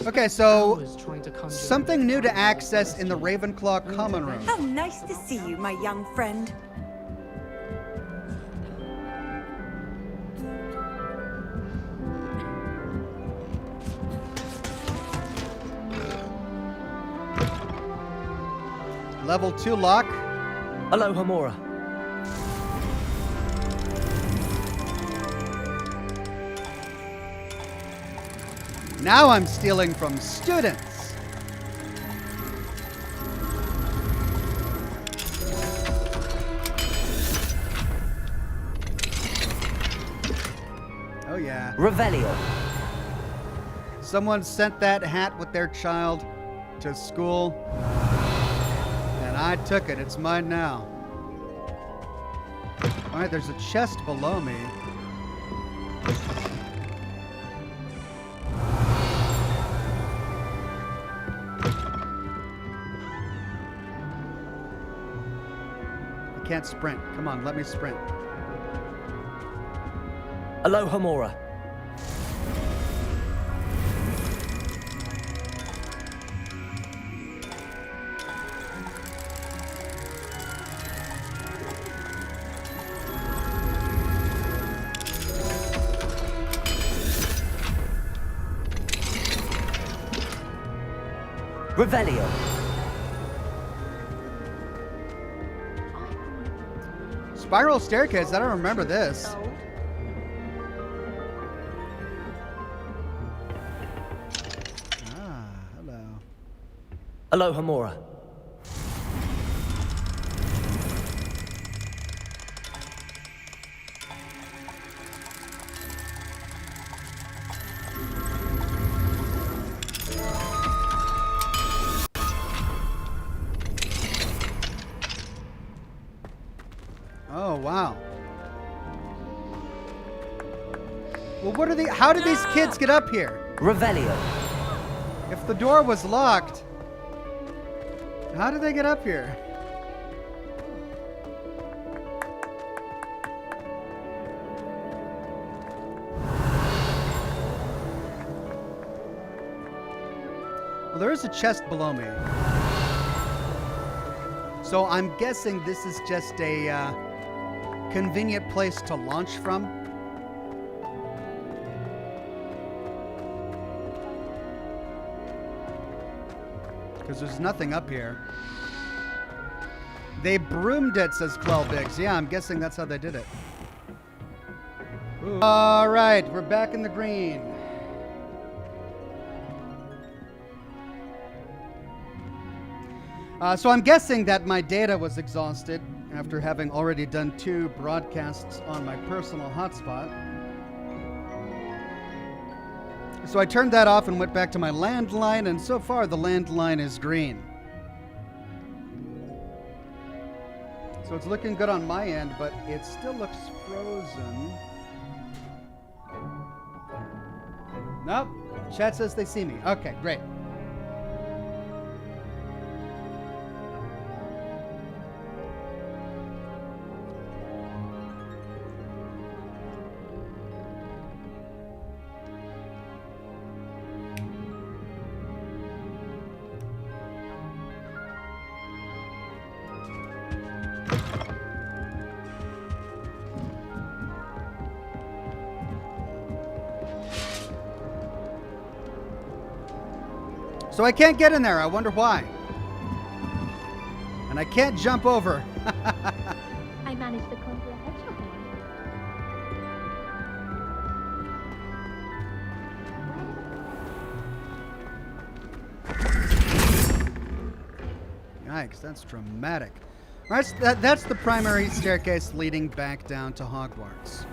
Okay, so something new to access in the Ravenclaw Common Room. How nice to see you, my young friend. Level 2 lock. Aloha Mora. Now I'm stealing from students. Oh yeah. Revelio. Someone sent that hat with their child to school, and I took it. It's mine now. All right, there's a chest below me. I can't sprint. Come on, let me sprint. Aloha Mora. Revelio. Spiral staircase. I don't remember this. Ah, hello. Aloha Mora. Oh, wow. Well, what are they? How did these kids get up here? Revelio. If the door was locked, how did they get up here? Well, there is a chest below me. So I'm guessing this is just a convenient place to launch from. Because there's nothing up here. They broomed it, says Quelbiggs. Yeah, I'm guessing that's how they did it. Ooh. All right, we're back in the green. So I'm guessing that my data was exhausted after having already done 2 broadcasts on my personal hotspot. So I turned that off and went back to my landline, and so far the landline is green. So it's looking good on my end, but it still looks frozen. Nope. Chat says they see me. Okay, great. So I can't get in there. I wonder why. And I can't jump over. I managed to conquer a hedgehog. Yikes, that's dramatic. That's the primary staircase leading back down to Hogwarts.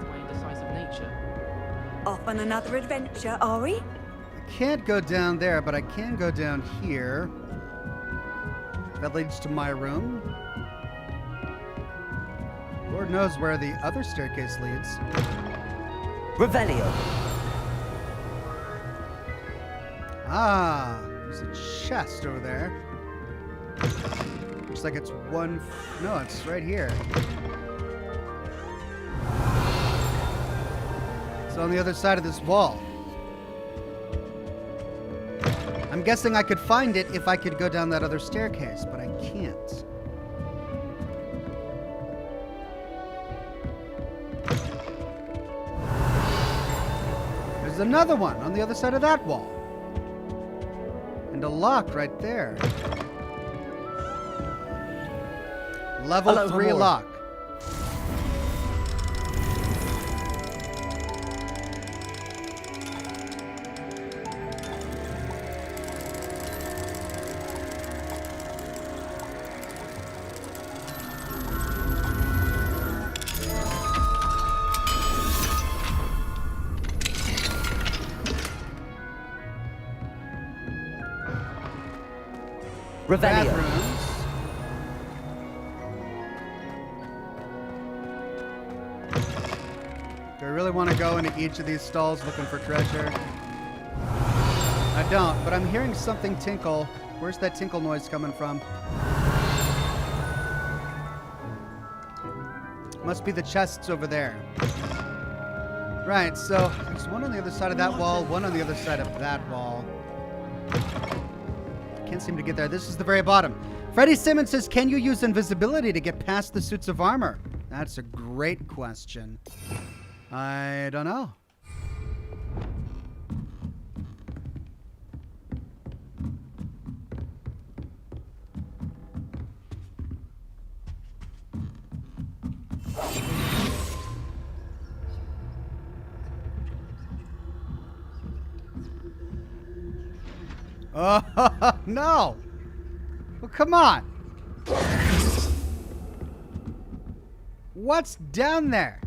My indecisive nature. Off on another adventure, are we? I can't go down there, but I can go down here. That leads to my room. Lord knows where the other staircase leads. Revelio. Ah, there's a chest over there. Looks like it's one... No, it's right here. It's on the other side of this wall. I'm guessing I could find it if I could go down that other staircase, but I can't. There's another one on the other side of that wall. And a lock right there. Level 3 Hello. lock. Revelio. Bathrooms. Do I really want to go into each of these stalls looking for treasure? I don't, but I'm hearing something tinkle. Where's that tinkle noise coming from? Must be the chests over there. Right, so there's one on the other side of that wall, one on the other side of that wall. Can't seem to get there. This is the very bottom. Freddie Simmons says, can you use invisibility to get past the suits of armor? That's a great question. I don't know. Oh, no. Well, come on. What's down there?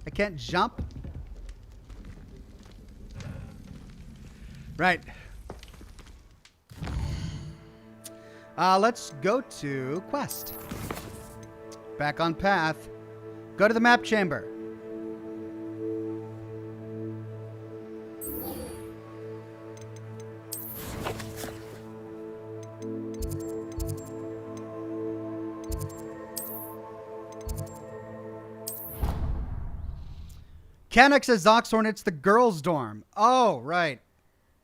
I can't jump. Right. Let's go to quest. Back on path. Go to the map chamber. Canuck says Oxhorn, it's the girls' dorm. Oh, right.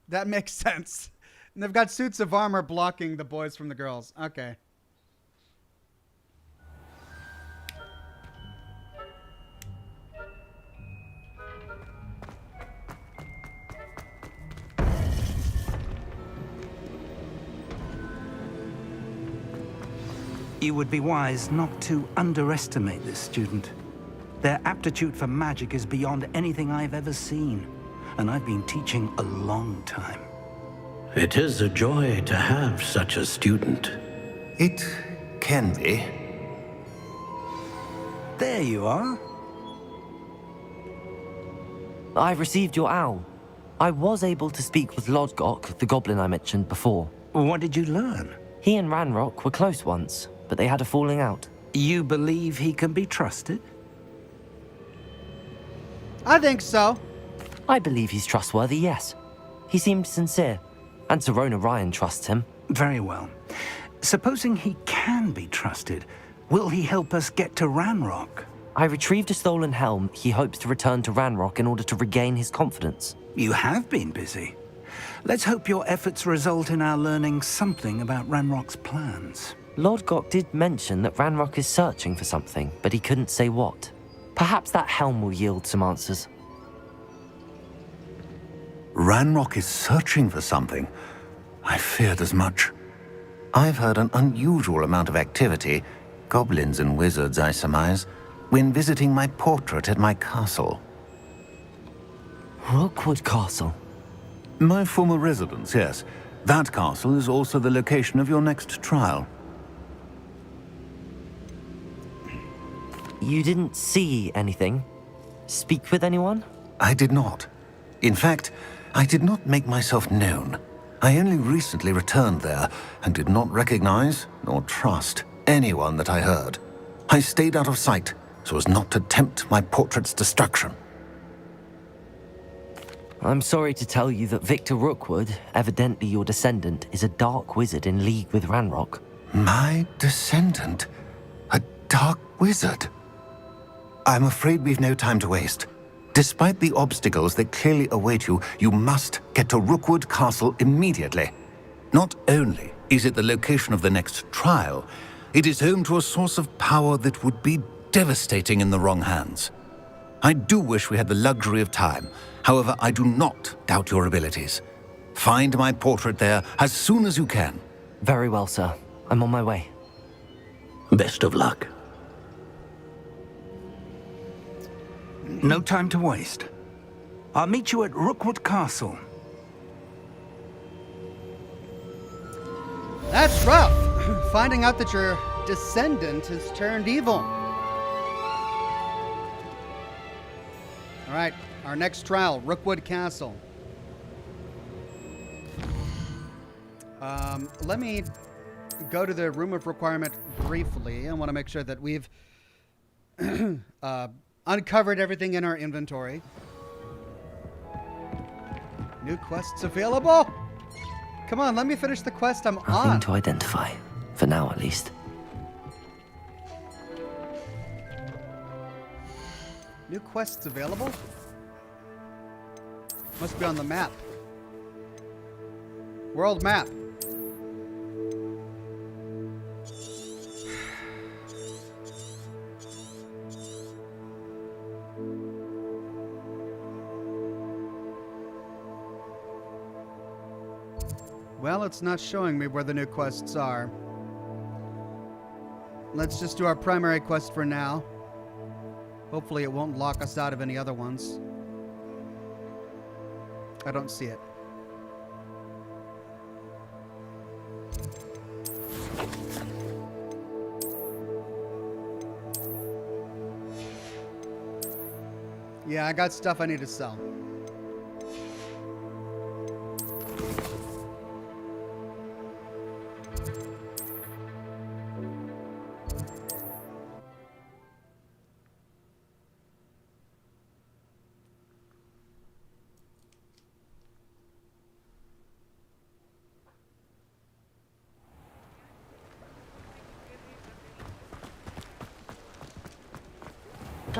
That makes sense. And they've got suits of armor blocking the boys from the girls. Okay. You would be wise not to underestimate this student. Their aptitude for magic is beyond anything I've ever seen, and I've been teaching a long time. It is a joy to have such a student. It can be. There you are. I received your owl. I was able to speak with Lodgok, the goblin I mentioned before. What did you learn? He and Ranrock were close once, but they had a falling out. You believe he can be trusted? I think so. I believe he's trustworthy, yes. He seemed sincere, and Serona Ryan trusts him. Very well. Supposing he can be trusted, will he help us get to Ranrock? I retrieved a stolen helm. He hopes to return to Ranrock in order to regain his confidence. You have been busy. Let's hope your efforts result in our learning something about Ranrock's plans. Lodgok did mention that Ranrock is searching for something, but he couldn't say what. Perhaps that helm will yield some answers. Ranrock is searching for something. I feared as much. I've heard an unusual amount of activity, goblins and wizards, I surmise, when visiting my portrait at my castle. Rookwood Castle? My former residence, yes. That castle is also the location of your next trial. You didn't see anything? Speak with anyone? I did not. In fact, I did not make myself known. I only recently returned there and did not recognize nor trust anyone that I heard. I stayed out of sight so as not to tempt my portrait's destruction. I'm sorry to tell you that Victor Rookwood, evidently your descendant, is a dark wizard in league with Ranrock. My descendant? A dark wizard? I'm afraid we've no time to waste. Despite the obstacles that clearly await you, you must get to Rookwood Castle immediately. Not only is it the location of the next trial, it is home to a source of power that would be devastating in the wrong hands. I do wish we had the luxury of time. However, I do not doubt your abilities. Find my portrait there as soon as you can. Very well, sir. I'm on my way. Best of luck. No time to waste. I'll meet you at Rookwood Castle. That's rough. Finding out that your descendant has turned evil. All right, our next trial, Rookwood Castle. Let me go to the room of requirement briefly. I want to make sure that we've uncovered everything in our inventory. New quests available. Come on, let me finish the quest I'm Nothing on. to identify, for now at least. New quests available? Must be on the map. World map. Well, it's not showing me where the new quests are. Let's just do our primary quest for now. Hopefully it won't lock us out of any other ones. I don't see it. Yeah, I got stuff I need to sell.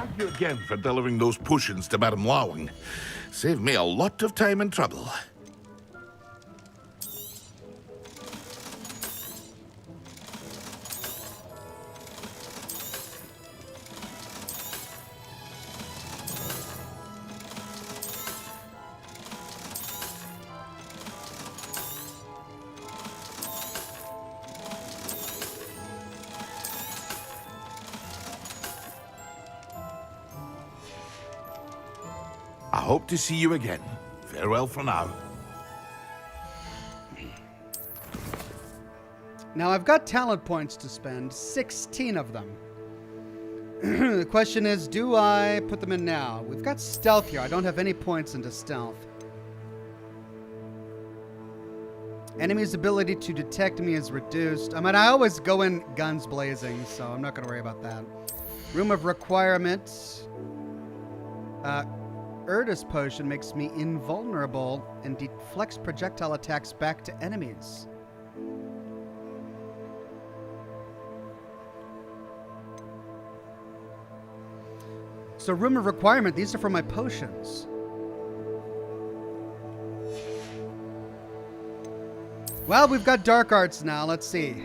Thank you again for delivering those potions to Madame Lawing. Saved me a lot of time and trouble. I hope to see you again. Farewell for now. Now I've got talent points to spend, 16 of them. The question is, do I put them in now? We've got stealth here. I don't have any points into stealth. Enemy's ability to detect me is reduced. I mean, I always go in guns blazing, so I'm not going to worry about that. Room of requirement. Erdis potion makes me invulnerable and deflects projectile attacks back to enemies. So room of requirement, these are for my potions. Well, we've got dark arts now. Let's see.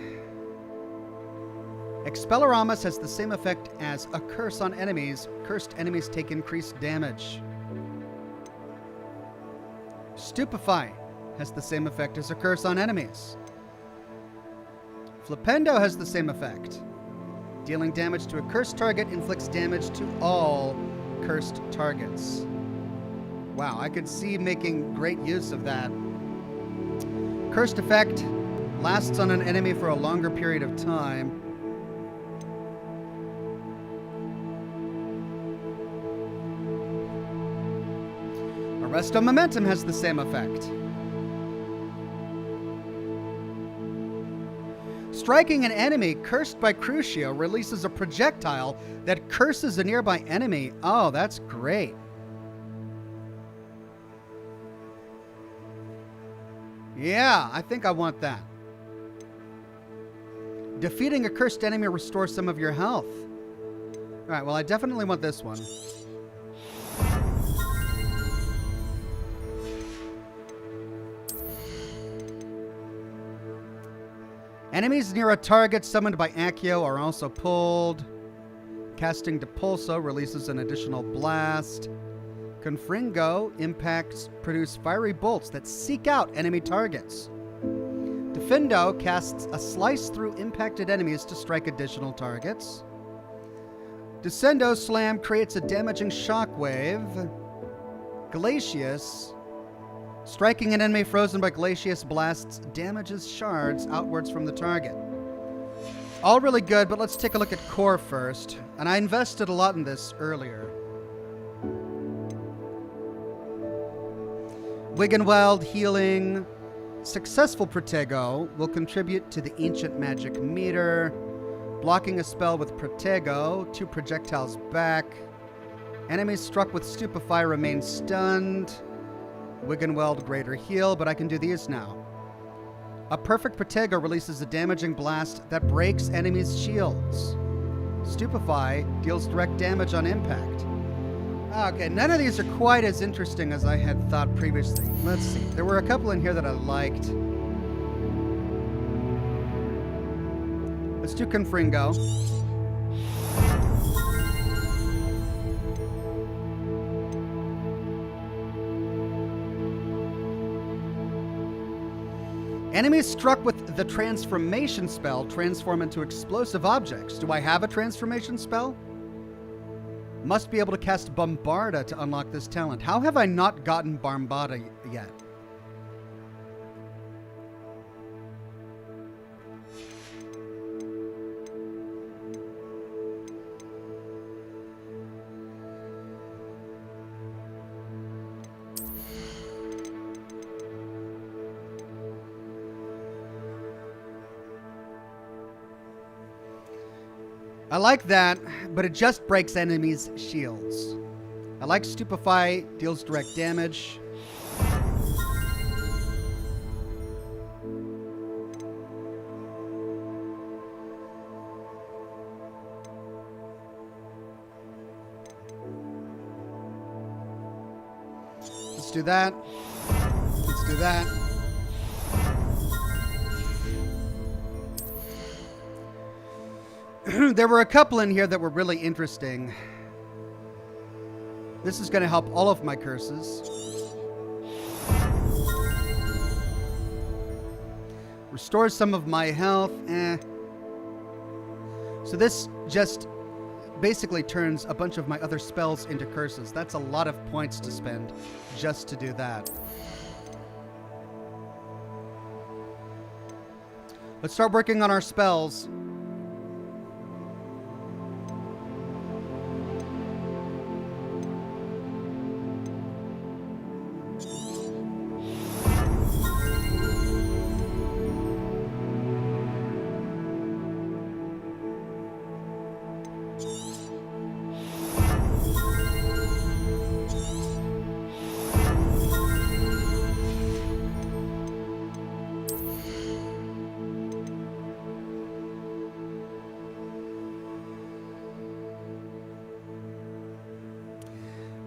Expelloramus has the same effect as a curse on enemies. Cursed enemies take increased damage. Stupefy has the same effect as a curse on enemies. Flipendo has the same effect. Dealing damage to a cursed target inflicts damage to all cursed targets. Wow, I could see making great use of that. Cursed effect lasts on an enemy for a longer period of time. Arrest on momentum has the same effect. Striking an enemy cursed by Crucio releases a projectile that curses a nearby enemy. Oh, that's great. Yeah, I think I want that. Defeating a cursed enemy restores some of your health. All right, well, I definitely want this one. Enemies near a target summoned by Accio are also pulled. Casting Depulso releases an additional blast. Confringo impacts produce fiery bolts that seek out enemy targets. Defendo casts a slice through impacted enemies to strike additional targets. Descendo Slam creates a damaging shockwave. Glacius, striking an enemy frozen by Glacius blasts damages shards outwards from the target. All really good, but let's take a look at core first. And I invested a lot in this earlier. Wiggenweld healing. Successful Protego will contribute to the ancient magic meter. Blocking a spell with Protego, 2 projectiles back. Enemies struck with Stupefy remain stunned. Wiggenweld greater heal, but I can do these now. A perfect Protego releases a damaging blast that breaks enemies' shields. Stupefy deals direct damage on impact. Okay, none of these are quite as interesting as I had thought previously. Let's see. There were a couple in here that I liked. Let's do Confringo. Enemies struck with the transformation spell transform into explosive objects. Do I have a transformation spell? Must be able to cast Bombarda to unlock this talent. How have I not gotten Bombarda yet? I like that, but it just breaks enemies' shields. I like Stupefy, deals direct damage. Let's do that. Let's do that. There were a couple in here that were really interesting. This is going to help all of my curses. Restores some of my health. So this just basically turns a bunch of my other spells into curses. That's a lot of points to spend just to do that. Let's start working on our spells.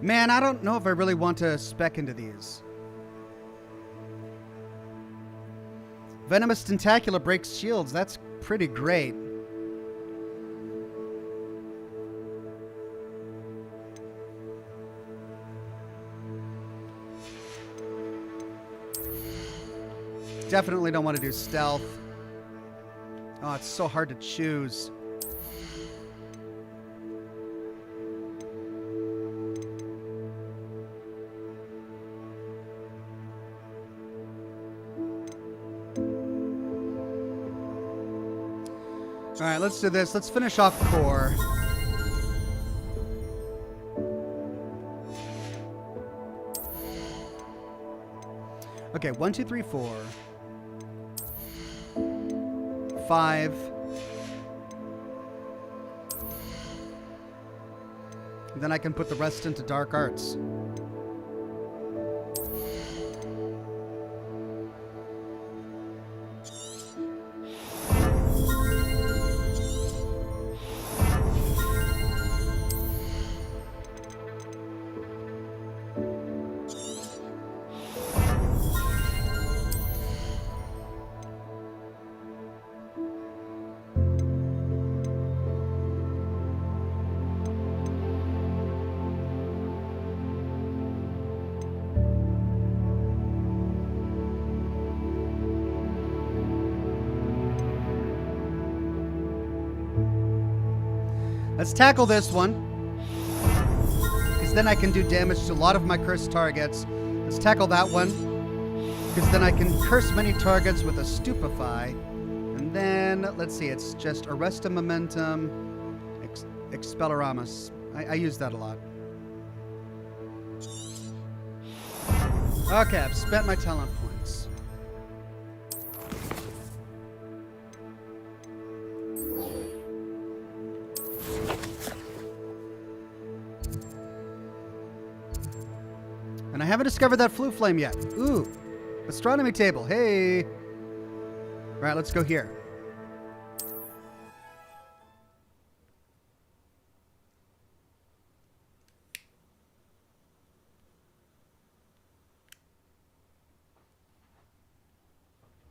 Man, I don't know if I really want to spec into these. Venomous Tentacula breaks shields. That's pretty great. Definitely don't want to do stealth. Oh, it's so hard to choose. All right, let's do this. Let's finish off core. Okay, 1, 2, 3, 4. 5. Then I can put the rest into dark arts. Let's tackle this one, because then I can do damage to a lot of my cursed targets. Let's tackle that one, because then I can curse many targets with a Stupefy. And then, let's see, it's just Arresta Momentum, Expelliarmus. I use that a lot. Okay, I've spent my talent points. And I haven't discovered that flue flame yet. Ooh, astronomy table. Hey. All right, let's go here.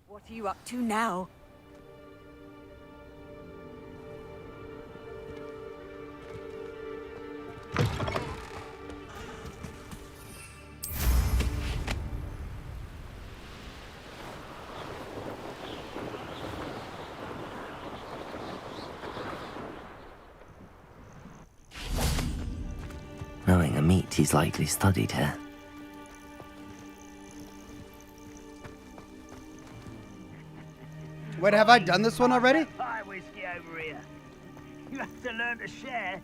What are you up to now? Knowing a meat he's likely studied here. Wait, have I done this one already? Pie whiskey over here. You have to learn to share.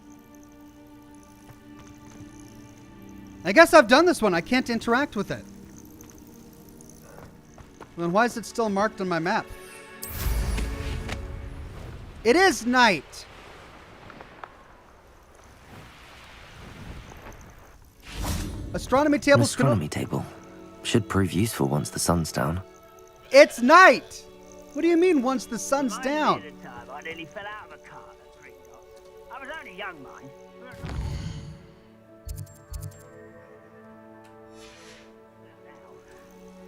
I guess I've done this one. I can't interact with it. Then why is it still marked on my map? It is night. Astronomy table. Astronomy table should prove useful once the sun's down. It's night. What do you mean once the sun's down? I nearly fell out of a cart at 3 o'clock. I was only young, mind.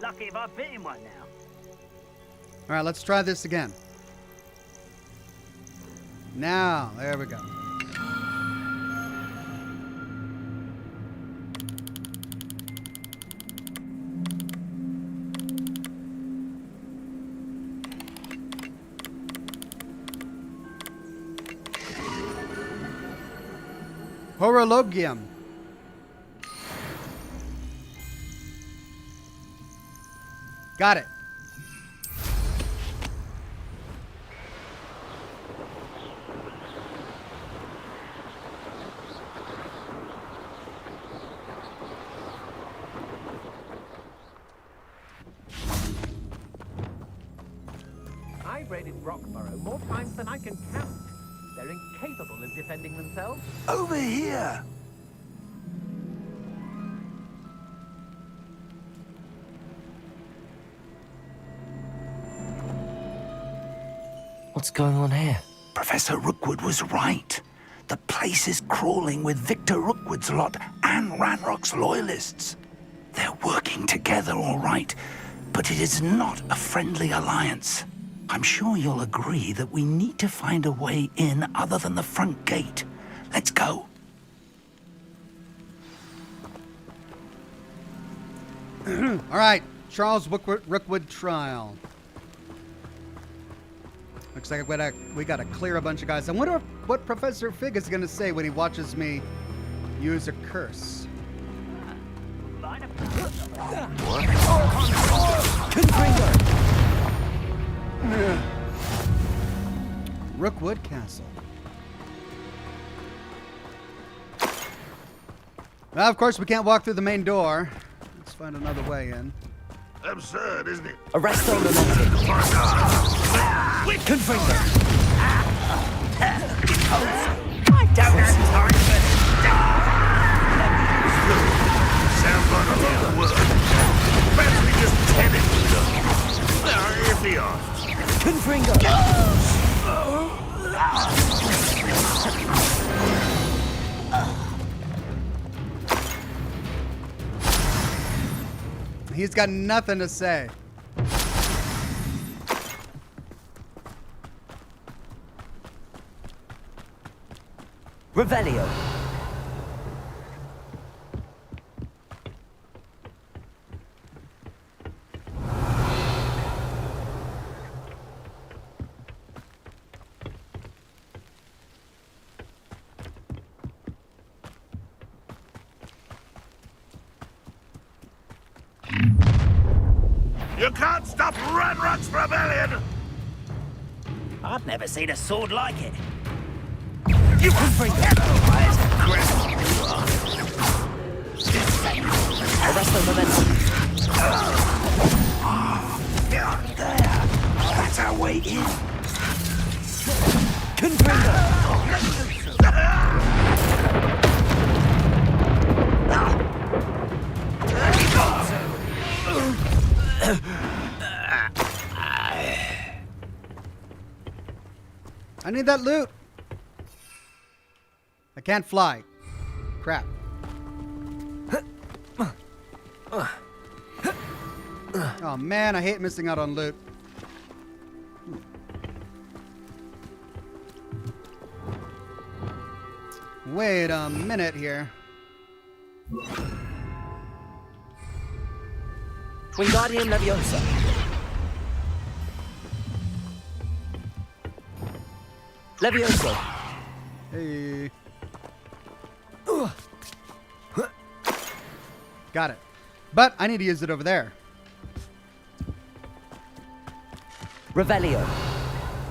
Lucky if I fit in one now. All right, let's try this again. Now, there we go. Horologium. Got it. I've raided Rockborough more times than I can count. They're incapable of defending themselves. Over here! What's going on here? Professor Rookwood was right. The place is crawling with Victor Rookwood's lot and Ranrock's loyalists. They're working together, all right, but it is not a friendly alliance. I'm sure you'll agree that we need to find a way in other than the front gate. Let's go. All right, Charles Rookwood trial. Looks like we got to clear a bunch of guys. I wonder what Professor Fig is going to say when he watches me use a curse. Rookwood Castle. Well, of course, we can't walk through the main door. Let's find another way in. Absurd, isn't it? Arrest all the momentum. Confringo. I don't have time for Sounds like a lot of work. Perhaps we just tend it to them. If he asks. Confringo. He's got nothing to say. Revelio. You can't stop Ranrock's rebellion! I've never seen a sword like it. You can bring that Arrest the momentum. There. That's our way in. I need that loot. I can't fly. Crap. Oh man, I hate missing out on loot. Wait a minute here. Wingardium Leviosa. Leviosa. Hey. Got it. But I need to use it over there. Revelio.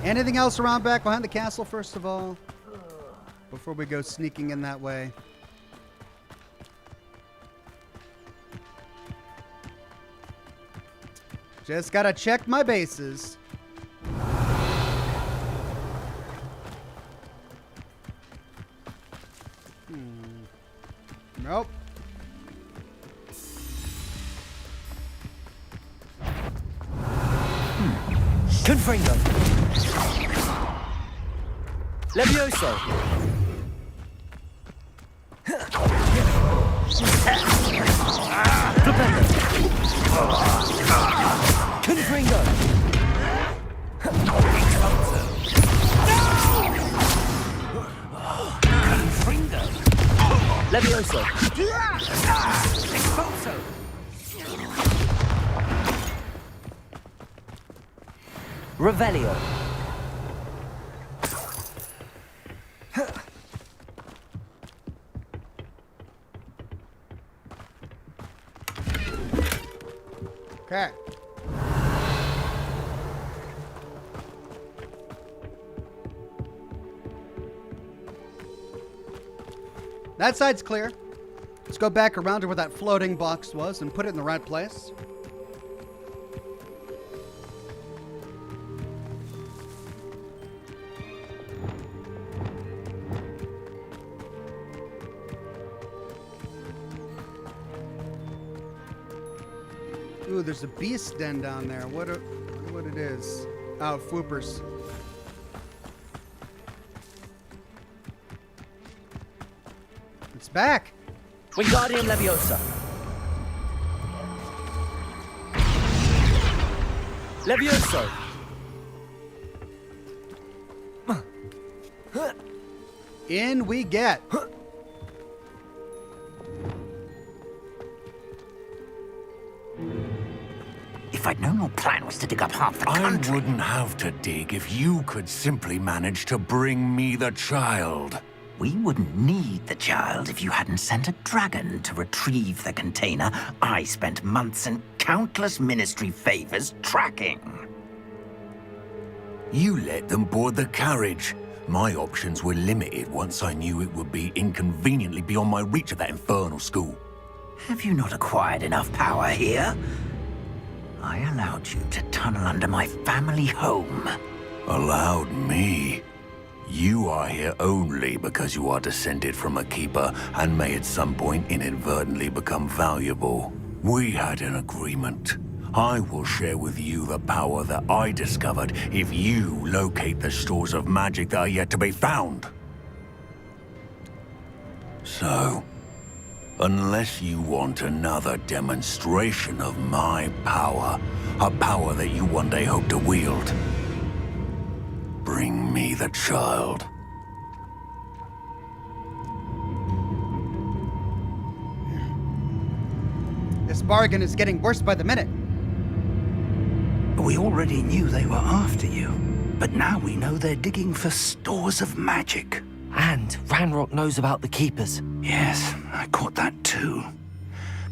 Anything else around back behind the castle, first of all? Before we go sneaking in that way. Just gotta check my bases. Nope. Confringo. Levioso. Flipendo. Confringo! Confringo! Levioso! Expulso! Revelio! Okay. That side's clear. Let's go back around to where that floating box was and put it in the right place. Ooh, there's a beast den down there. What it is? Oh, Foopers. It's back. Wingardium Leviosa! Levioso! In we get. If I'd known your plan was to dig up half the country... I wouldn't have to dig if you could simply manage to bring me the child. We wouldn't need the child if you hadn't sent a dragon to retrieve the container I spent months and countless ministry favors tracking. You let them board the carriage. My options were limited once I knew it would be inconveniently beyond my reach at that infernal school. Have you not acquired enough power here? I allowed you to tunnel under my family home. Allowed me? You are here only because you are descended from a keeper and may at some point inadvertently become valuable. We had an agreement. I will share with you the power that I discovered if you locate the stores of magic that are yet to be found. So, unless you want another demonstration of my power, a power that you one day hope to wield, bring me the child. This bargain is getting worse by the minute. We already knew they were after you, but now we know they're digging for stores of magic. And Ranrock knows about the Keepers. Yes, I caught that too.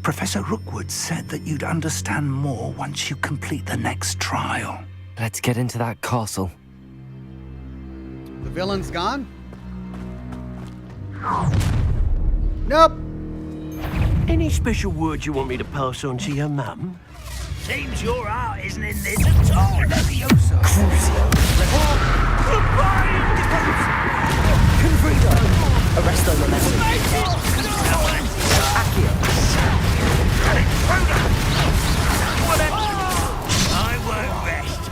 Professor Rookwood said that you'd understand more once you complete the next trial. Let's get into that castle. The villain's gone? Nope. Any special words you want me to pass on to your mum? Seems your heart isn't in this at all, Levioso. Confringo! Arresto Memento! Accio! I won't rest.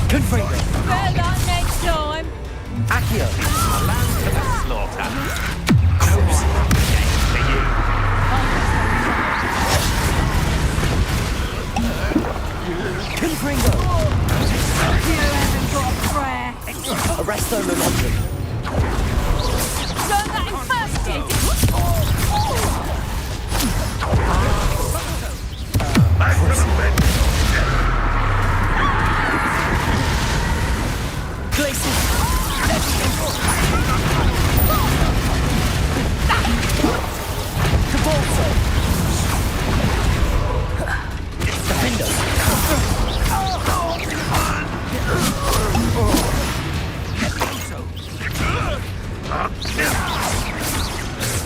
Confringo! Better luck next time. Accio! Land to the slaughter. Confringo! You haven't got a prayer. Arresto Memento! Learn that in first year, didn't Glacier! Cabalso! Defendo!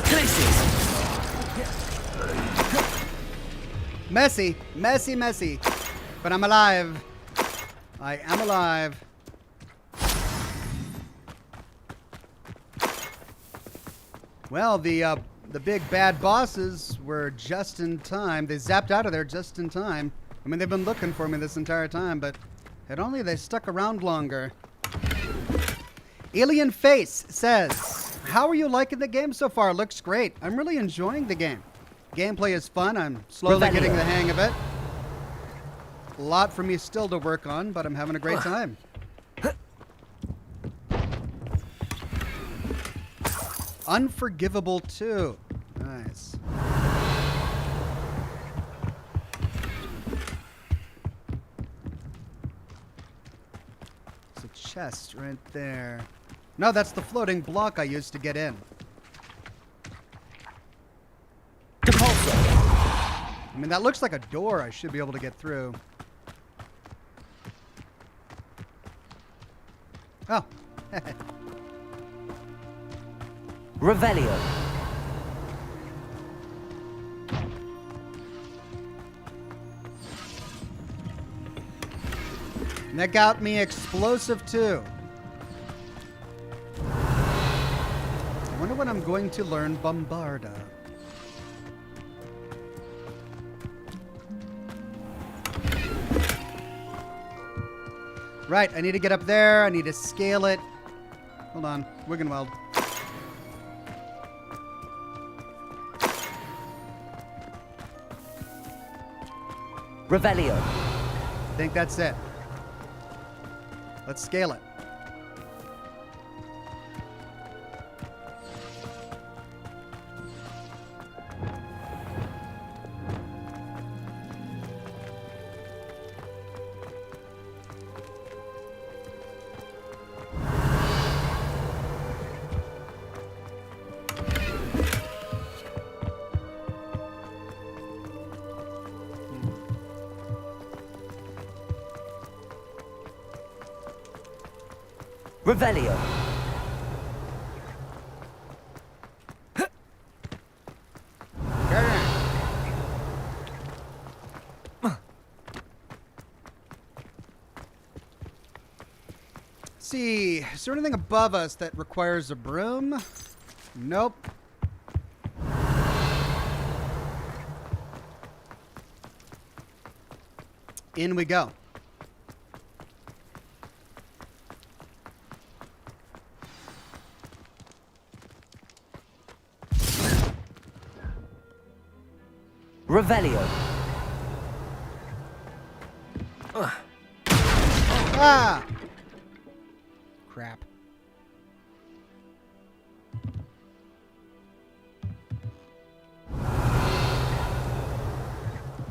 Glaciers! Messy, messy, messy. But I'm alive. I am alive. Well, the big bad bosses were just in time. They zapped out of there just in time. I mean, they've been looking for me this entire time, but had only they stuck around longer. Alien Face says, how are you liking the game so far? Looks great. I'm really enjoying the game. Gameplay is fun. I'm slowly getting the hang of it. A lot for me still to work on, but I'm having a great time. Unforgivable 2. Nice. There's a chest right there. No, that's the floating block I used to get in. I mean, that looks like a door I should be able to get through. Oh. Revelio. And that got me explosive too. I wonder when I'm going to learn Bombarda. Right, I need to get up there. I need to scale it. Hold on, Wiggenweld. Revelio. I think that's it. Let's scale it. Revelio. See, is there anything above us that requires a broom? Nope. In we go. Revelio. Ah! Crap.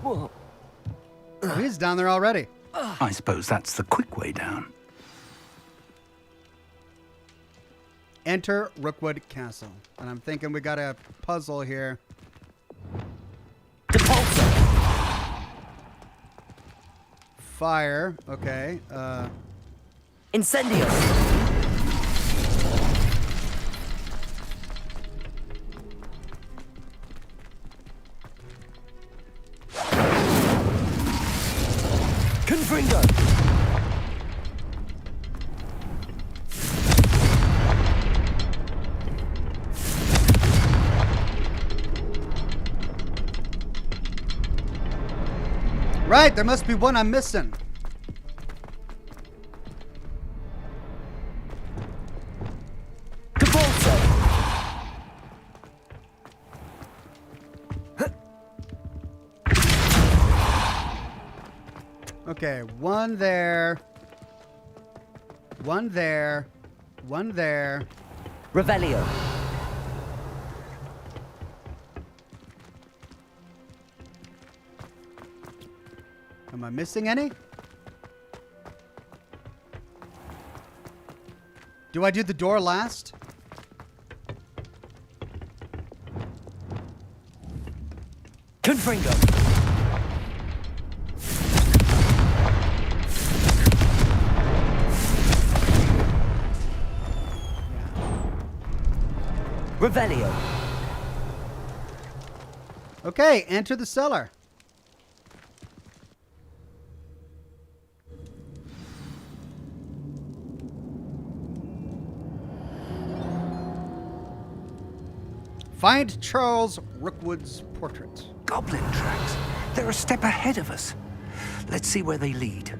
Whoa. Oh, he's down there already. I suppose that's the quick way down. Enter Rookwood Castle. And I'm thinking we got a puzzle here. Fire. Okay. Incendio. Confringo. Right, there must be one I'm missing. Okay, one there. One there. One there. Revelio. Am I missing any? Do I do the door last? Confringo. Revelio. Okay, enter the cellar. Find Charles Rookwood's portrait. Goblin tracks. They're a step ahead of us. Let's see where they lead.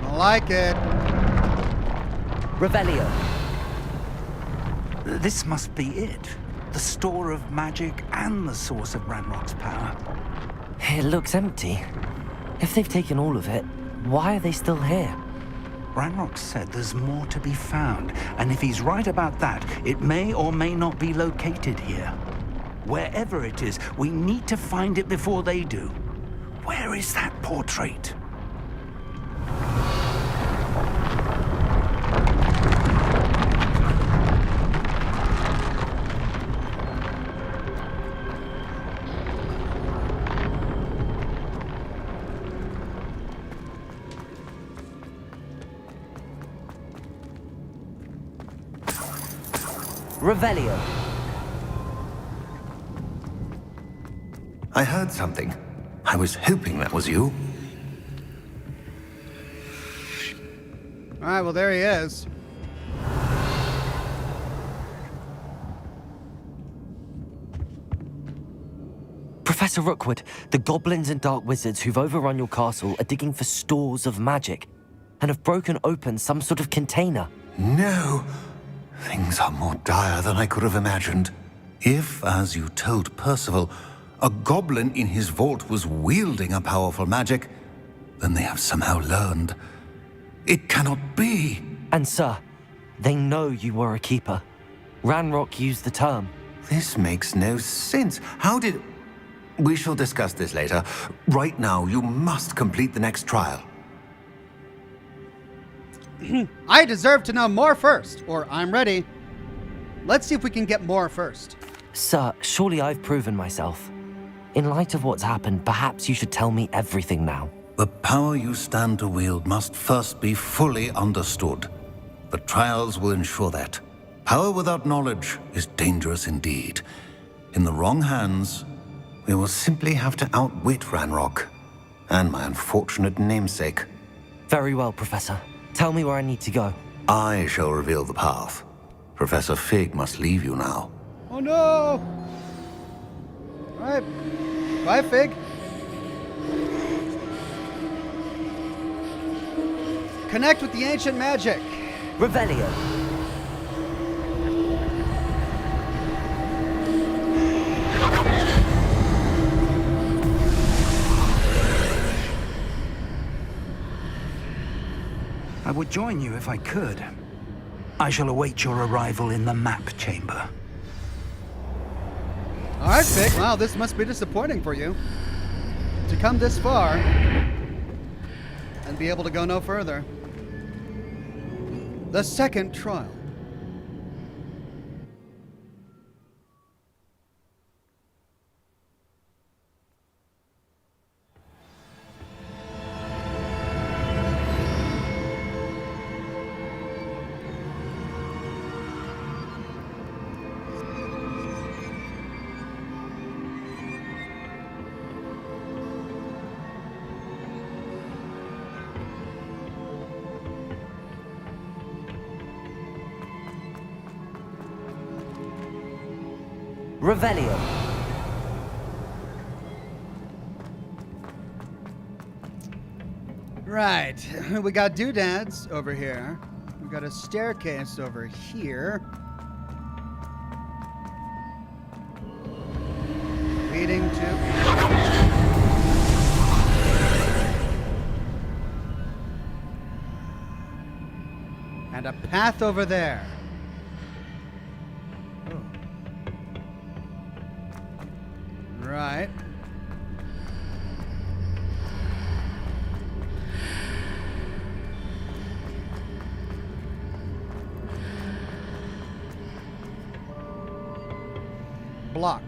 I like it. Revelio. This must be it. The store of magic and the source of Ranrock's power. It looks empty. If they've taken all of it, why are they still here? Ranrock said there's more to be found, and if he's right about that, it may or may not be located here. Wherever it is, we need to find it before they do. Where is that portrait? Revelio. I heard something. I was hoping that was you. All right, well, there he is. Professor Rookwood, the goblins and dark wizards who've overrun your castle are digging for stores of magic and have broken open some sort of container. No. Things are more dire than I could have imagined. If, as you told Percival, a goblin in his vault was wielding a powerful magic, then they have somehow learned. It cannot be. And sir, they know you were a keeper. Ranrock used the term. This makes no sense. How did... We shall discuss this later. Right now, you must complete the next trial. I deserve to know more first, or I'm ready. Let's see if we can get more first. Sir, surely I've proven myself. In light of what's happened, perhaps you should tell me everything now. The power you stand to wield must first be fully understood. The trials will ensure that. Power without knowledge is dangerous indeed. In the wrong hands, we will simply have to outwit Ranrock and my unfortunate namesake. Very well, Professor. Tell me where I need to go. I shall reveal the path. Professor Fig must leave you now. Oh no! All right. Bye, Fig. Connect with the ancient magic. Revelio. I would join you if I could. I shall await your arrival in the map chamber. All right, Fig. Wow, this must be disappointing for you. To come this far and be able to go no further. The second trial. Revelio. Right. We got doodads over here. We got a staircase over here. Leading to... and a path over there. Right. Block.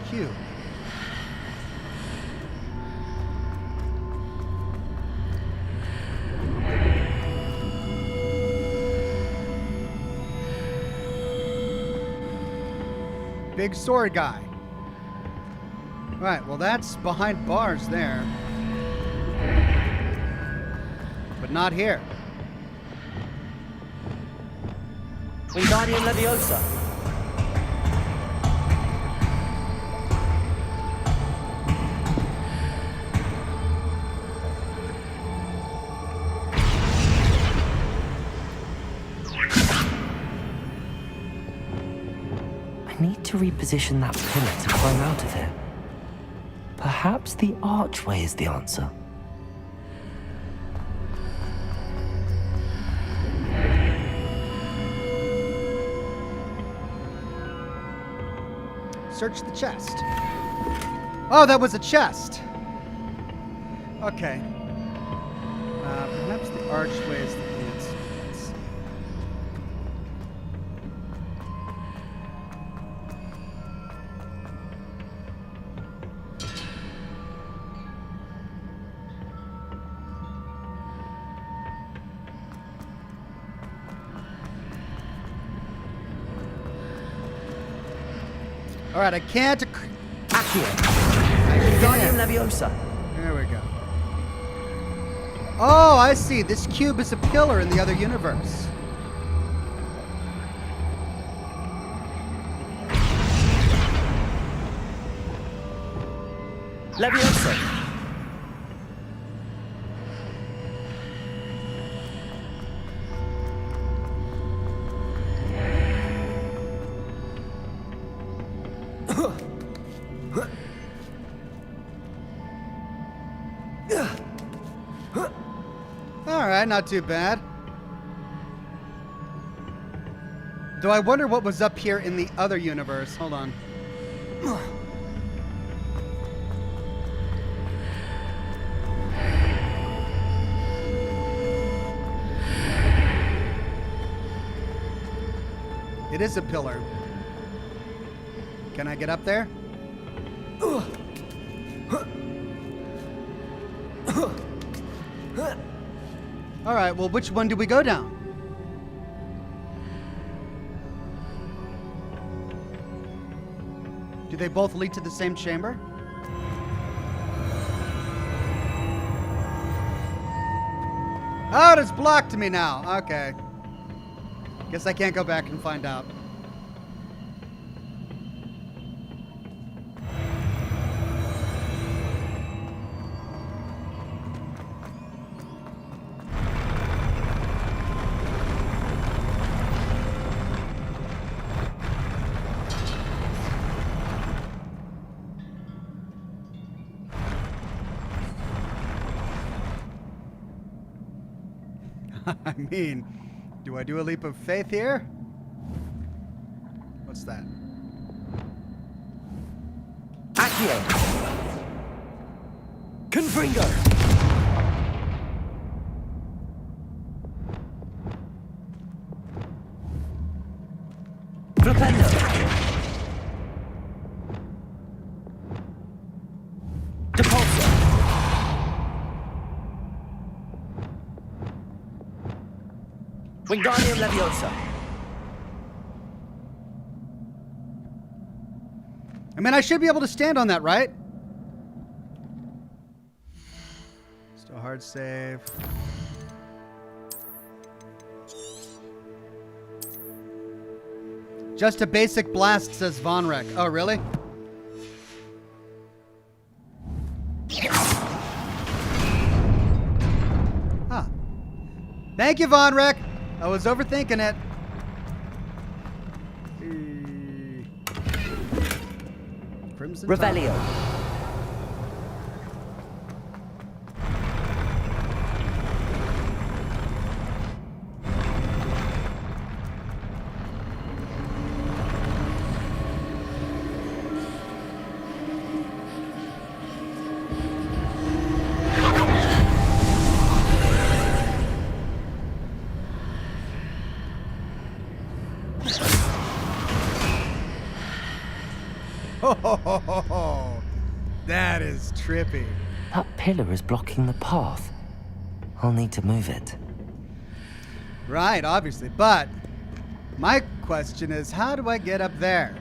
Q. Big sword guy. Right, well that's behind bars there. but not here. Wingardium Leviosa. I need to reposition that pillar to climb out of here. Perhaps the archway is the answer. Search the chest. Oh, that was a chest. Okay. Perhaps the archway is the answer. Let's see. All right, I can't. Accio. Wingardium Leviosa. There we go. Oh, I see. This cube is a pillar in the other universe. Leviosa. All right, not too bad. Though I wonder what was up here in the other universe. Hold on. It is a pillar. Can I get up there? All right, well, which one do we go down? Do they both lead to the same chamber? Oh, it's blocked me now. Okay. Guess I can't go back and find out. I mean, do I do a leap of faith here? What's that? Accio. Confringo. Flipendo. Depulso. Wingardium Leviosa. I mean, I should be able to stand on that, right? Still hard save. Just a basic blast, says Vonrek. Oh, really? Huh. Thank you, Vonrek. I was overthinking it. Crimson Revelio. Oh, that is trippy. That pillar is blocking the path. I'll need to move it. Right, obviously. But my question is, how do I get up there?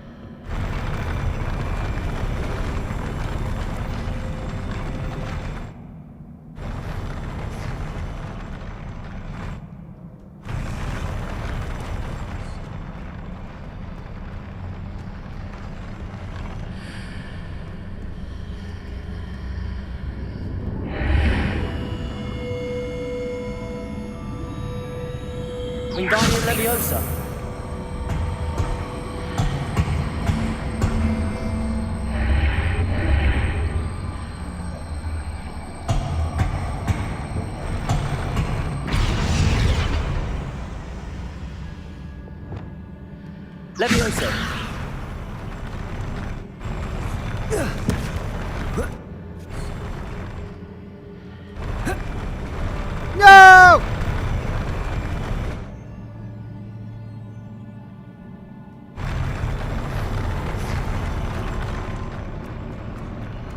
Wingardium Leviosa. Leviosa. No!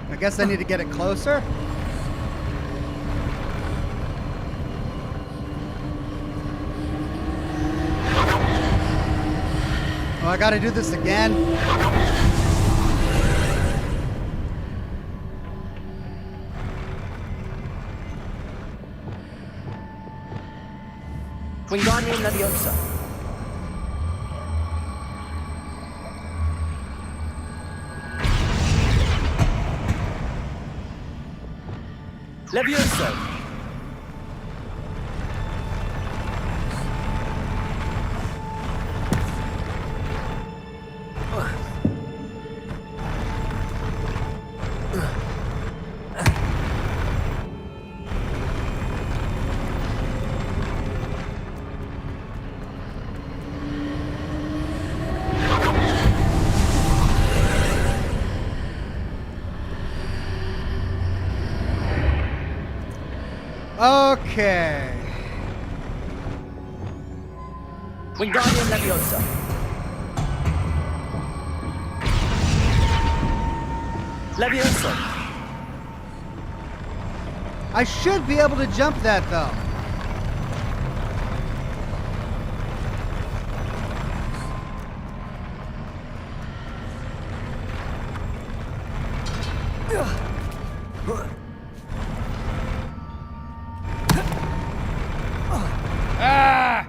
I guess I need to get it closer. Oh, I gotta do this again. Wingardium Leviosa. Leviosa. Okay. Wingardium Leviosa. Leviosa. I should be able to jump that though. Ah!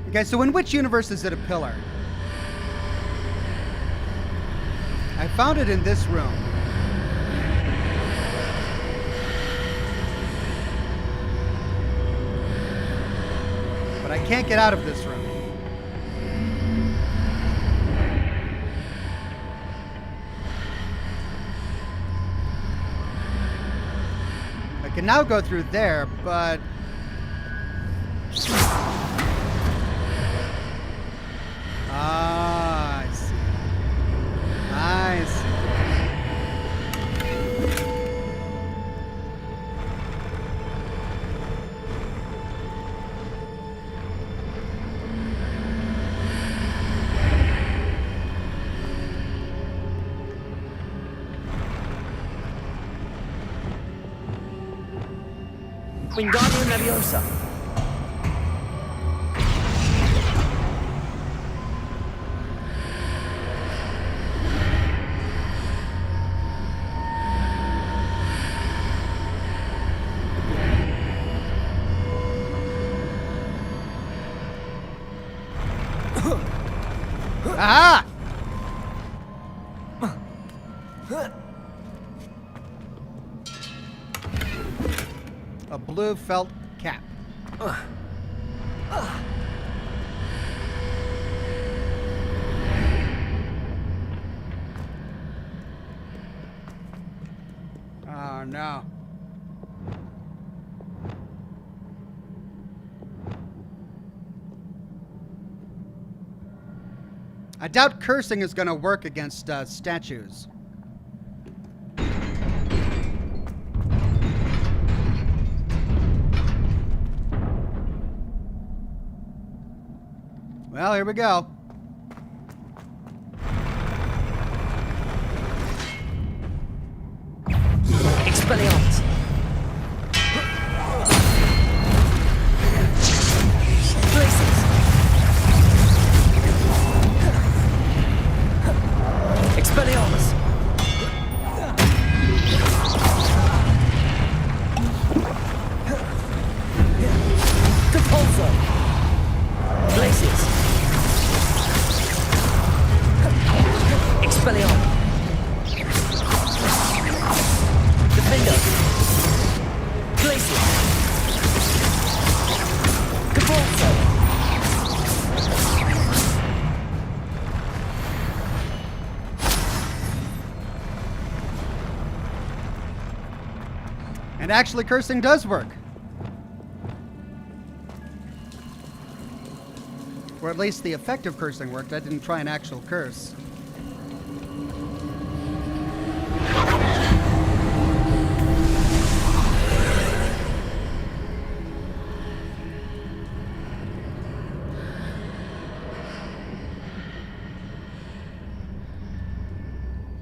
Okay, so in which universe is it a pillar? I found it in this room. But I can't get out of this room. I can now go through there, but... Ah, I see. I see. Wingardium Leviosa. Aha! A blue felt cap. Oh no. I doubt cursing is going to work against statues. Well, here we go. Expelliarmus. Places. Expelliarmus. And actually, cursing does work. Or at least the effect of cursing worked. I didn't try an actual curse.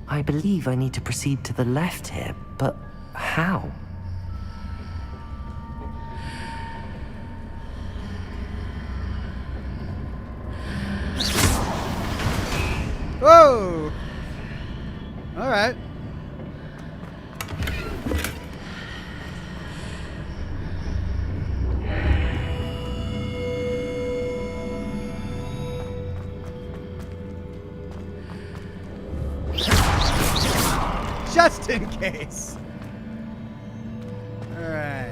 I believe I need to proceed to the left here, but how? Whoa! All right. Just in case. All right.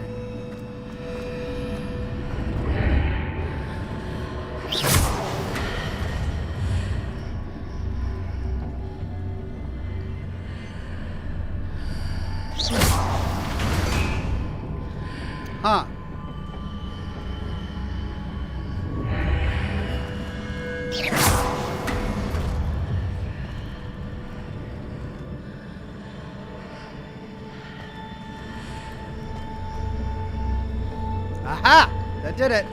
Huh. Aha! That did it.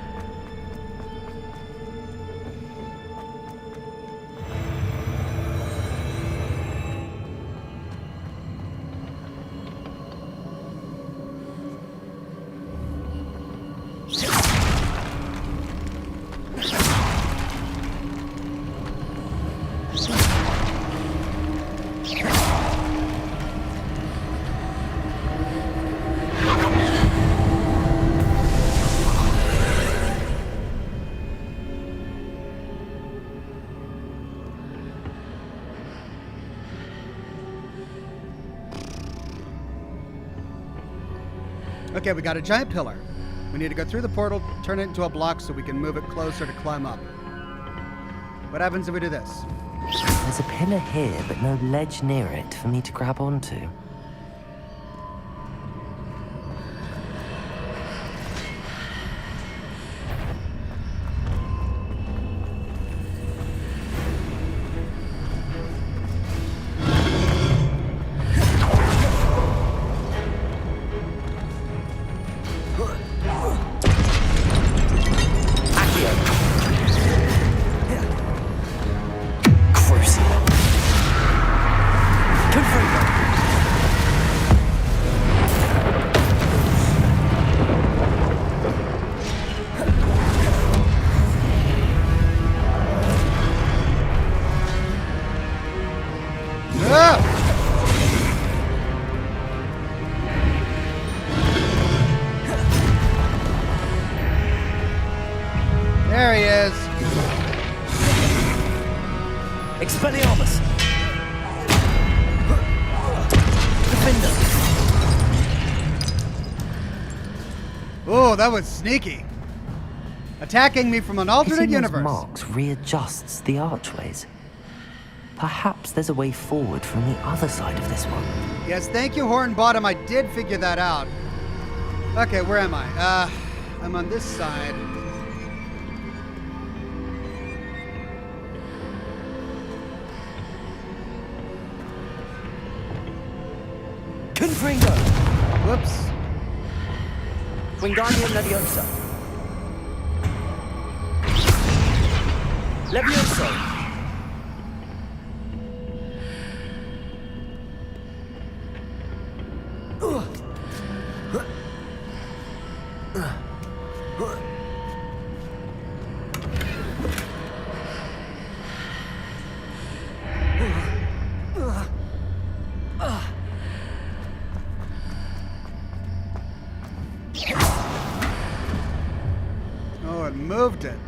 Okay, we got a giant pillar. We need to go through the portal, turn it into a block so we can move it closer to climb up. What happens if we do this? There's a pillar here, but no ledge near it for me to grab onto. There he is. Expelliarmus! Defender! Oh, that was sneaky. Attacking me from an alternate Hitting those universe. marks readjusts the archways. Perhaps there's a way forward from the other side of this one. Yes, thank you, Hornbottom. I did figure that out. Okay, where am I? I'm on this side. Confringo! Whoops. Wingardium Leviosa. Levioso! Oh, it moved it.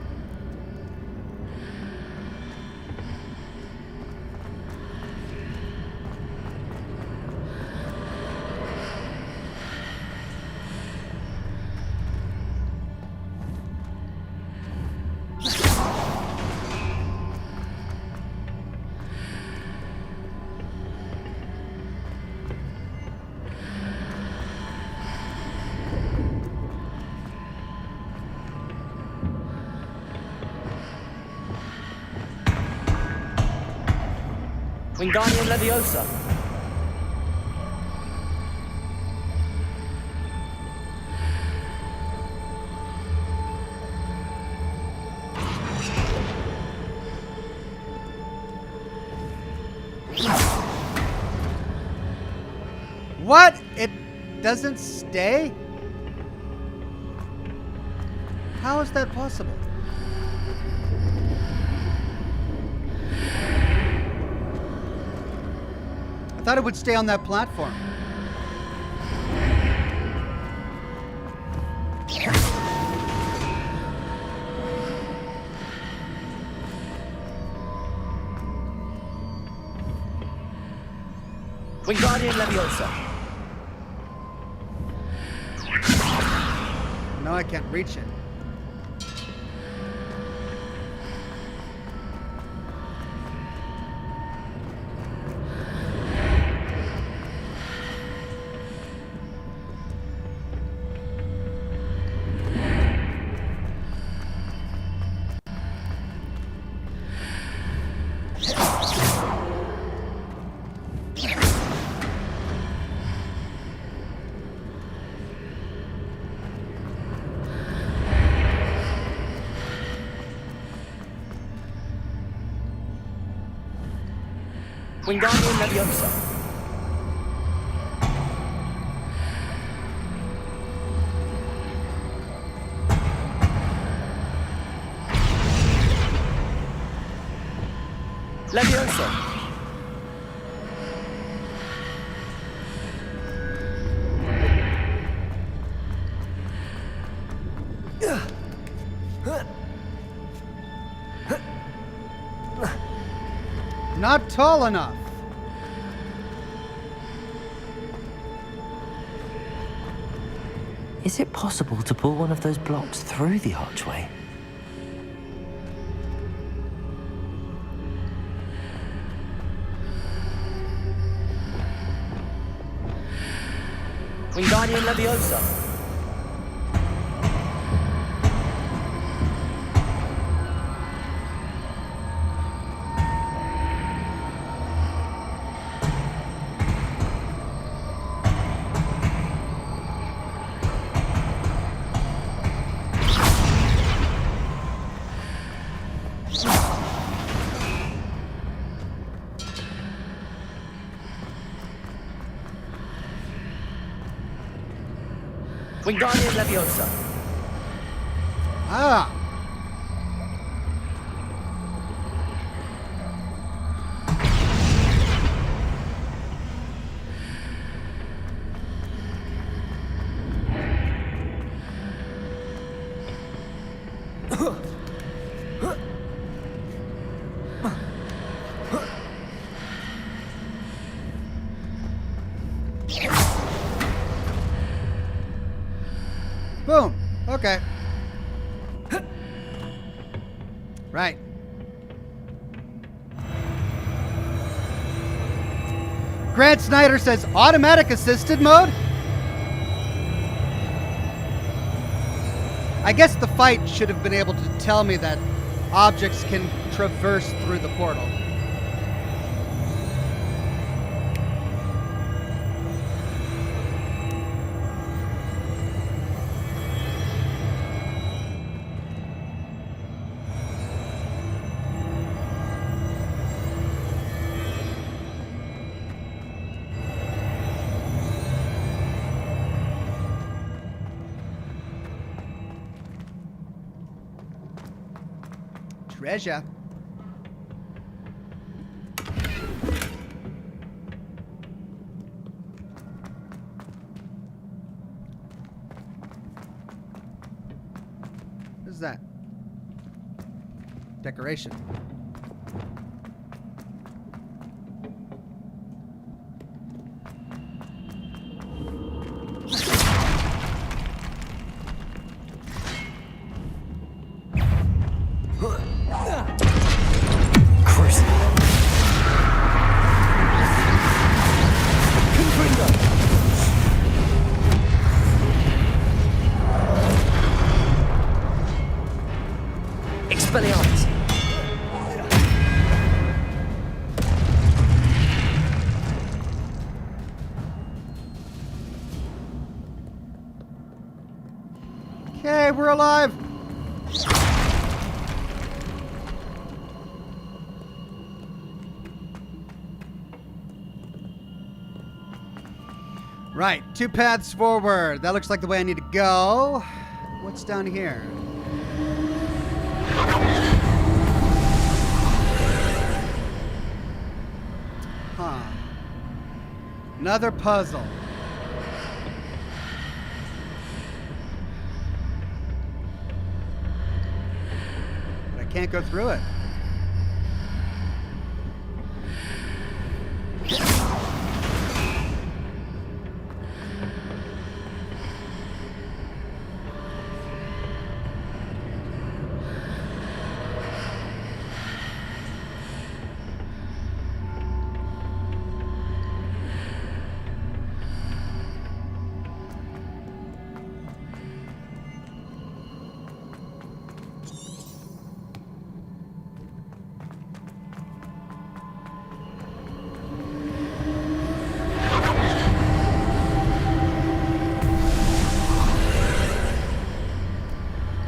Wingardium Leviosa. What? It doesn't stay? How is that possible? I thought it would stay on that platform. Wingardium Leviosa. No, I can't reach it. Wingardium Leviosa. Leviosa. Not tall enough. Is it possible to pull one of those blocks through the archway? Wingardium Leviosa. Wingardium Leviosa. Ah. Boom. Okay. Right. Grant Snyder says automatic assisted mode? I guess the fight should have been able to tell me that objects can traverse through the portal. Treasure. What is that? Decoration. Okay, we're alive. Right, 2 paths forward. That looks like the way I need to go. What's down here? Huh. Another puzzle. But I can't go through it.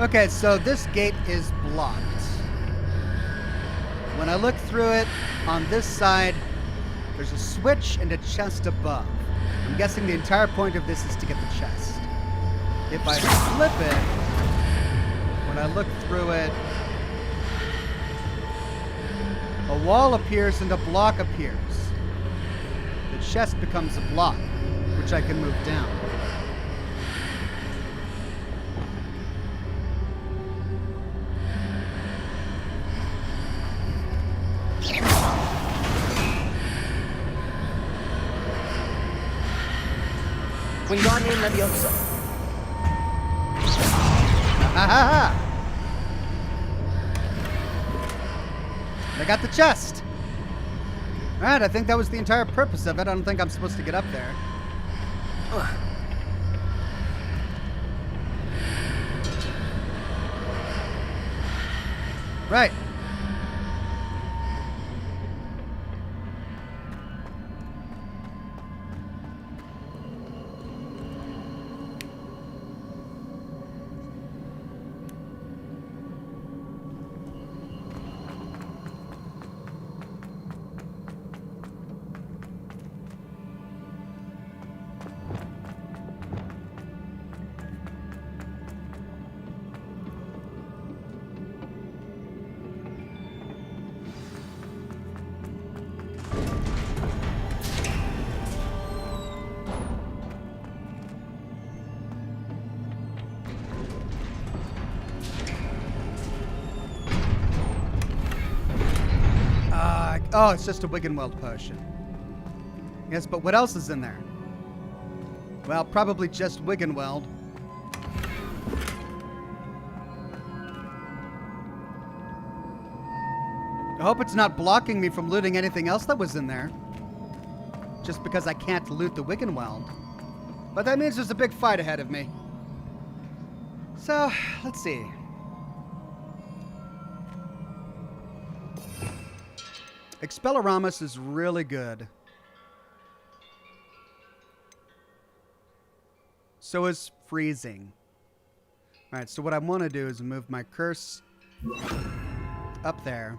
Okay, so this gate is blocked. When I look through it, on this side, there's a switch and a chest above. I'm guessing the entire point of this is to get the chest. If I flip it, when I look through it, a wall appears and a block appears. The chest becomes a block, which I can move down. Wingardium Leviosa. I got the chest. Alright, I think that was the entire purpose of it. I don't think I'm supposed to get up there. Right. Oh, it's just a Wiggenweld potion. Yes, but what else is in there? Well, probably just Wiggenweld. I hope it's not blocking me from looting anything else that was in there. Just because I can't loot the Wiggenweld. But that means there's a big fight ahead of me. So, let's see. Expelliarmus is really good. So is freezing. Alright, so what I want to do is move my curse up there.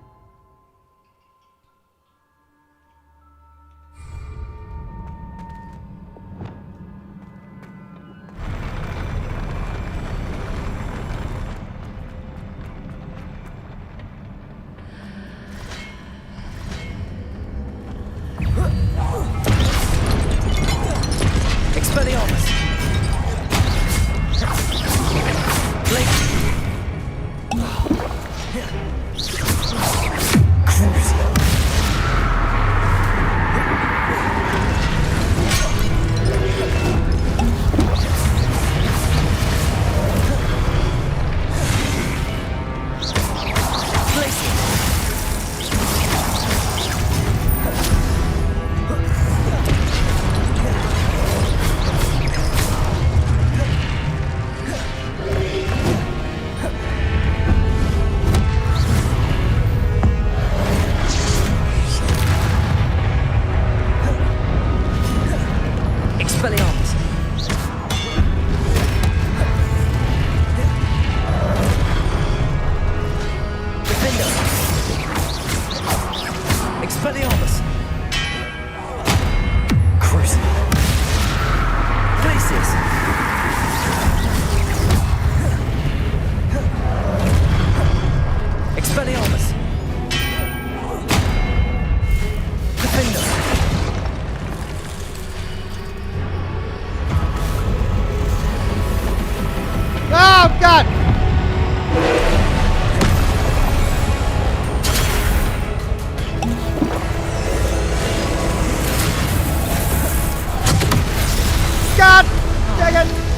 dragon!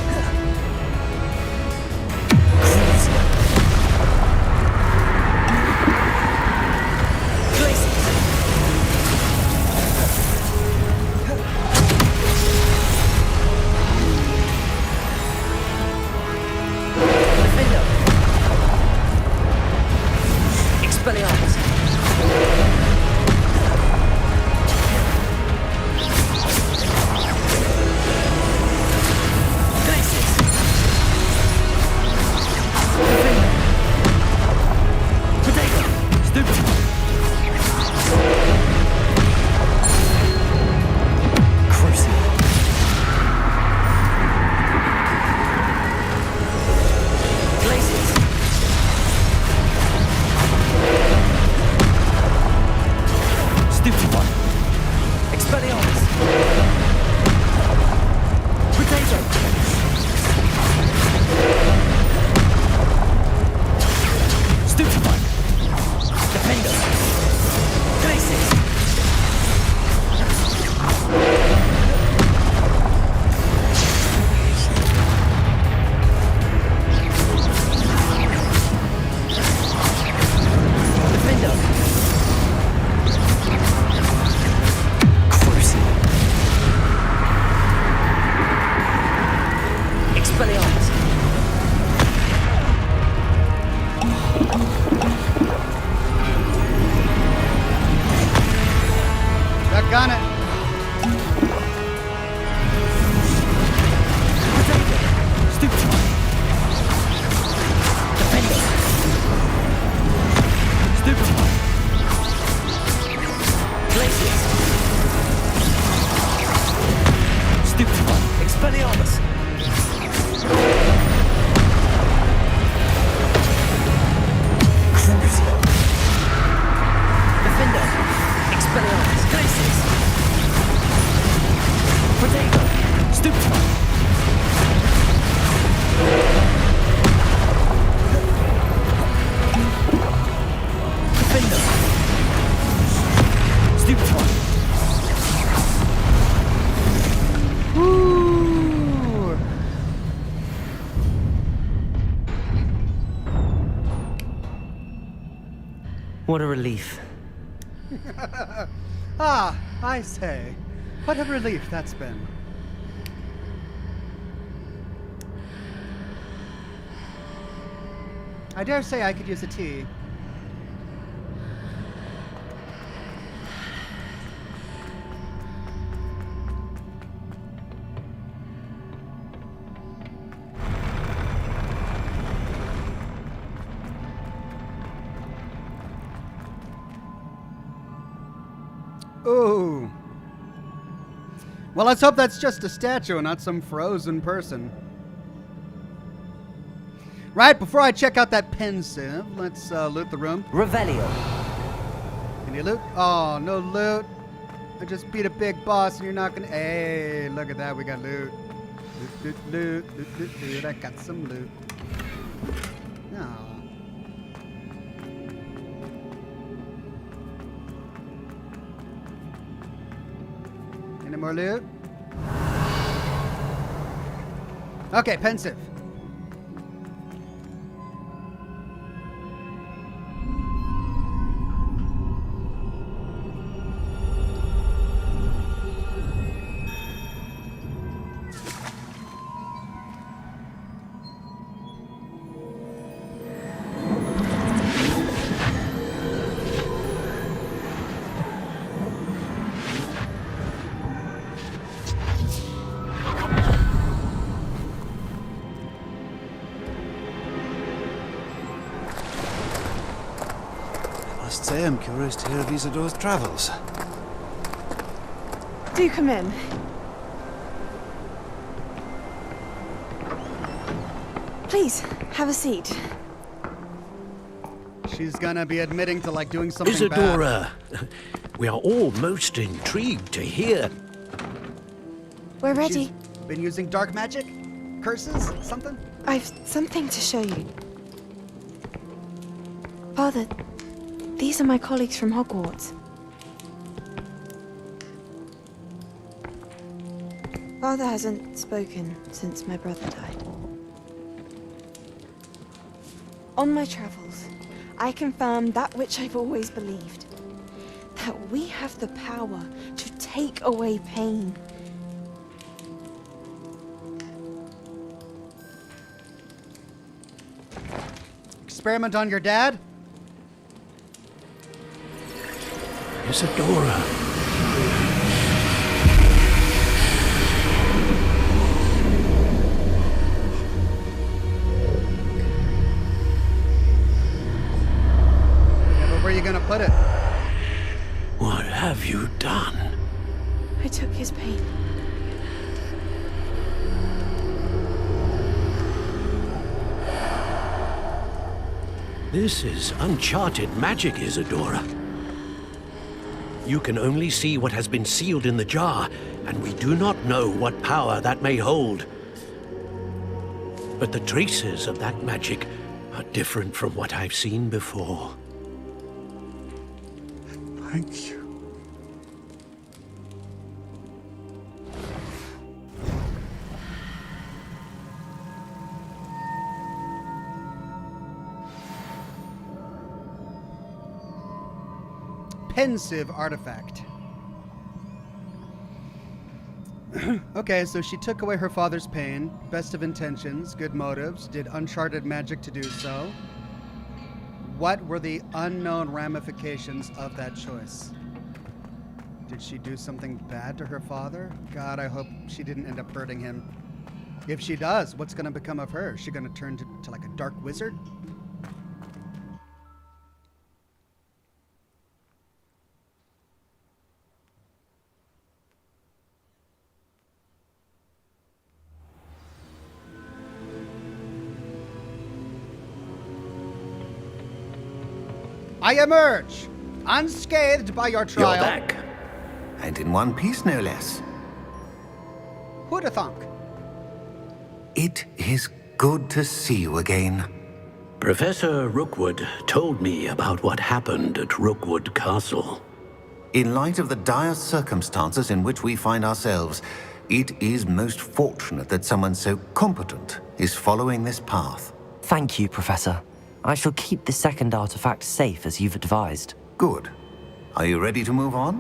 What a relief. Ah, I say. What a relief that's been. I dare say I could use a tea. Ooh. Well, let's hope that's just a statue and not some frozen person. Right, before I check out that pensive, let's loot the room. Revelio. Any loot? Oh, no loot. I just beat a big boss and you're not gonna... Hey, look at that, we got loot. Loot, loot, loot, loot, loot, loot. I got some loot. No. Any more loot? Okay, pensive. I am curious to hear of Isidore's travels. Do come in. Please, have a seat. She's gonna be admitting to, like, doing something Isidora, bad. we are all most intrigued to hear. We're ready. She's been using dark magic? Curses? Something? I've something to show you. Father, these are my colleagues from Hogwarts. Father hasn't spoken since my brother died. On my travels, I confirmed that which I've always believed. That we have the power to take away pain. Experiment on your dad? Isadora. Yeah, but where are you gonna put it? What have you done? I took his pain. This is uncharted magic, Isadora. You can only see what has been sealed in the jar, and we do not know what power that may hold. But the traces of that magic are different from what I've seen before. Thank you. Pensive artifact. Okay, so she took away her father's pain. Best of intentions, good motives, did uncharted magic to do so. What were the unknown ramifications of that choice? Did she do something bad to her father? God, I hope she didn't end up hurting him. If she does, what's going to become of her? Is she going to turn to like a dark wizard? I emerge, unscathed by your trial. You're back. And in one piece, no less. Who'da thunk? It is good to see you again. Professor Rookwood told me about what happened at Rookwood Castle. In light of the dire circumstances in which we find ourselves, it is most fortunate that someone so competent is following this path. Thank you, Professor. I shall keep the second artifact safe as you've advised. Good. Are you ready to move on?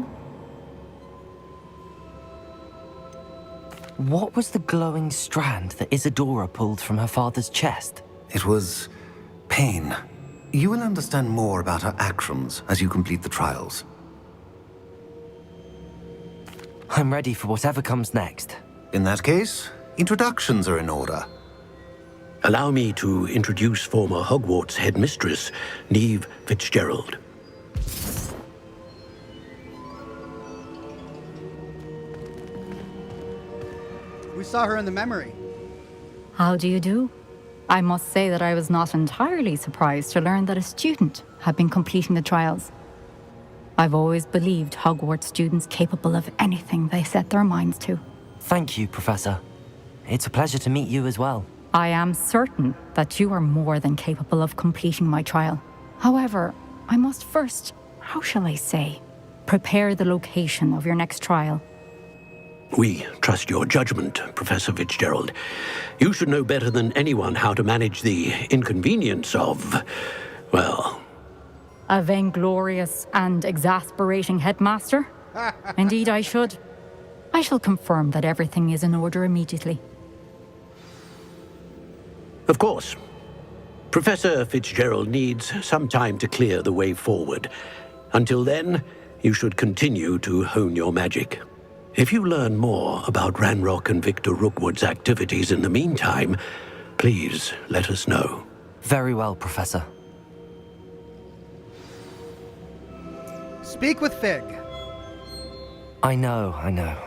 What was the glowing strand that Isadora pulled from her father's chest? It was pain. You will understand more about her actions as you complete the trials. I'm ready for whatever comes next. In that case, introductions are in order. Allow me to introduce former Hogwarts Headmistress, Neve Fitzgerald. We saw her in the memory. How do you do? I must say that I was not entirely surprised to learn that a student had been completing the trials. I've always believed Hogwarts students capable of anything they set their minds to. Thank you, Professor. It's a pleasure to meet you as well. I am certain that you are more than capable of completing my trial. However, I must first, how shall I say, prepare the location of your next trial. We trust your judgment, Professor Fitzgerald. You should know better than anyone how to manage the inconvenience of, well... A vainglorious and exasperating headmaster? Indeed I should. I shall confirm that everything is in order immediately. Of course. Professor Fitzgerald needs some time to clear the way forward. Until then, you should continue to hone your magic. If you learn more about Ranrock and Victor Rookwood's activities in the meantime, please let us know. Very well, Professor. Speak with Fig. I know.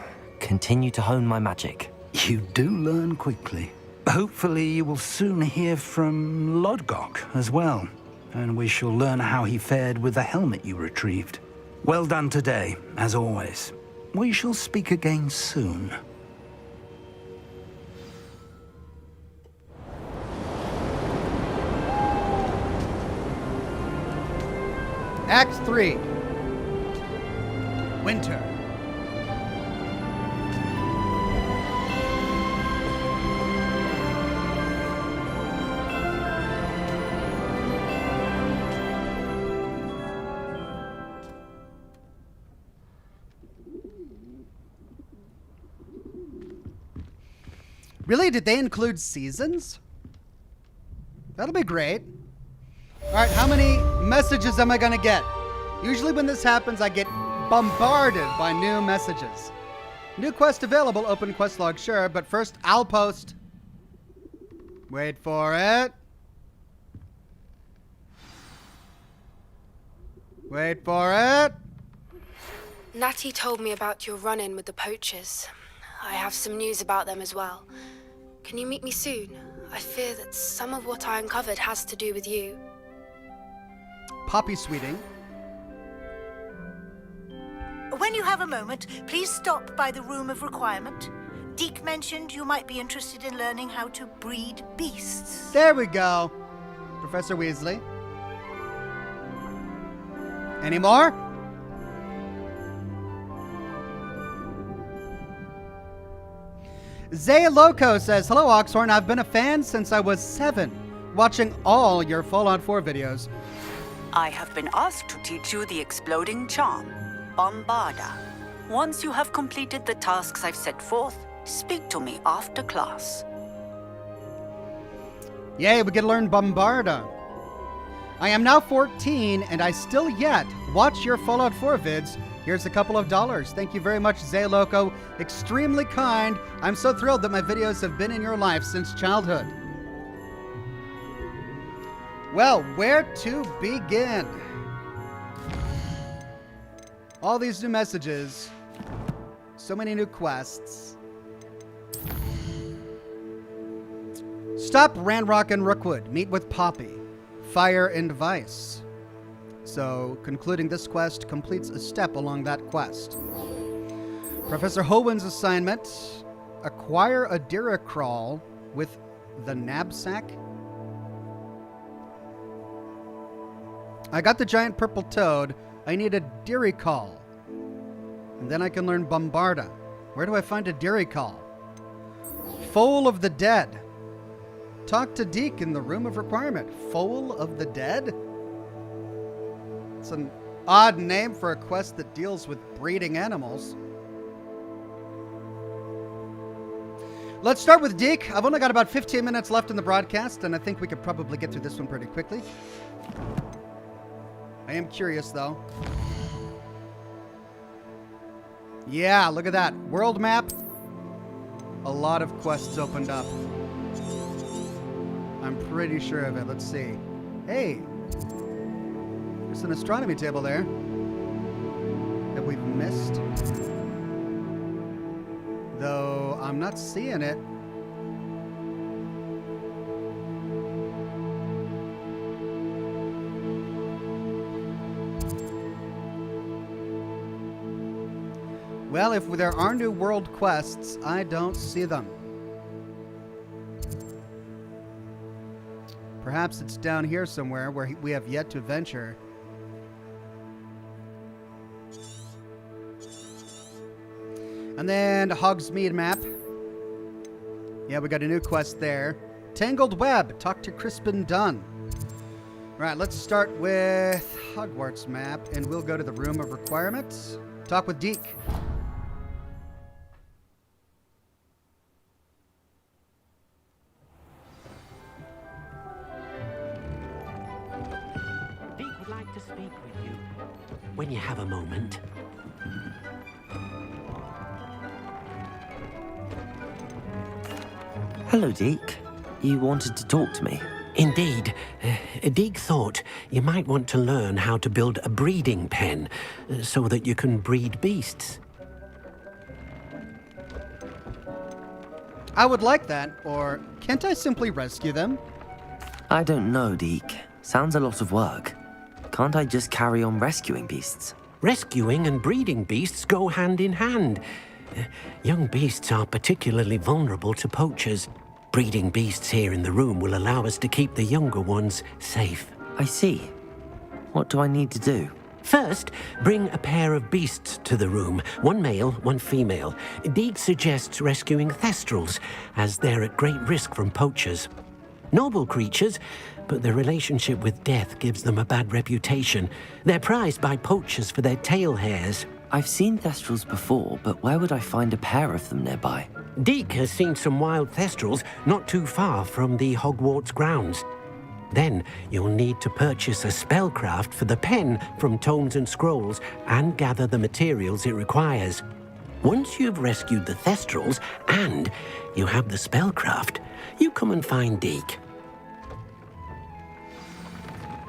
Continue to hone my magic. You do learn quickly. Hopefully you will soon hear from Lodgok as well, and we shall learn how he fared with the helmet you retrieved. Well done today, as always. We shall speak again soon. Act 3. Winter. Really? Did they include seasons? That'll be great. All right, how many messages am I gonna get? Usually when this happens, I get bombarded by new messages. New quest available, open quest log, sure, but first I'll post. Wait for it. Wait for it. Natty told me about your run-in with the poachers. I have some news about them as well. Can you meet me soon? I fear that some of what I uncovered has to do with you. Poppy Sweeting. When you have a moment, please stop by the Room of Requirement. Deke mentioned you might be interested in learning how to breed beasts. There we go. Professor Weasley. Any more? Zay Loco says, hello Oxhorn, I've been a fan since I was 7, watching all your Fallout 4 videos. I have been asked to teach you the exploding charm, Bombarda. Once you have completed the tasks I've set forth, speak to me after class. Yay, we get to learn Bombarda. I am now 14 and I still yet watch your Fallout 4 vids. Here's a couple of dollars. Thank you very much, Zay Loco. Extremely kind. I'm so thrilled that my videos have been in your life since childhood. Well, where to begin? All these new messages. So many new quests. Stop Ranrock and Rookwood. Meet with Poppy. Fire and Vice. So, concluding this quest completes a step along that quest. Professor Howen's assignment, acquire a Diricrawl with the knapsack. I got the giant purple toad. I need a Diricrawl. And then I can learn Bombarda. Where do I find a Diricrawl? Foal of the Dead. Talk to Deke in the Room of Requirement. Foal of the Dead? It's an odd name for a quest that deals with breeding animals. Let's start with Deke. I've only got about 15 minutes left in the broadcast, and I think we could probably get through this one pretty quickly. I am curious, though. Yeah, look at that. World map. A lot of quests opened up. I'm pretty sure of it. Let's see. Hey. There's an astronomy table there that we've missed. Though I'm not seeing it. Well, if there are new world quests, I don't see them. Perhaps it's down here somewhere where we have yet to venture. And then Hogsmeade map. Yeah, we got a new quest there. Tangled Web. Talk to Crispin Dunn. Right, let's start with Hogwarts map, and we'll go to the Room of Requirements. Talk with Deke. Deke would like to speak with you when you have a moment. Hello, Deke. You wanted to talk to me? Indeed. Deke thought you might want to learn how to build a breeding pen so that you can breed beasts. I would like that, or can't I simply rescue them? I don't know, Deke. Sounds a lot of work. Can't I just carry on rescuing beasts? Rescuing and breeding beasts go hand in hand. Young beasts are particularly vulnerable to poachers. Breeding beasts here in the room will allow us to keep the younger ones safe. I see. What do I need to do? First, bring a pair of beasts to the room. One male, one female. Deke suggests rescuing thestrals, as they're at great risk from poachers. Noble creatures, but their relationship with death gives them a bad reputation. They're prized by poachers for their tail hairs. I've seen Thestrals before, but where would I find a pair of them nearby? Deke has seen some wild Thestrals not too far from the Hogwarts grounds. Then you'll need to purchase a spellcraft for the pen from Tomes and Scrolls and gather the materials it requires. Once you've rescued the Thestrals and you have the spellcraft, you come and find Deke.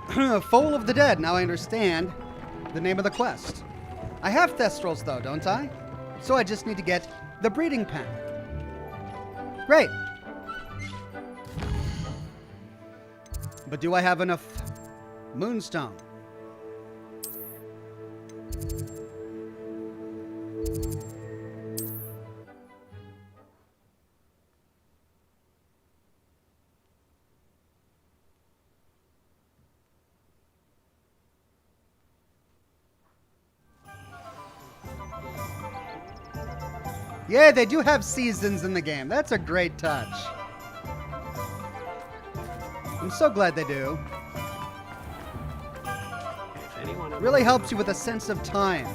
Foal of the Dead. Now I understand the name of the quest. I have Thestrals, though, don't I? So I just need to get the breeding pen. Great. But do I have enough moonstone? Yeah, they do have seasons in the game. That's a great touch. I'm so glad they do. Really helps you with a sense of time.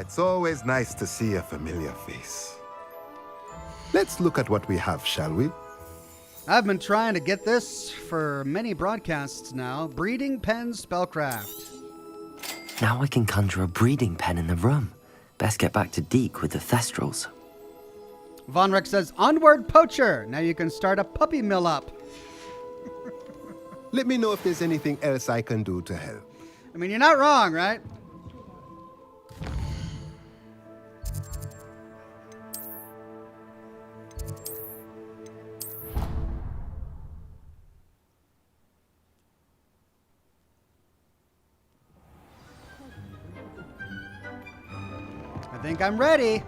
It's always nice to see a familiar face. Let's look at what we have, shall we? I've been trying to get this for many broadcasts now. Breeding pen spellcraft. Now I can conjure a breeding pen in the room. Best get back to Deke with the Thestrals. Von Rex says, onward, poacher! Now you can start a puppy mill up. Let me know if there's anything else I can do to help. I mean, you're not wrong, right? I think I'm ready.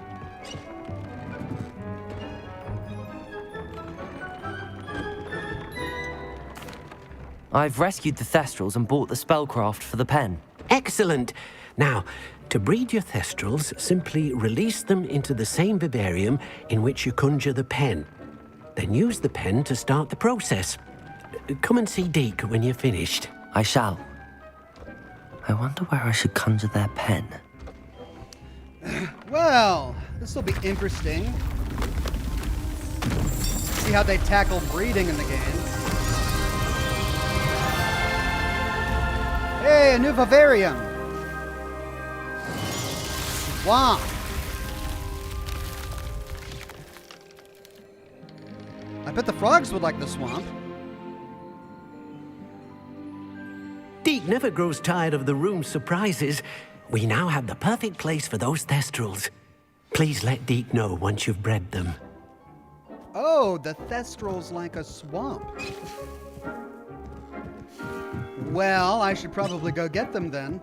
I've rescued the Thestrals and bought the spellcraft for the pen. Excellent. Now, to breed your Thestrals, simply release them into the same vivarium in which you conjure the pen. Then use the pen to start the process. Come and see Deke when you're finished. I shall. I wonder where I should conjure their pen. Well, this will be interesting. See how they tackle breeding in the game. Hey, a new vivarium. Swamp. I bet the frogs would like the swamp. Deke never grows tired of the room's surprises. We now have the perfect place for those Thestrals. Please let Deke know once you've bred them. Oh, the Thestrals like a swamp. Well, I should probably go get them then.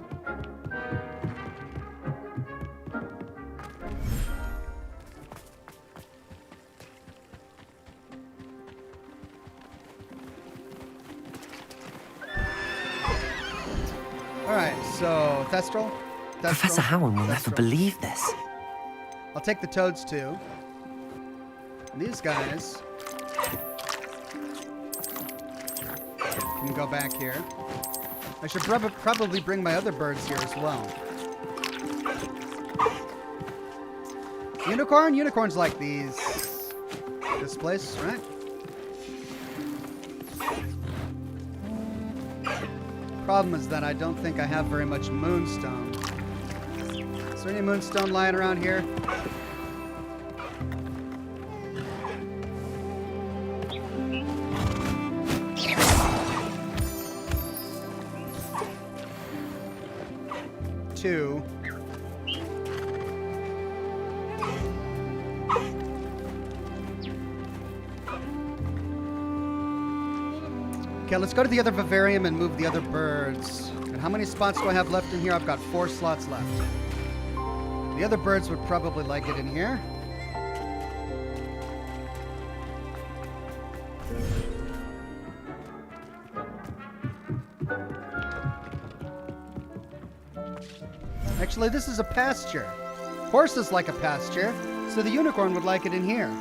All right, so Thestral. Professor Howard will never believe this. I'll take the toads too. And these guys can go back here. I should probably bring my other birds here as well. Unicorn? Unicorns like these. This place, right? Problem is that I don't think I have very much moonstone. Is there any moonstone lying around here? Two. Okay, let's go to the other vivarium and move the other birds. And how many spots do I have left in here? I've got 4 slots left. The other birds would probably like it in here. Actually, this is a pasture. Horses like a pasture, so the unicorn would like it in here.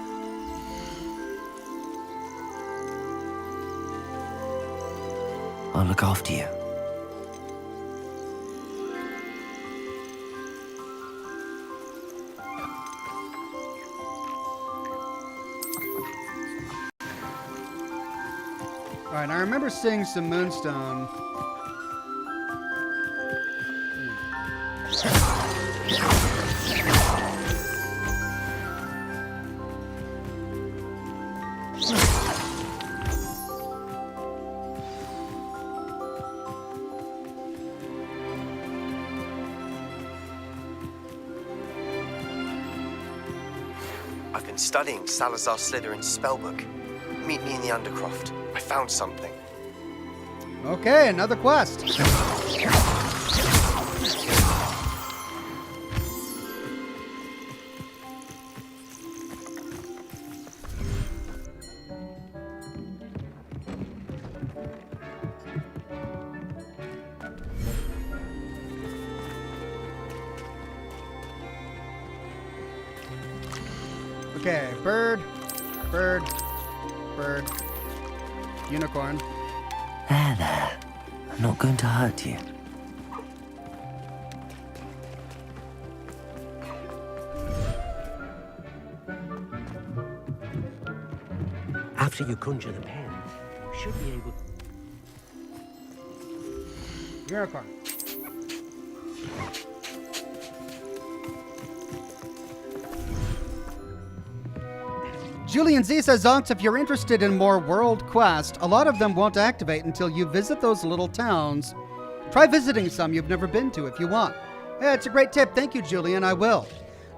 I'll look after you. Alright, I remember seeing some moonstone. I've been studying Salazar Slytherin's spellbook. Meet me in the Undercroft. I found something. Okay, another quest. Okay, bird, bird, bird, unicorn. There. I'm not going to hurt you. After you conjure the pen, you should be able... Unicorn. Julian Z says, Zonks, if you're interested in more world quest, a lot of them won't activate until you visit those little towns. Try visiting some you've never been to if you want. Yeah, it's a great tip. Thank you, Julian. I will.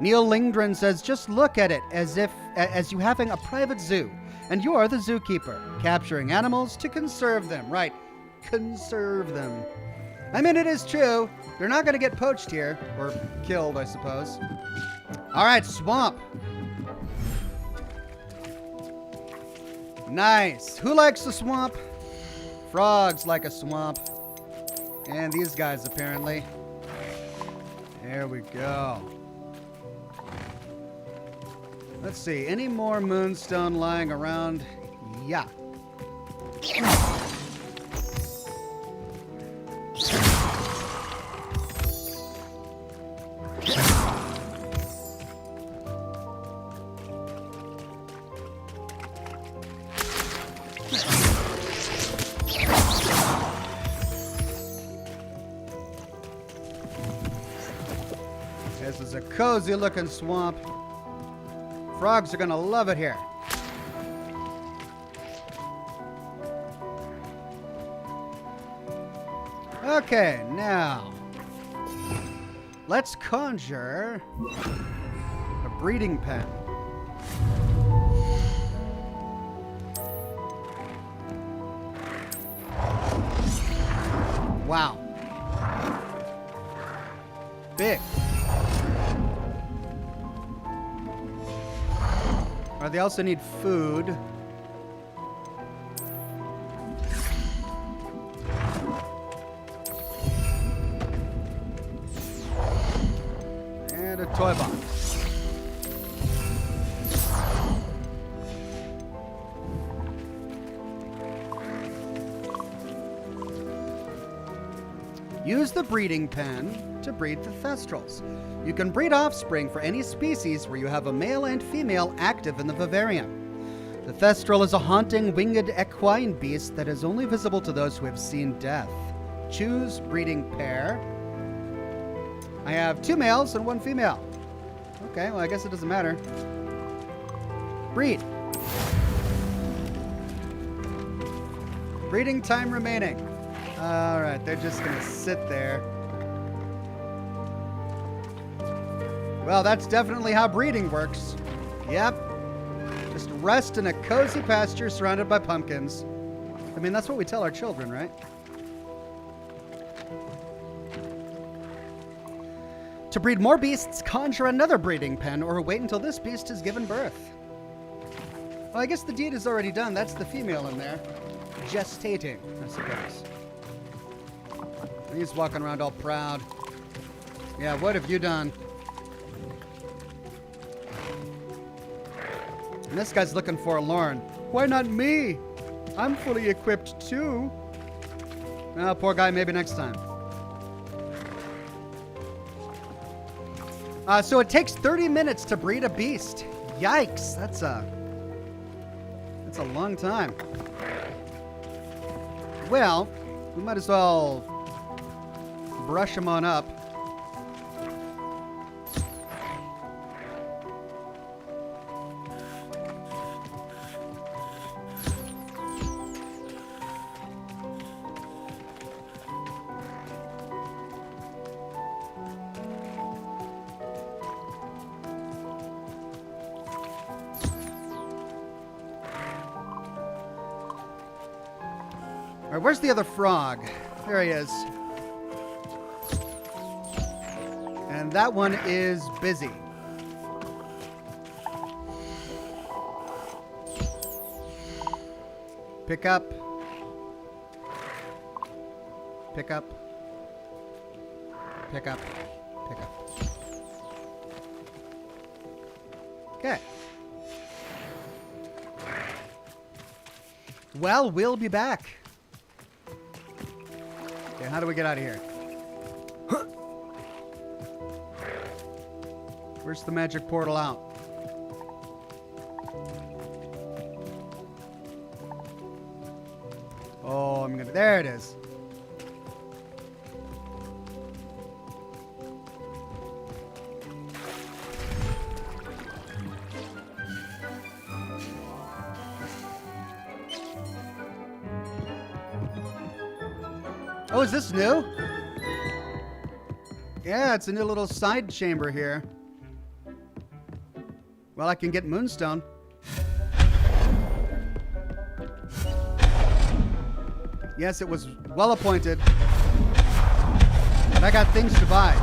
Neil Lingdren says, just look at it as you having a private zoo, and you are the zookeeper, capturing animals to conserve them. Right, conserve them. I mean, it is true. They're not going to get poached here, or killed, I suppose. All right, swamp. Nice. Who likes the swamp? Frogs like a swamp. And these guys, apparently. There we go. Let's see. Any more moonstone lying around? Yeah. This is a cozy looking swamp. Frogs are gonna love it here. Okay, now let's conjure a breeding pen. Wow. Big. They also need food. And a toy box. Use the breeding pen to breed the thestrals. You can breed offspring for any species where you have a male and female active in the vivarium. The thestral is a haunting, winged equine beast that is only visible to those who have seen death. Choose breeding pair. I have 2 males and 1 female. Okay, well, I guess it doesn't matter. Breed. Breeding time remaining. All right, they're just going to sit there. Well, that's definitely how breeding works. Yep. Just rest in a cozy pasture surrounded by pumpkins. I mean, that's what we tell our children, right? To breed more beasts, conjure another breeding pen or wait until this beast has given birth. Well, I guess the deed is already done. That's the female in there. Gestating, I suppose. He's walking around all proud. Yeah, what have you done? And this guy's looking forlorn. Why not me? I'm fully equipped too. Oh, poor guy, maybe next time. So it takes 30 minutes to breed a beast. Yikes, that's a long time. Well, we might as well brush him on up. All right, where's the other frog? There he is. And that one is busy. Pick up. Pick up. Pick up. Pick up. Okay. Well, we'll be back. Okay, how do we get out of here? Where's the magic portal out? Oh, I'm gonna... There it is. Oh, is this new? Yeah, it's a new little side chamber here. Well, I can get Moonstone. Yes, it was well appointed. But I got things to buy.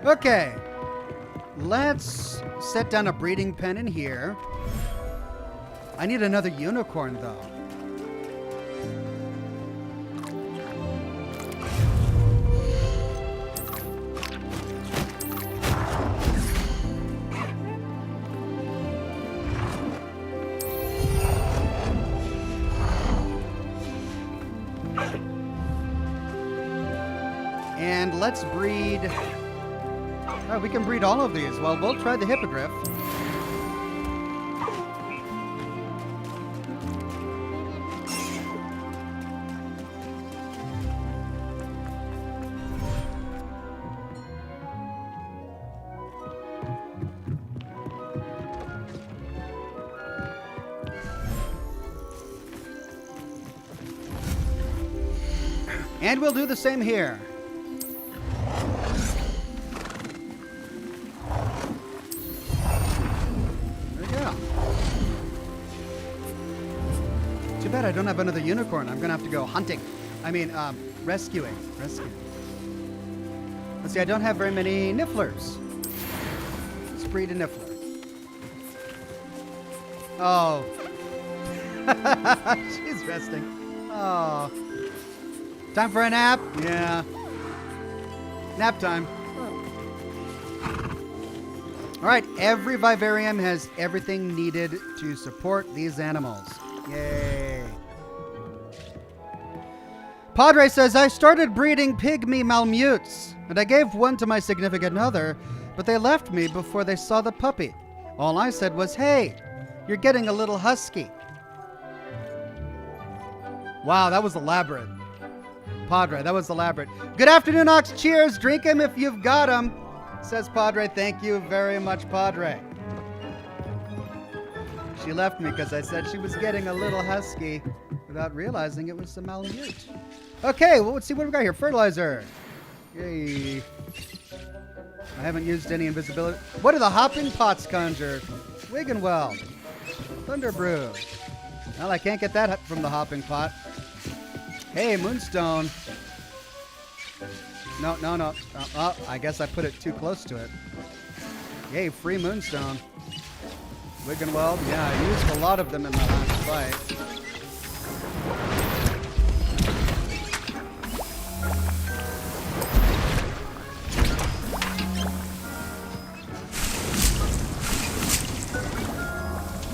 Okay, let's set down a breeding pen in here. I need another unicorn, though. And let's breed... Oh, we can breed all of these. Well, we'll try the hippogriff. And we'll do the same here. Too bad I don't have another unicorn. I'm gonna have to go hunting. I mean, rescuing. Let's see, I don't have very many nifflers. Let's breed a niffler. Oh. She's resting. Oh. Time for a nap? Yeah. Nap time. All right, every vivarium has everything needed to support these animals. Yay. Padre says, I started breeding pygmy Malmutes, and I gave one to my significant other, but they left me before they saw the puppy. All I said was, hey, you're getting a little husky. Wow, that was elaborate. Padre, that was elaborate. Good afternoon, Ox. Cheers. Drink him if you've got him, says Padre. Thank you very much, Padre. She left me because I said she was getting a little husky without realizing it was a Malamute. Okay, well, let's see what we got here. Fertilizer. Yay. I haven't used any invisibility. What do the hopping pots conjure? Wiggenweld. Thunderbrew. Well, I can't get that from the hopping pot. Hey, Moonstone. No. Oh, I guess I put it too close to it. Yay, free Moonstone. Wiggenweld. Yeah, I used a lot of them in my last fight.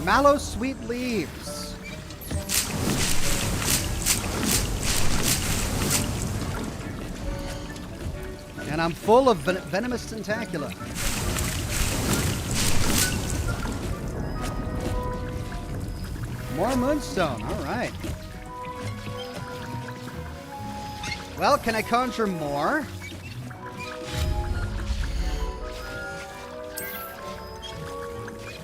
Mallow sweet leaves. And I'm full of venomous tentacula. More Moonstone. All right. Well, can I conjure more?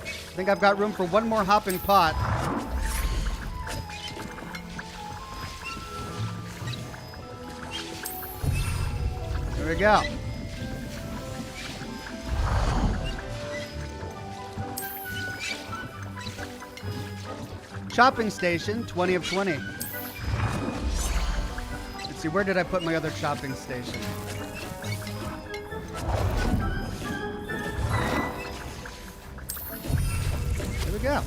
I think I've got room for one more hopping pot. There we go. Shopping station, 20 of 20. Let's see, where did I put my other shopping station? There we go.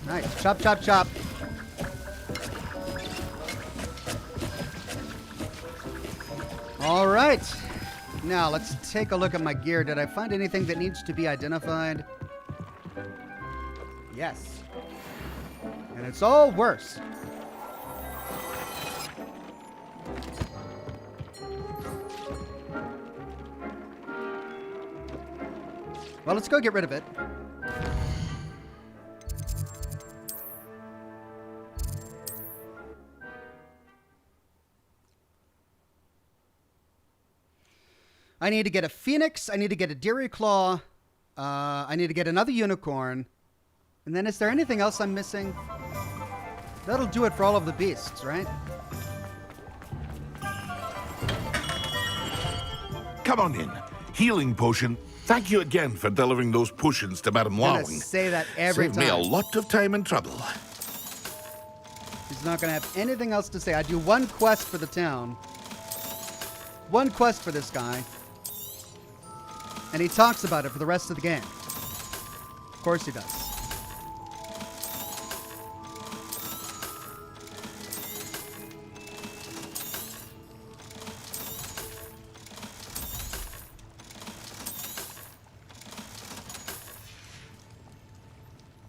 Nice. Chop, chop, chop. All right. Now, let's take a look at my gear. Did I find anything that needs to be identified? Yes. And it's all worse. Well, let's go get rid of it. I need to get a phoenix. I need to get a deery claw. I need to get another unicorn. And then is there anything else I'm missing? That'll do it for all of the beasts, right? Come on in. Healing potion. Thank you again for delivering those potions to Madame I'm gonna Wowing. say that every Saved time. me a lot of time and trouble. He's not going to have anything else to say. I do one quest for the town. One quest for this guy. And he talks about it for the rest of the game. Of course he does.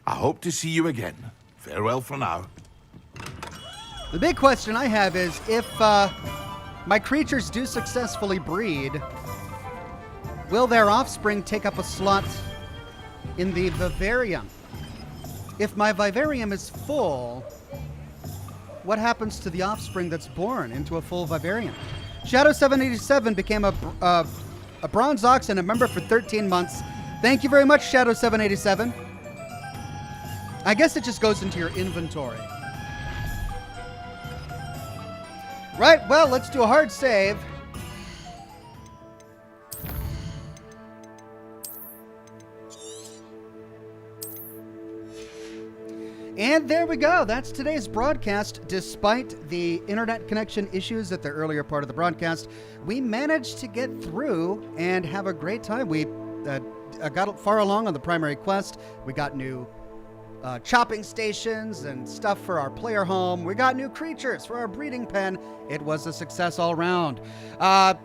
I hope to see you again. Farewell for now. The big question I have is if my creatures do successfully breed, will their offspring take up a slot in the vivarium? If my vivarium is full, what happens to the offspring that's born into a full vivarium? Shadow 787 became a bronze ox and a member for 13 months. Thank you very much, Shadow 787. I guess it just goes into your inventory. Right, well, let's do a hard save. And there we go. That's today's broadcast. Despite the internet connection issues at the earlier part of the broadcast, we managed to get through and have a great time. We got far along on the primary quest. We got new chopping stations and stuff for our player home. We got new creatures for our breeding pen. It was a success all around.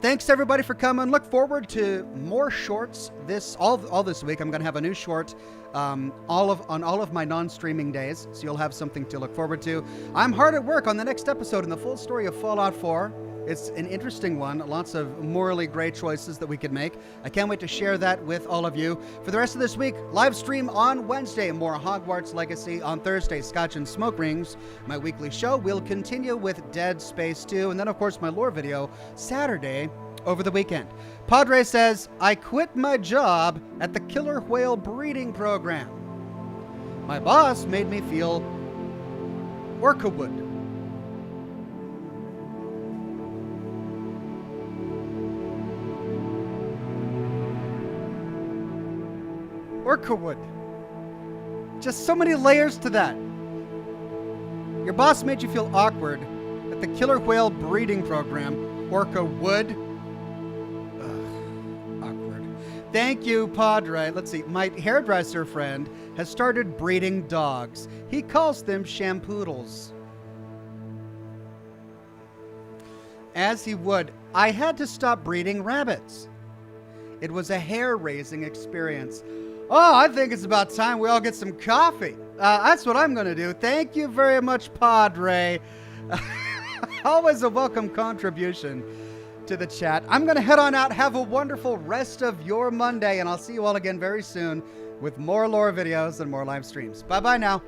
Thanks everybody for coming. Look forward to more shorts all this week. I'm going to have a new short on all of my non-streaming days, so you'll have something to look forward to. I'm hard at work on the next episode in the full story of Fallout 4. It's an interesting one. Lots of morally gray choices that we could make. I can't wait to share that with all of you. For the rest of this week, live stream on Wednesday, more Hogwarts Legacy. On Thursday, Scotch and Smoke Rings. My weekly show will continue with Dead Space 2. And then, of course, my lore video Saturday over the weekend. Padre says, I quit my job at the killer whale breeding program. My boss made me feel Orcawood. Orca wood. Just so many layers to that. Your boss made you feel awkward at the killer whale breeding program. Orca wood. Ugh, awkward. Thank you, Padre. Let's see. My hairdresser friend has started breeding dogs. He calls them shampoodles. As he would, I had to stop breeding rabbits. It was a hair-raising experience. Oh, I think it's about time we all get some coffee. That's what I'm going to do. Thank you very much, Padre. Always a welcome contribution to the chat. I'm going to head on out. Have a wonderful rest of your Monday, and I'll see you all again very soon with more lore videos and more live streams. Bye-bye now.